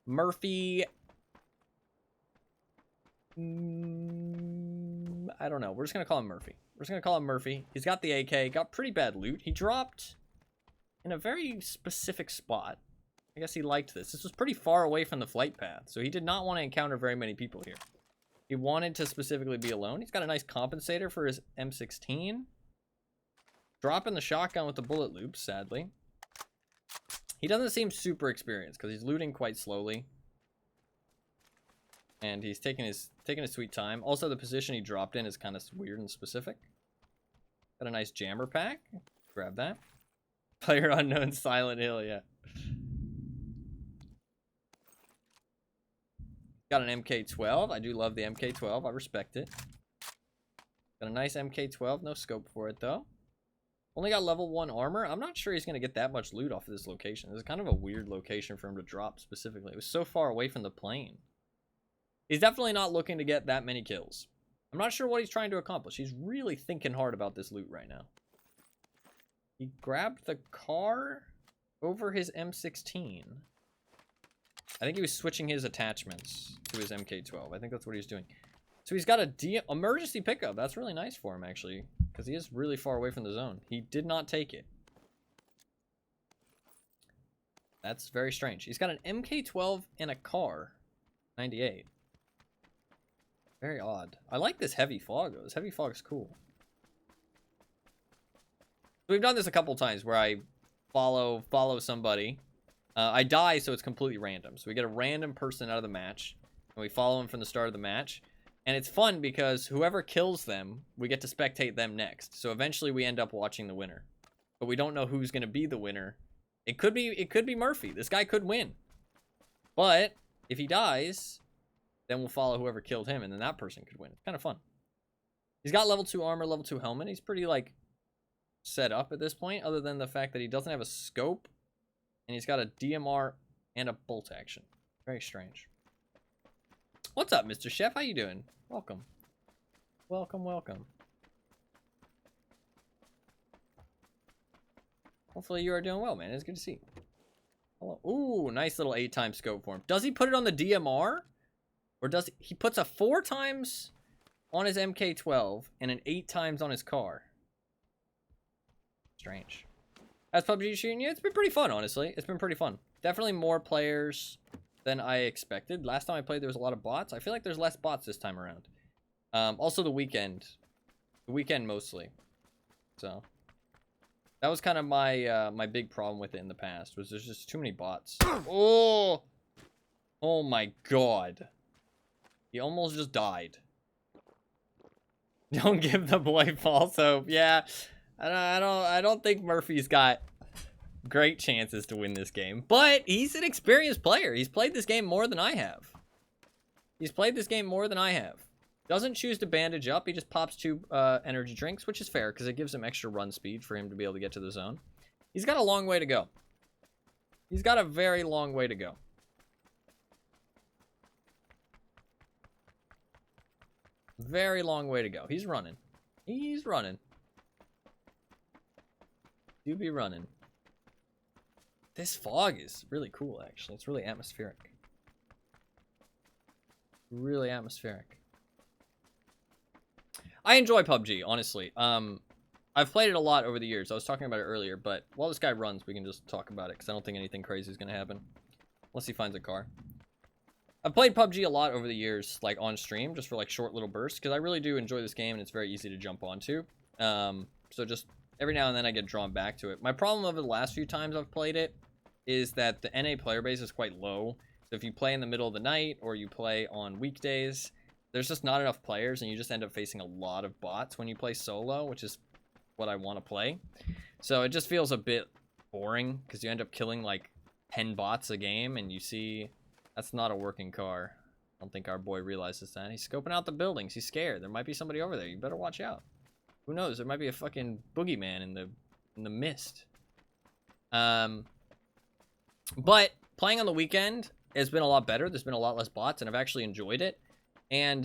Murphy. I don't know. We're just gonna call him Murphy. We're just gonna call him Murphy. He's got the AK. Got pretty bad loot. He dropped in a very specific spot. I guess he liked this. This was pretty far away from the flight path, so he did not want to encounter very many people here. He wanted to specifically be alone. He's got a nice compensator for his M16. Dropping the shotgun with the bullet loops, sadly. He doesn't seem super experienced because he's looting quite slowly. And he's taking his sweet time. Also, the position he dropped in is kind of weird and specific. Got a nice jammer pack. Grab that. Player unknown, Silent Hill, yeah. Got an MK12. I do love the MK12. I respect it. Got a nice MK12. No scope for it, though. Only got level 1 armor. I'm not sure he's going to get that much loot off of this location. This is kind of a weird location for him to drop specifically. It was so far away from the plane. He's definitely not looking to get that many kills. I'm not sure what he's trying to accomplish. He's really thinking hard about this loot right now. He grabbed the car over his M16. I think he was switching his attachments to his MK12. I think that's what he was doing. So he's got a emergency pickup. That's really nice for him, actually, because he is really far away from the zone. He did not take it. That's very strange. He's got an MK12 and a car. 98. Very odd. I like this heavy fog, though. This heavy fog's cool. We've done this a couple times where I follow somebody. I die, so it's completely random. So we get a random person out of the match, and we follow him from the start of the match. And it's fun because whoever kills them, we get to spectate them next. So eventually we end up watching the winner. But we don't know who's going to be the winner. It could be Murphy. This guy could win. But if he dies, then we'll follow whoever killed him, and then that person could win. It's kind of fun. He's got level 2 armor, level 2 helmet. He's pretty, like, set up at this point, other than the fact that he doesn't have a scope, and he's got a DMR and a bolt action. Very strange. What's up, Mr. Chef? How you doing? Welcome. Welcome, welcome. Hopefully you are doing well, man. It's good to see you. Hello. Ooh, nice little 8x scope for him. Does he put it on the DMR? Or does he puts a 4x on his MK12 and an 8x on his car? Strange. Has PUBG shooting you? It's been pretty fun, honestly. It's been pretty fun. Definitely more players than I expected. Last time I played, there was a lot of bots. I feel like there's less bots this time around. Also the weekend mostly. So that was kind of my my big problem with it in the past, was there's just too many bots. Oh my god, he almost just died. Don't give the boy false hope. Yeah, I don't think Murphy's got great chances to win this game, but he's an experienced player. He's played this game more than I have. Doesn't choose to bandage up. He just pops 2 energy drinks, which is fair because it gives him extra run speed for him to be able to get to the zone. He's got a long way to go. He's got a very long way to go. Very long way to go. He's running. He's running. Do be running. This fog is really cool, actually. It's really atmospheric. Really atmospheric. I enjoy PUBG, honestly. I've played it a lot over the years. I was talking about it earlier, but while this guy runs, we can just talk about it, because I don't think anything crazy is going to happen. Unless he finds a car. I've played PUBG a lot over the years, like on stream, just for like short little bursts, because I really do enjoy this game, and it's very easy to jump onto. So just every now and then I get drawn back to it. My problem over the last few times I've played it is that the NA player base is quite low. So if you play in the middle of the night, or you play on weekdays, there's just not enough players, and you just end up facing a lot of bots when you play solo, which is what I want to play. So it just feels a bit boring, because you end up killing like 10 bots a game, and you see that's not a working car. I don't think our boy realizes that. He's scoping out the buildings. He's scared. There might be somebody over there. You better watch out. Who knows? There might be a fucking boogeyman in the mist. But playing on the weekend has been a lot better. There's been a lot less bots, and I've actually enjoyed it. And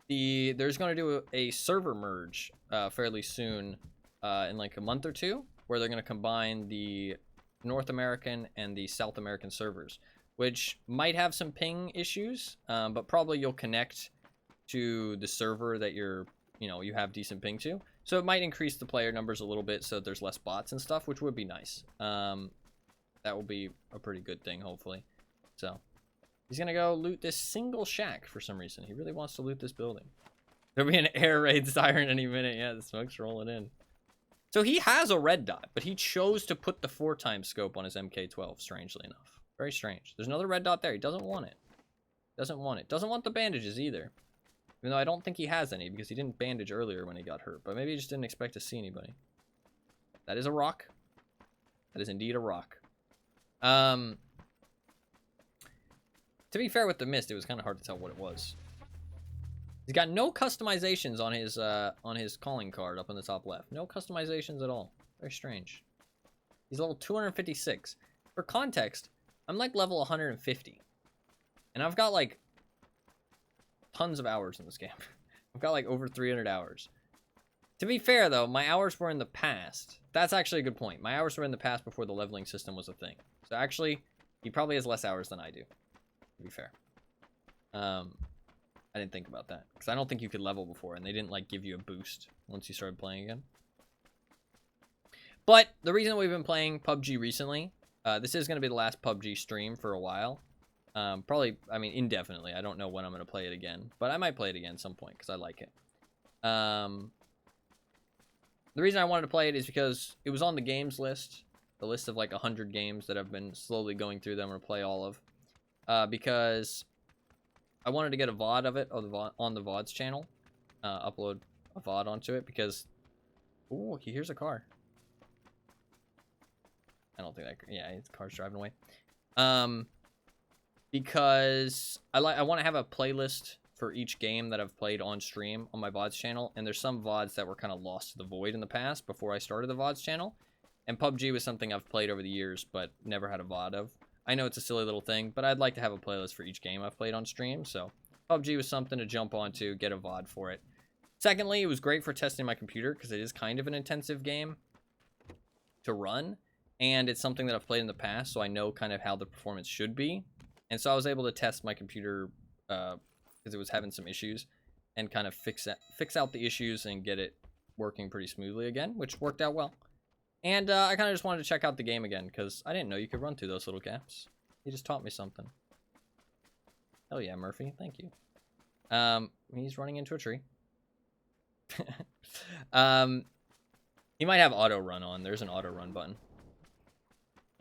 there's going to do a server merge fairly soon, in like a month or two, where they're going to combine the North American and the South American servers, which might have some ping issues, but probably you'll connect to the server that you have decent ping to. So it might increase the player numbers a little bit so that there's less bots and stuff, which would be nice. That will be a pretty good thing, hopefully. So he's going to go loot this single shack for some reason. He really wants to loot this building. There'll be an air raid siren any minute. Yeah, the smoke's rolling in. So he has a red dot, but he chose to put the 4x scope on his MK12, strangely enough. Very strange. There's another red dot there. He doesn't want it. Doesn't want it. Doesn't want the bandages either. Even though I don't think he has any, because he didn't bandage earlier when he got hurt. But maybe he just didn't expect to see anybody. That is a rock. That is indeed a rock. To be fair with the mist, it was kind of hard to tell what it was. He's got no customizations on his calling card up on the top left. No customizations at all. Very strange. He's level 256. For context, I'm like level 150. And I've got like tons of hours in this game. I've got like over 300 hours. To be fair though, my hours were in the past. That's actually a good point. My hours were in the past before the leveling system was a thing. So actually, he probably has less hours than I do. To be fair. I didn't think about that, because I don't think you could level before, and they didn't like give you a boost once you started playing again. But the reason we've been playing PUBG recently, this is going to be the last PUBG stream for a while. Probably, I mean, indefinitely. I don't know when I'm going to play it again, but I might play it again at some point, because I like it. The reason I wanted to play it is because it was on the games list, the list of like 100 games that I've been slowly going through that I'm going to play all of, because I wanted to get a VOD of it on the VODs channel, upload a VOD onto it, because, ooh, he hears a car. I don't think that, yeah, the car's driving away. Because I want to have a playlist for each game that I've played on stream on my VODs channel, and there's some VODs that were kind of lost to the void in the past before I started the VODs channel, and PUBG was something I've played over the years but never had a VOD of. I know it's a silly little thing, but I'd like to have a playlist for each game I've played on stream, so PUBG was something to jump onto, get a VOD for it. Secondly, it was great for testing my computer, because it is kind of an intensive game to run, and it's something that I've played in the past, so I know kind of how the performance should be. And so I was able to test my computer, because it was having some issues, and kind of fix out the issues and get it working pretty smoothly again, which worked out well. And I kind of just wanted to check out the game again, because I didn't know you could run through those little gaps. He just taught me something. Hell yeah, Murphy. Thank you. He's running into a tree. He might have auto run on. There's an auto run button.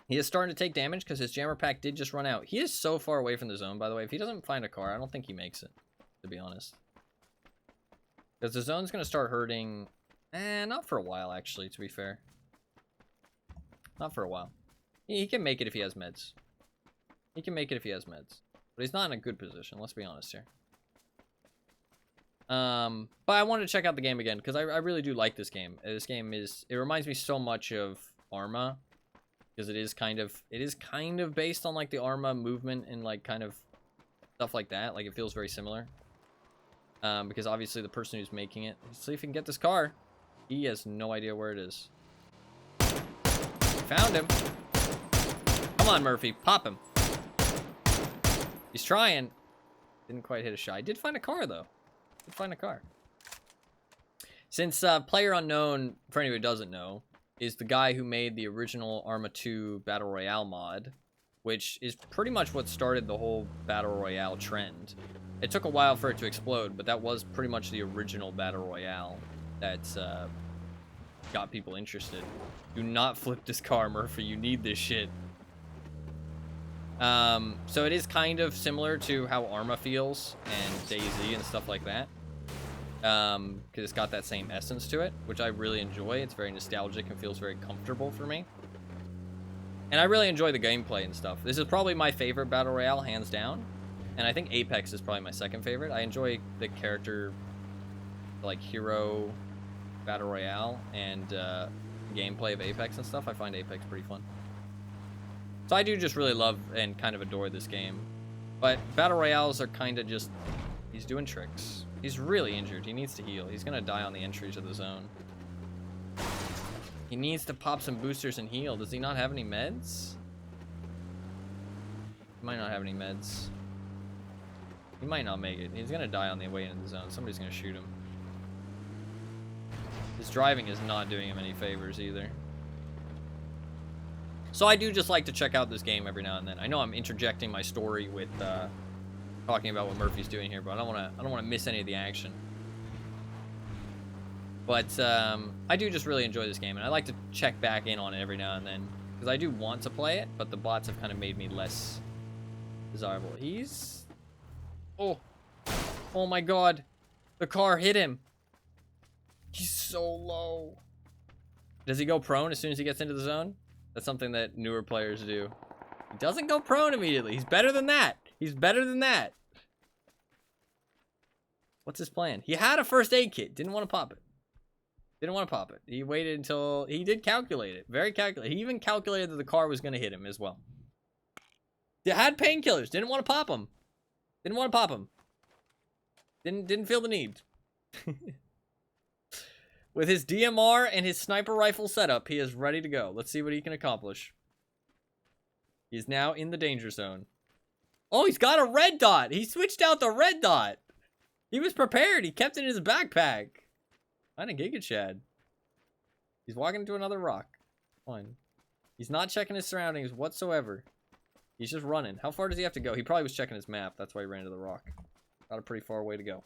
He is starting to take damage because his jammer pack did just run out. He is so far away from the zone, by the way. If he doesn't find a car, I don't think he makes it, to be honest. Because the zone's going to start hurting. Not for a while, actually, to be fair. Not for a while. He can make it if he has meds. He can make it if he has meds. But he's not in a good position, let's be honest here. But I wanted to check out the game again, because I really do like this game. This game is... It reminds me so much of Arma. Because it is kind of based on, like, the Arma movement and, like, kind of stuff like that. Like, it feels very similar. Because obviously the person who's making it... Let's see if he can get this car. He has no idea where it is. Found him. Come on, Murphy. Pop him. He's trying. Didn't quite hit a shot. I did find a car, though. Did find a car. Since Player Unknown, for anyone who doesn't know, is the guy who made the original Arma 2 Battle Royale mod, which is pretty much what started the whole Battle Royale trend. It took a while for it to explode, but that was pretty much the original Battle Royale that's got people interested. Do not flip this car, Murphy. You need this shit. So it is kind of similar to how Arma feels and DayZ and stuff like that. Because it's got that same essence to it, which I really enjoy. It's very nostalgic and feels very comfortable for me. And I really enjoy the gameplay and stuff. This is probably my favorite Battle Royale, hands down. And I think Apex is probably my second favorite. I enjoy the character, like, hero Battle Royale and gameplay of Apex and stuff. I find Apex pretty fun. So I do just really love and kind of adore this game. But Battle Royales are kind of just... He's doing tricks. He's really injured. He needs to heal. He's going to die on the entry to the zone. He needs to pop some boosters and heal. Does he not have any meds? He might not have any meds. He might not make it. He's going to die on the way into the zone. Somebody's going to shoot him. His driving is not doing him any favors either. So I do just like to check out this game every now and then. I know I'm interjecting my story with talking about what Murphy's doing here, but I don't want to miss any of the action. But I do just really enjoy this game, and I like to check back in on it every now and then because I do want to play it, but the bots have kind of made me less desirable. He's... Oh my god. The car hit him. He's so low. Does he go prone as soon as he gets into the zone? That's something that newer players do. He doesn't go prone immediately. He's better than that. He's better than that. What's his plan? He had a first aid kit. Didn't want to pop it. Didn't want to pop it. He waited until... He did calculate it. Very calculated. He even calculated that the car was going to hit him as well. He had painkillers. Didn't want to pop them. Didn't want to pop them. Didn't feel the need. With his DMR and his sniper rifle setup, he is ready to go. Let's see what he can accomplish. He is now in the danger zone. Oh, he's got a red dot. He switched out the red dot. He was prepared. He kept it in his backpack. I didn't Giga Chad. He's walking into another rock. Fine. He's not checking his surroundings whatsoever. He's just running. How far does he have to go? He probably was checking his map. That's why he ran into the rock. Got a pretty far way to go.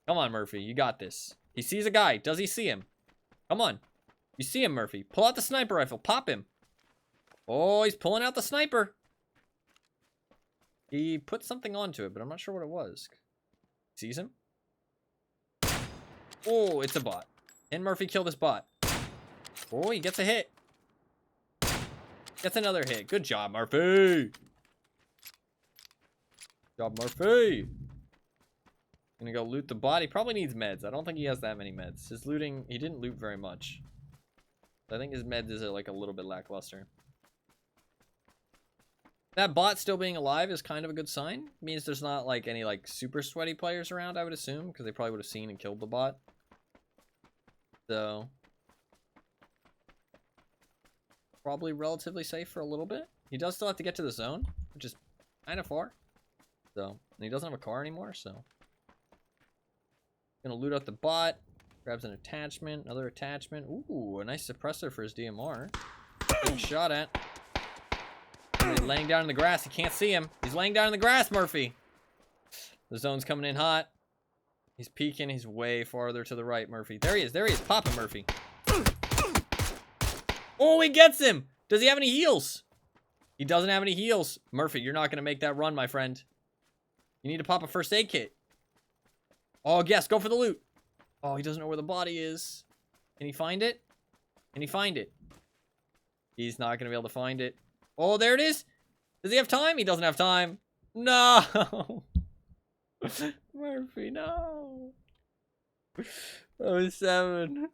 Come on, Murphy. You got this. He sees a guy. Does he see him? Come on. You see him, Murphy. Pull out the sniper rifle. Pop him. Oh, he's pulling out the sniper. He put something onto it, but I'm not sure what it was. Sees him? Oh, it's a bot. Can Murphy kill this bot? Oh, he gets a hit. Gets another hit. Good job, Murphy. Good job, Murphy. Gonna go loot the bot. He probably needs meds. I don't think he has that many meds. His looting, he didn't loot very much. I think his meds is like a little bit lackluster. That bot still being alive is kind of a good sign. It means there's not like any like super sweaty players around, I would assume, because they probably would have seen and killed the bot. So probably relatively safe for a little bit. He does still have to get to the zone, which is kind of far. So, and he doesn't have a car anymore, so gonna loot up the bot, Grabs an attachment, another attachment. Ooh, a nice suppressor for his DMR. Getting shot at. He's laying down in the grass. He can't see him. He's laying down in the grass, Murphy. The zone's coming in hot. He's peeking. He's way farther to the right, Murphy. There he is. There he is. Pop him, Murphy. Oh, he gets him. Does he have any heals? He doesn't have any heals. Murphy, you're not going to make that run, my friend. You need to pop a first aid kit. Oh, yes. Go for the loot. Oh, he doesn't know where the body is. Can he find it? Can he find it? He's not going to be able to find it. Oh, there it is. Does he have time? He doesn't have time. No. Murphy, no. Oh, 7.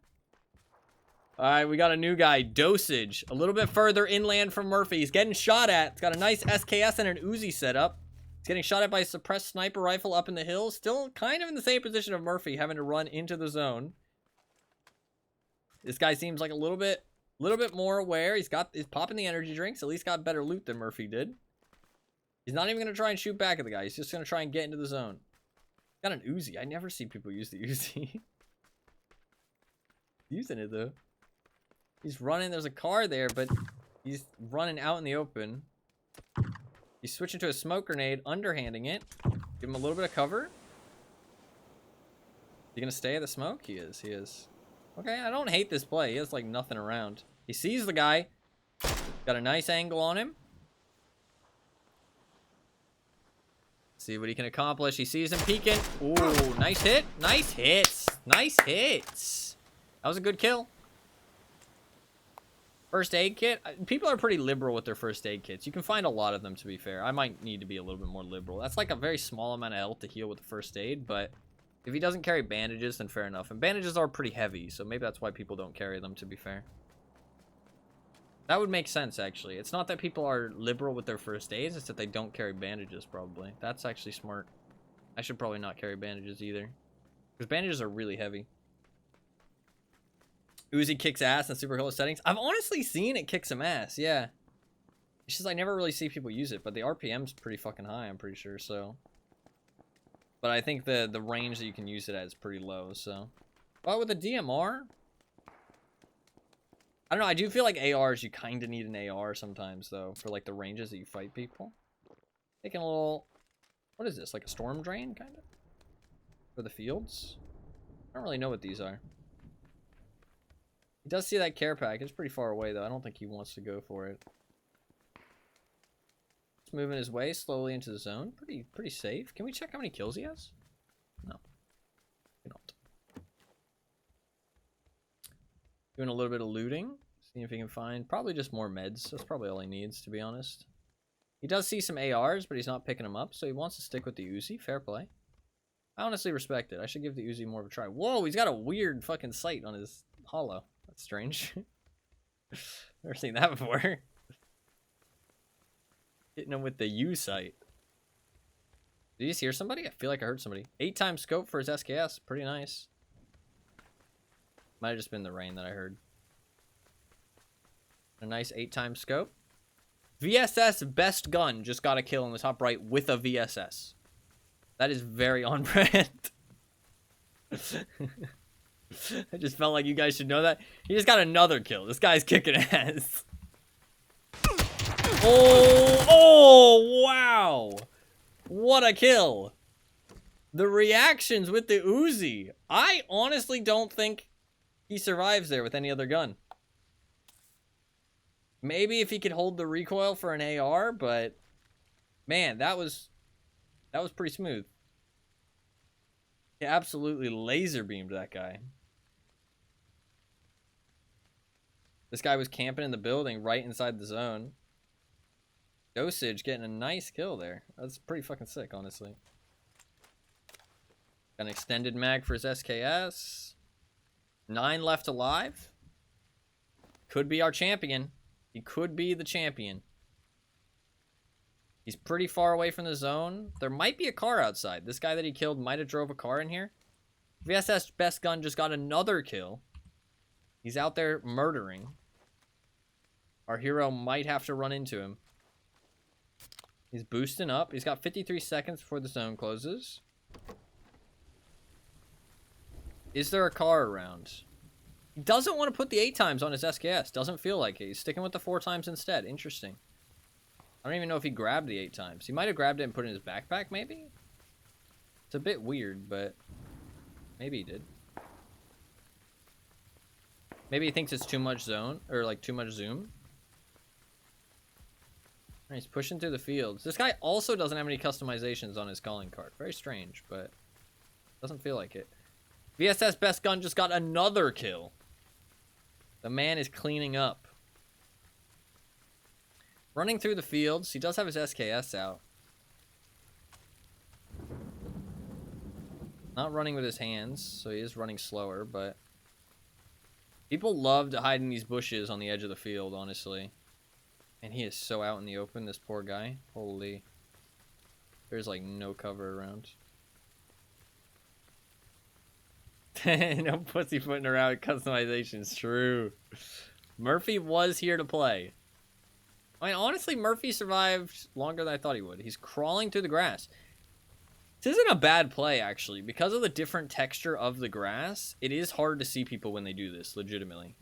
Alright, we got a new guy. Dosage. A little bit further inland from Murphy. He's getting shot at. It's got a nice SKS and an Uzi set up. He's getting shot at by a suppressed sniper rifle up in the hills. Still kind of in the same position of Murphy, having to run into the zone. This guy seems like a little bit more aware. He's popping the energy drinks. At least got better loot than Murphy did. He's not even going to try and shoot back at the guy. He's just going to try and get into the zone. Got an Uzi. I never see people use the Uzi. Using it, though. He's running. There's a car there, but he's running out in the open. He's switching to a smoke grenade, underhanding it. Give him a little bit of cover. He gonna stay at the smoke? He is. He is. Okay, I don't hate this play. He has, like, nothing around. He sees the guy. Got a nice angle on him. See what he can accomplish. He sees him peeking. Ooh, nice hit. Nice hits. Nice hits. That was a good kill. First aid kit. People are pretty liberal with their first aid kits. You can find a lot of them, to be fair. I might need to be a little bit more liberal. That's like a very small amount of health to heal with the first aid, but if he doesn't carry bandages, then fair enough. And bandages are pretty heavy, so maybe that's why people don't carry them, to be fair. That would make sense, actually. It's not that people are liberal with their first aids, it's that they don't carry bandages, probably. That's actually smart. I should probably not carry bandages either, because bandages are really heavy. Uzi kicks ass in super holo settings. I've honestly seen it kick some ass, yeah. It's just I never really see people use it, but the RPM's pretty fucking high, I'm pretty sure, so. But I think the range that you can use it at is pretty low, so. But with the DMR, I don't know, I do feel like ARs, you kind of need an AR sometimes, though, for like the ranges that you fight people. Taking a little, what is this, like a storm drain, kind of? For the fields? I don't really know what these are. He does see that care package. Pretty far away, though. I don't think he wants to go for it. He's moving his way slowly into the zone. Pretty safe. Can we check how many kills he has? No. We don't. Doing a little bit of looting. Seeing if he can find probably just more meds. That's probably all he needs, to be honest. He does see some ARs, but he's not picking them up, so he wants to stick with the Uzi. Fair play. I honestly respect it. I should give the Uzi more of a try. Whoa, he's got a weird fucking sight on his holo. That's strange. Never seen that before. Hitting him with the U sight. Did you just hear somebody? I feel like I heard somebody. 8x scope for his SKS. Pretty nice. Might have just been the rain that I heard. A nice 8x scope. VSS best gun just got a kill in the top right with a VSS. That is very on brand. I just felt like you guys should know that. He just got another kill. This guy's kicking ass. Oh, wow. What a kill. The reactions with the Uzi. I honestly don't think he survives there with any other gun. Maybe if he could hold the recoil for an AR, but man, that was pretty smooth. He absolutely laser beamed that guy. This guy was camping in the building right inside the zone. Dosage getting a nice kill there. That's pretty fucking sick, honestly. Got an extended mag for his SKS. 9 left alive. Could be our champion. He could be the champion. He's pretty far away from the zone. There might be a car outside. This guy that he killed might have drove a car in here. VSS best gun just got another kill. He's out there murdering. Our hero might have to run into him. He's boosting up. He's got 53 seconds before the zone closes. Is there a car around? He doesn't want to put the 8 times on his SKS. Doesn't feel like it. He's sticking with the 4 times instead. Interesting. I don't even know if he grabbed the 8 times. He might have grabbed it and put it in his backpack, maybe? It's a bit weird, but maybe he did. Maybe he thinks it's too much zone, or like too much zoom. He's pushing through the fields. This guy also doesn't have any customizations on his calling card. Very strange, but doesn't feel like it. VSS Best Gun just got another kill. The man is cleaning up. Running through the fields. He does have his SKS out. Not running with his hands, so he is running slower, but people love to hide in these bushes on the edge of the field, honestly. And he is so out in the open, this poor guy. Holy. There's like no cover around. No pussyfooting around customizations. True. Murphy was here to play. I mean, honestly, Murphy survived longer than I thought he would. He's crawling through the grass. This isn't a bad play, actually. Because of the different texture of the grass, it is hard to see people when they do this, legitimately.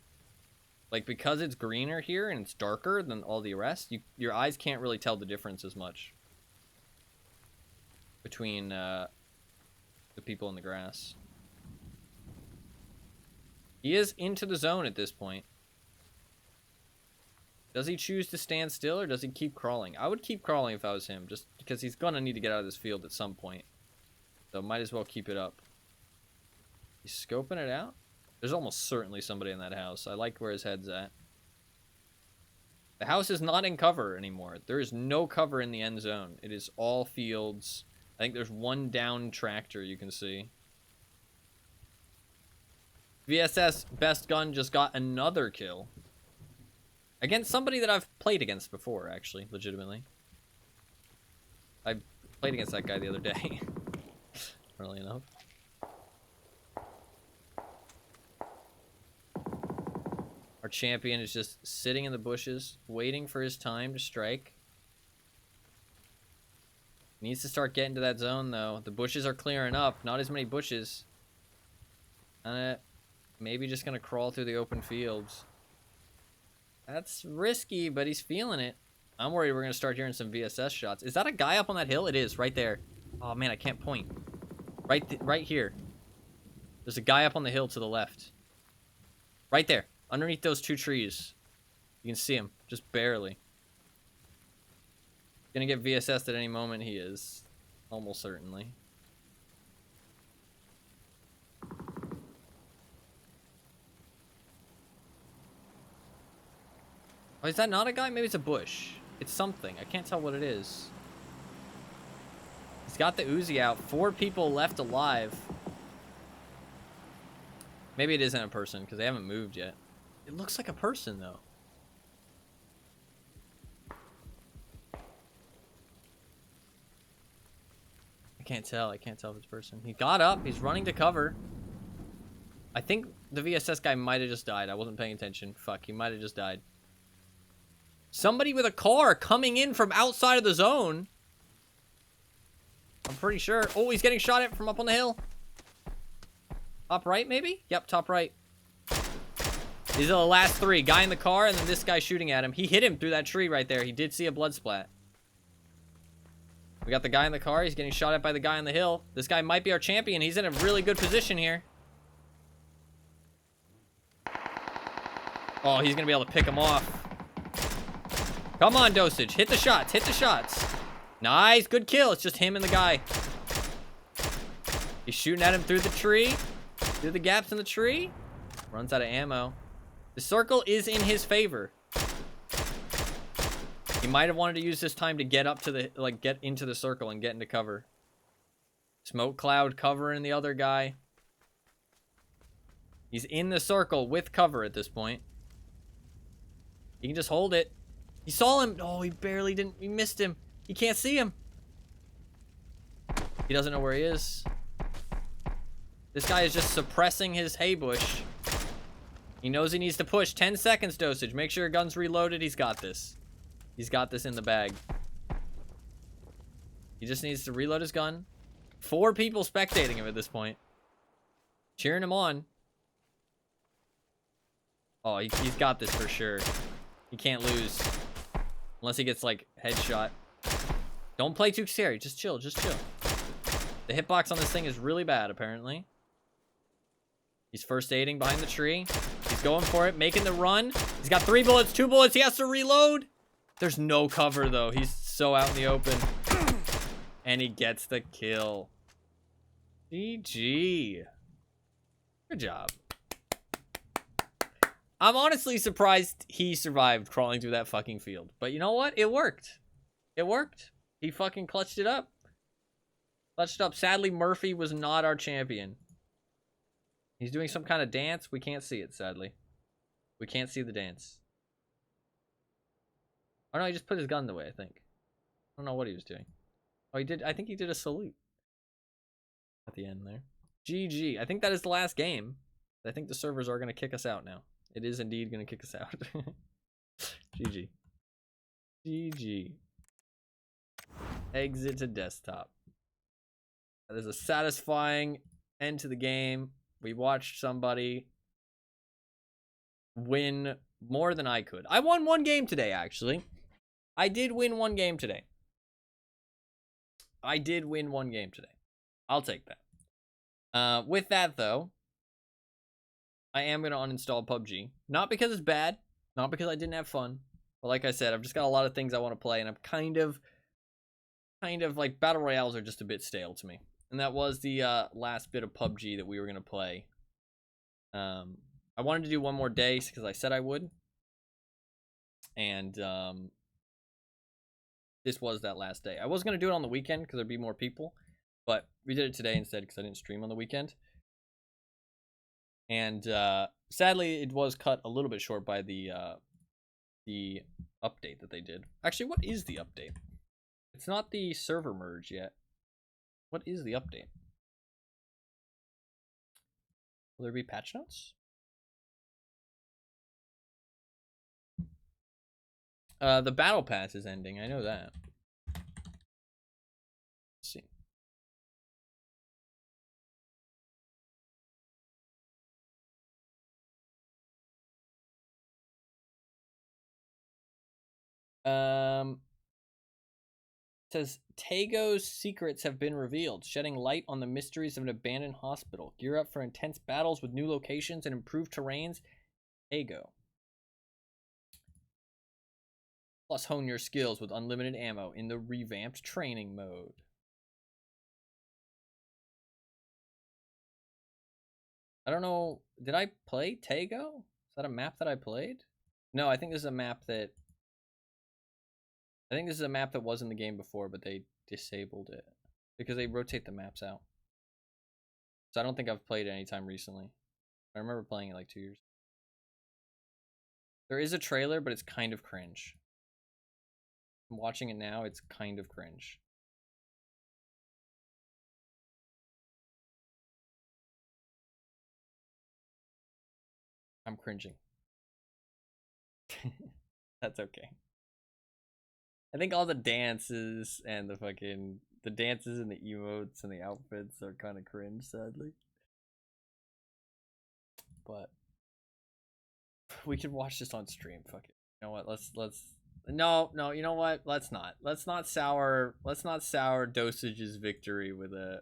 Like, because it's greener here and it's darker than all the rest, your eyes can't really tell the difference as much between the people in the grass. He is into the zone at this point. Does he choose to stand still or does he keep crawling? I would keep crawling if I was him, just because he's going to need to get out of this field at some point. So might as well keep it up. He's scoping it out. There's almost certainly somebody in that house. I like where his head's at. The house is not in cover anymore. There is no cover in the end zone. It is all fields. I think there's one down tractor you can see. VSS Best Gun just got another kill. Against somebody that I've played against before, actually, legitimately. I played against that guy the other day. Funnily enough. Our champion is just sitting in the bushes, waiting for his time to strike. Needs to start getting to that zone, though. The bushes are clearing up. Not as many bushes. Maybe just going to crawl through the open fields. That's risky, but he's feeling it. I'm worried we're going to start hearing some VSS shots. Is that a guy up on that hill? It is, right there. Oh, man, I can't point. Right here. There's a guy up on the hill to the left. Right there. Underneath those 2 trees. You can see him. Just barely. Gonna get VSS'd at any moment, he is. Almost certainly. Oh, is that not a guy? Maybe it's a bush. It's something. I can't tell what it is. He's got the Uzi out. 4 people left alive. Maybe it isn't a person because they haven't moved yet. It looks like a person, though. I can't tell. I can't tell if it's a person. He got up. He's running to cover. I think the VSS guy might have just died. I wasn't paying attention. Fuck, he might have just died. Somebody with a car coming in from outside of the zone. I'm pretty sure. Oh, he's getting shot at from up on the hill. Top right, maybe? Yep, top right. These are the last 3. Guy in the car, and then this guy shooting at him. He hit him through that tree right there. He did see a blood splat. We got the guy in the car. He's getting shot at by the guy on the hill. This guy might be our champion. He's in a really good position here. Oh, he's going to be able to pick him off. Come on, Dosage. Hit the shots. Hit the shots. Nice. Good kill. It's just him and the guy. He's shooting at him through the tree. Through the gaps in the tree. Runs out of ammo. The circle is in his favor. He might have wanted to use this time to get up to the, like, get into the circle and get into cover. Smoke cloud covering the other guy. He's in the circle with cover at this point. He can just hold it. He saw him. Oh, he barely didn't. He missed him. He can't see him. He doesn't know where he is. This guy is just suppressing his hay bush. He knows he needs to push. 10 seconds, Dosage. Make sure your gun's reloaded. He's got this. He's got this in the bag. He just needs to reload his gun. 4 people spectating him at this point. Cheering him on. Oh, he's got this for sure. He can't lose. Unless he gets, like, headshot. Don't play too scary. Just chill. Just chill. The hitbox on this thing is really bad, apparently. He's first aiding behind the tree. He's going for it, making the run. He's got 3 bullets, 2 bullets. He has to reload. There's no cover, though. He's so out in the open. And he gets the kill. GG. Good job. I'm honestly surprised he survived crawling through that fucking field. But you know what? It worked. It worked. He fucking clutched it up. Clutched up. Sadly, Murphy was not our champion. He's doing some kind of dance. We can't see it, sadly. We can't see the dance. Oh no, he just put his gun away, I think. I don't know what he was doing. Oh, he did. I think he did a salute. At the end there. GG. I think that is the last game. I think the servers are going to kick us out now. It is indeed going to kick us out. GG. GG. Exit to desktop. That is a satisfying end to the game. We watched somebody win more than I could. I won 1 game today, actually. I did win 1 game today. I did win 1 game today. I'll take that. With that, though, I am going to uninstall PUBG. Not because it's bad. Not because I didn't have fun. But like I said, I've just got a lot of things I want to play. And I'm kind of like, Battle Royales are just a bit stale to me. And that was the last bit of PUBG that we were going to play. I wanted to do 1 more day because I said I would. And this was that last day. I was going to do it on the weekend because there'd be more people. But we did it today instead because I didn't stream on the weekend. And sadly, it was cut a little bit short by the update that they did. Actually, what is the update? It's not the server merge yet. What is the update? Will there be patch notes? The battle pass is ending. I know that. Let's see. Says Tago's secrets have been revealed, shedding light on the mysteries of an abandoned hospital. Gear up for intense battles with new locations and improved terrains. Tago. Plus, hone your skills with unlimited ammo in the revamped training mode. I don't know. Did I play Tago? Is that a map that I played? No, I think this is a map that... I think this is a map that was in the game before, but they disabled it. Because they rotate the maps out. So I don't think I've played it anytime recently. I remember playing it like 2 years. There is a trailer, but it's kind of cringe. I'm watching it now, it's kind of cringe. I'm cringing. That's okay. I think all the dances and the dances and the emotes and the outfits are kind of cringe, sadly. But we could watch this on stream. Fuck it. You know what? Let's no, you know what? Let's not sour Dosage's victory with a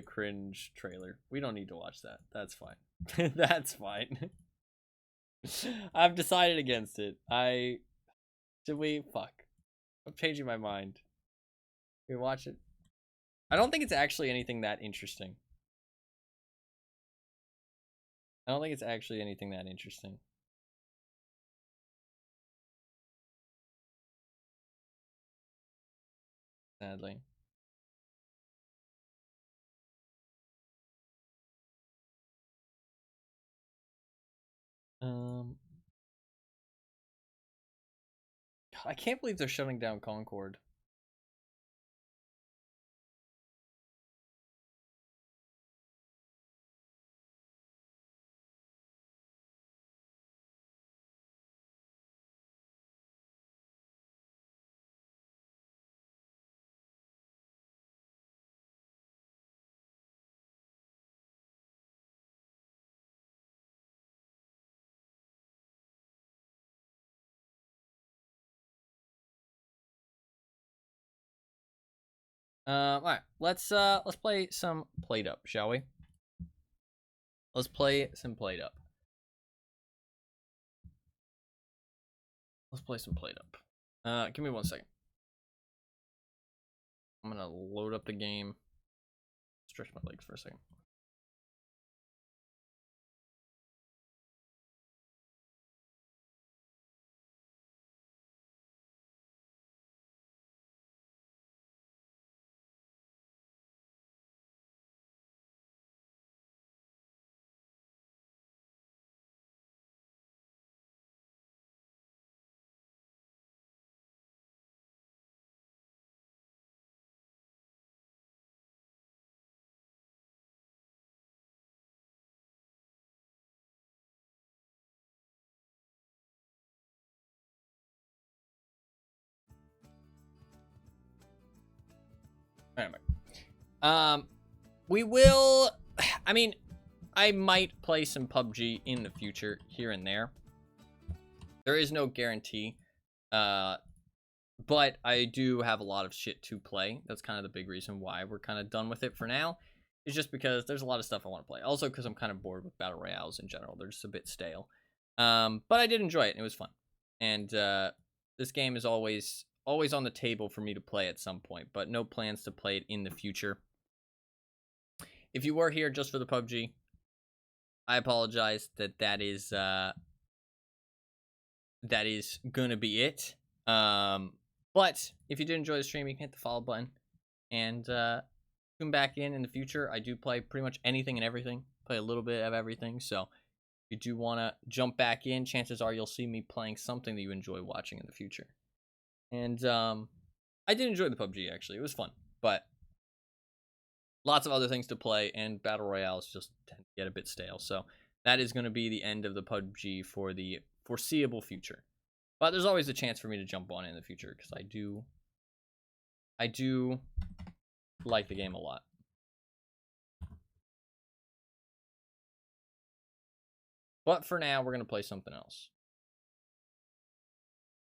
cringe trailer. We don't need to watch that. That's fine. That's fine. I've decided against it. Should we? Fuck. I'm changing my mind. We watch it. I don't think it's actually anything that interesting. Sadly. God, I can't believe they're shutting down Concord. All right, let's play some Played Up, shall we? Let's play some Played Up. Let's play some Played Up. Give me 1 second. I'm gonna load up the game. Stretch my legs for a second. Anyway, we will. I mean, I might play some PUBG in the future, here and there. There is no guarantee, but I do have a lot of shit to play. That's kind of the big reason why we're kind of done with it for now. It's just because there's a lot of stuff I want to play. Also, because I'm kind of bored with battle royales in general. They're just a bit stale. But I did enjoy it, and it was fun. And this game is always on the table for me to play at some point, but no plans to play it in the future. If you were here just for the PUBG, I apologize. That is gonna be it. But if you did enjoy the stream, you can hit the follow button and tune back in the future. I do play pretty much anything and everything. Play a little bit of everything. So if you do want to jump back in, chances are you'll see me playing something that you enjoy watching in the future. And I did enjoy the PUBG, actually. It was fun. But lots of other things to play, and battle royales just tend to get a bit stale. So that is going to be the end of the PUBG for the foreseeable future. But there's always a chance for me to jump on it in the future, because I do like the game a lot. But for now, we're going to play something else.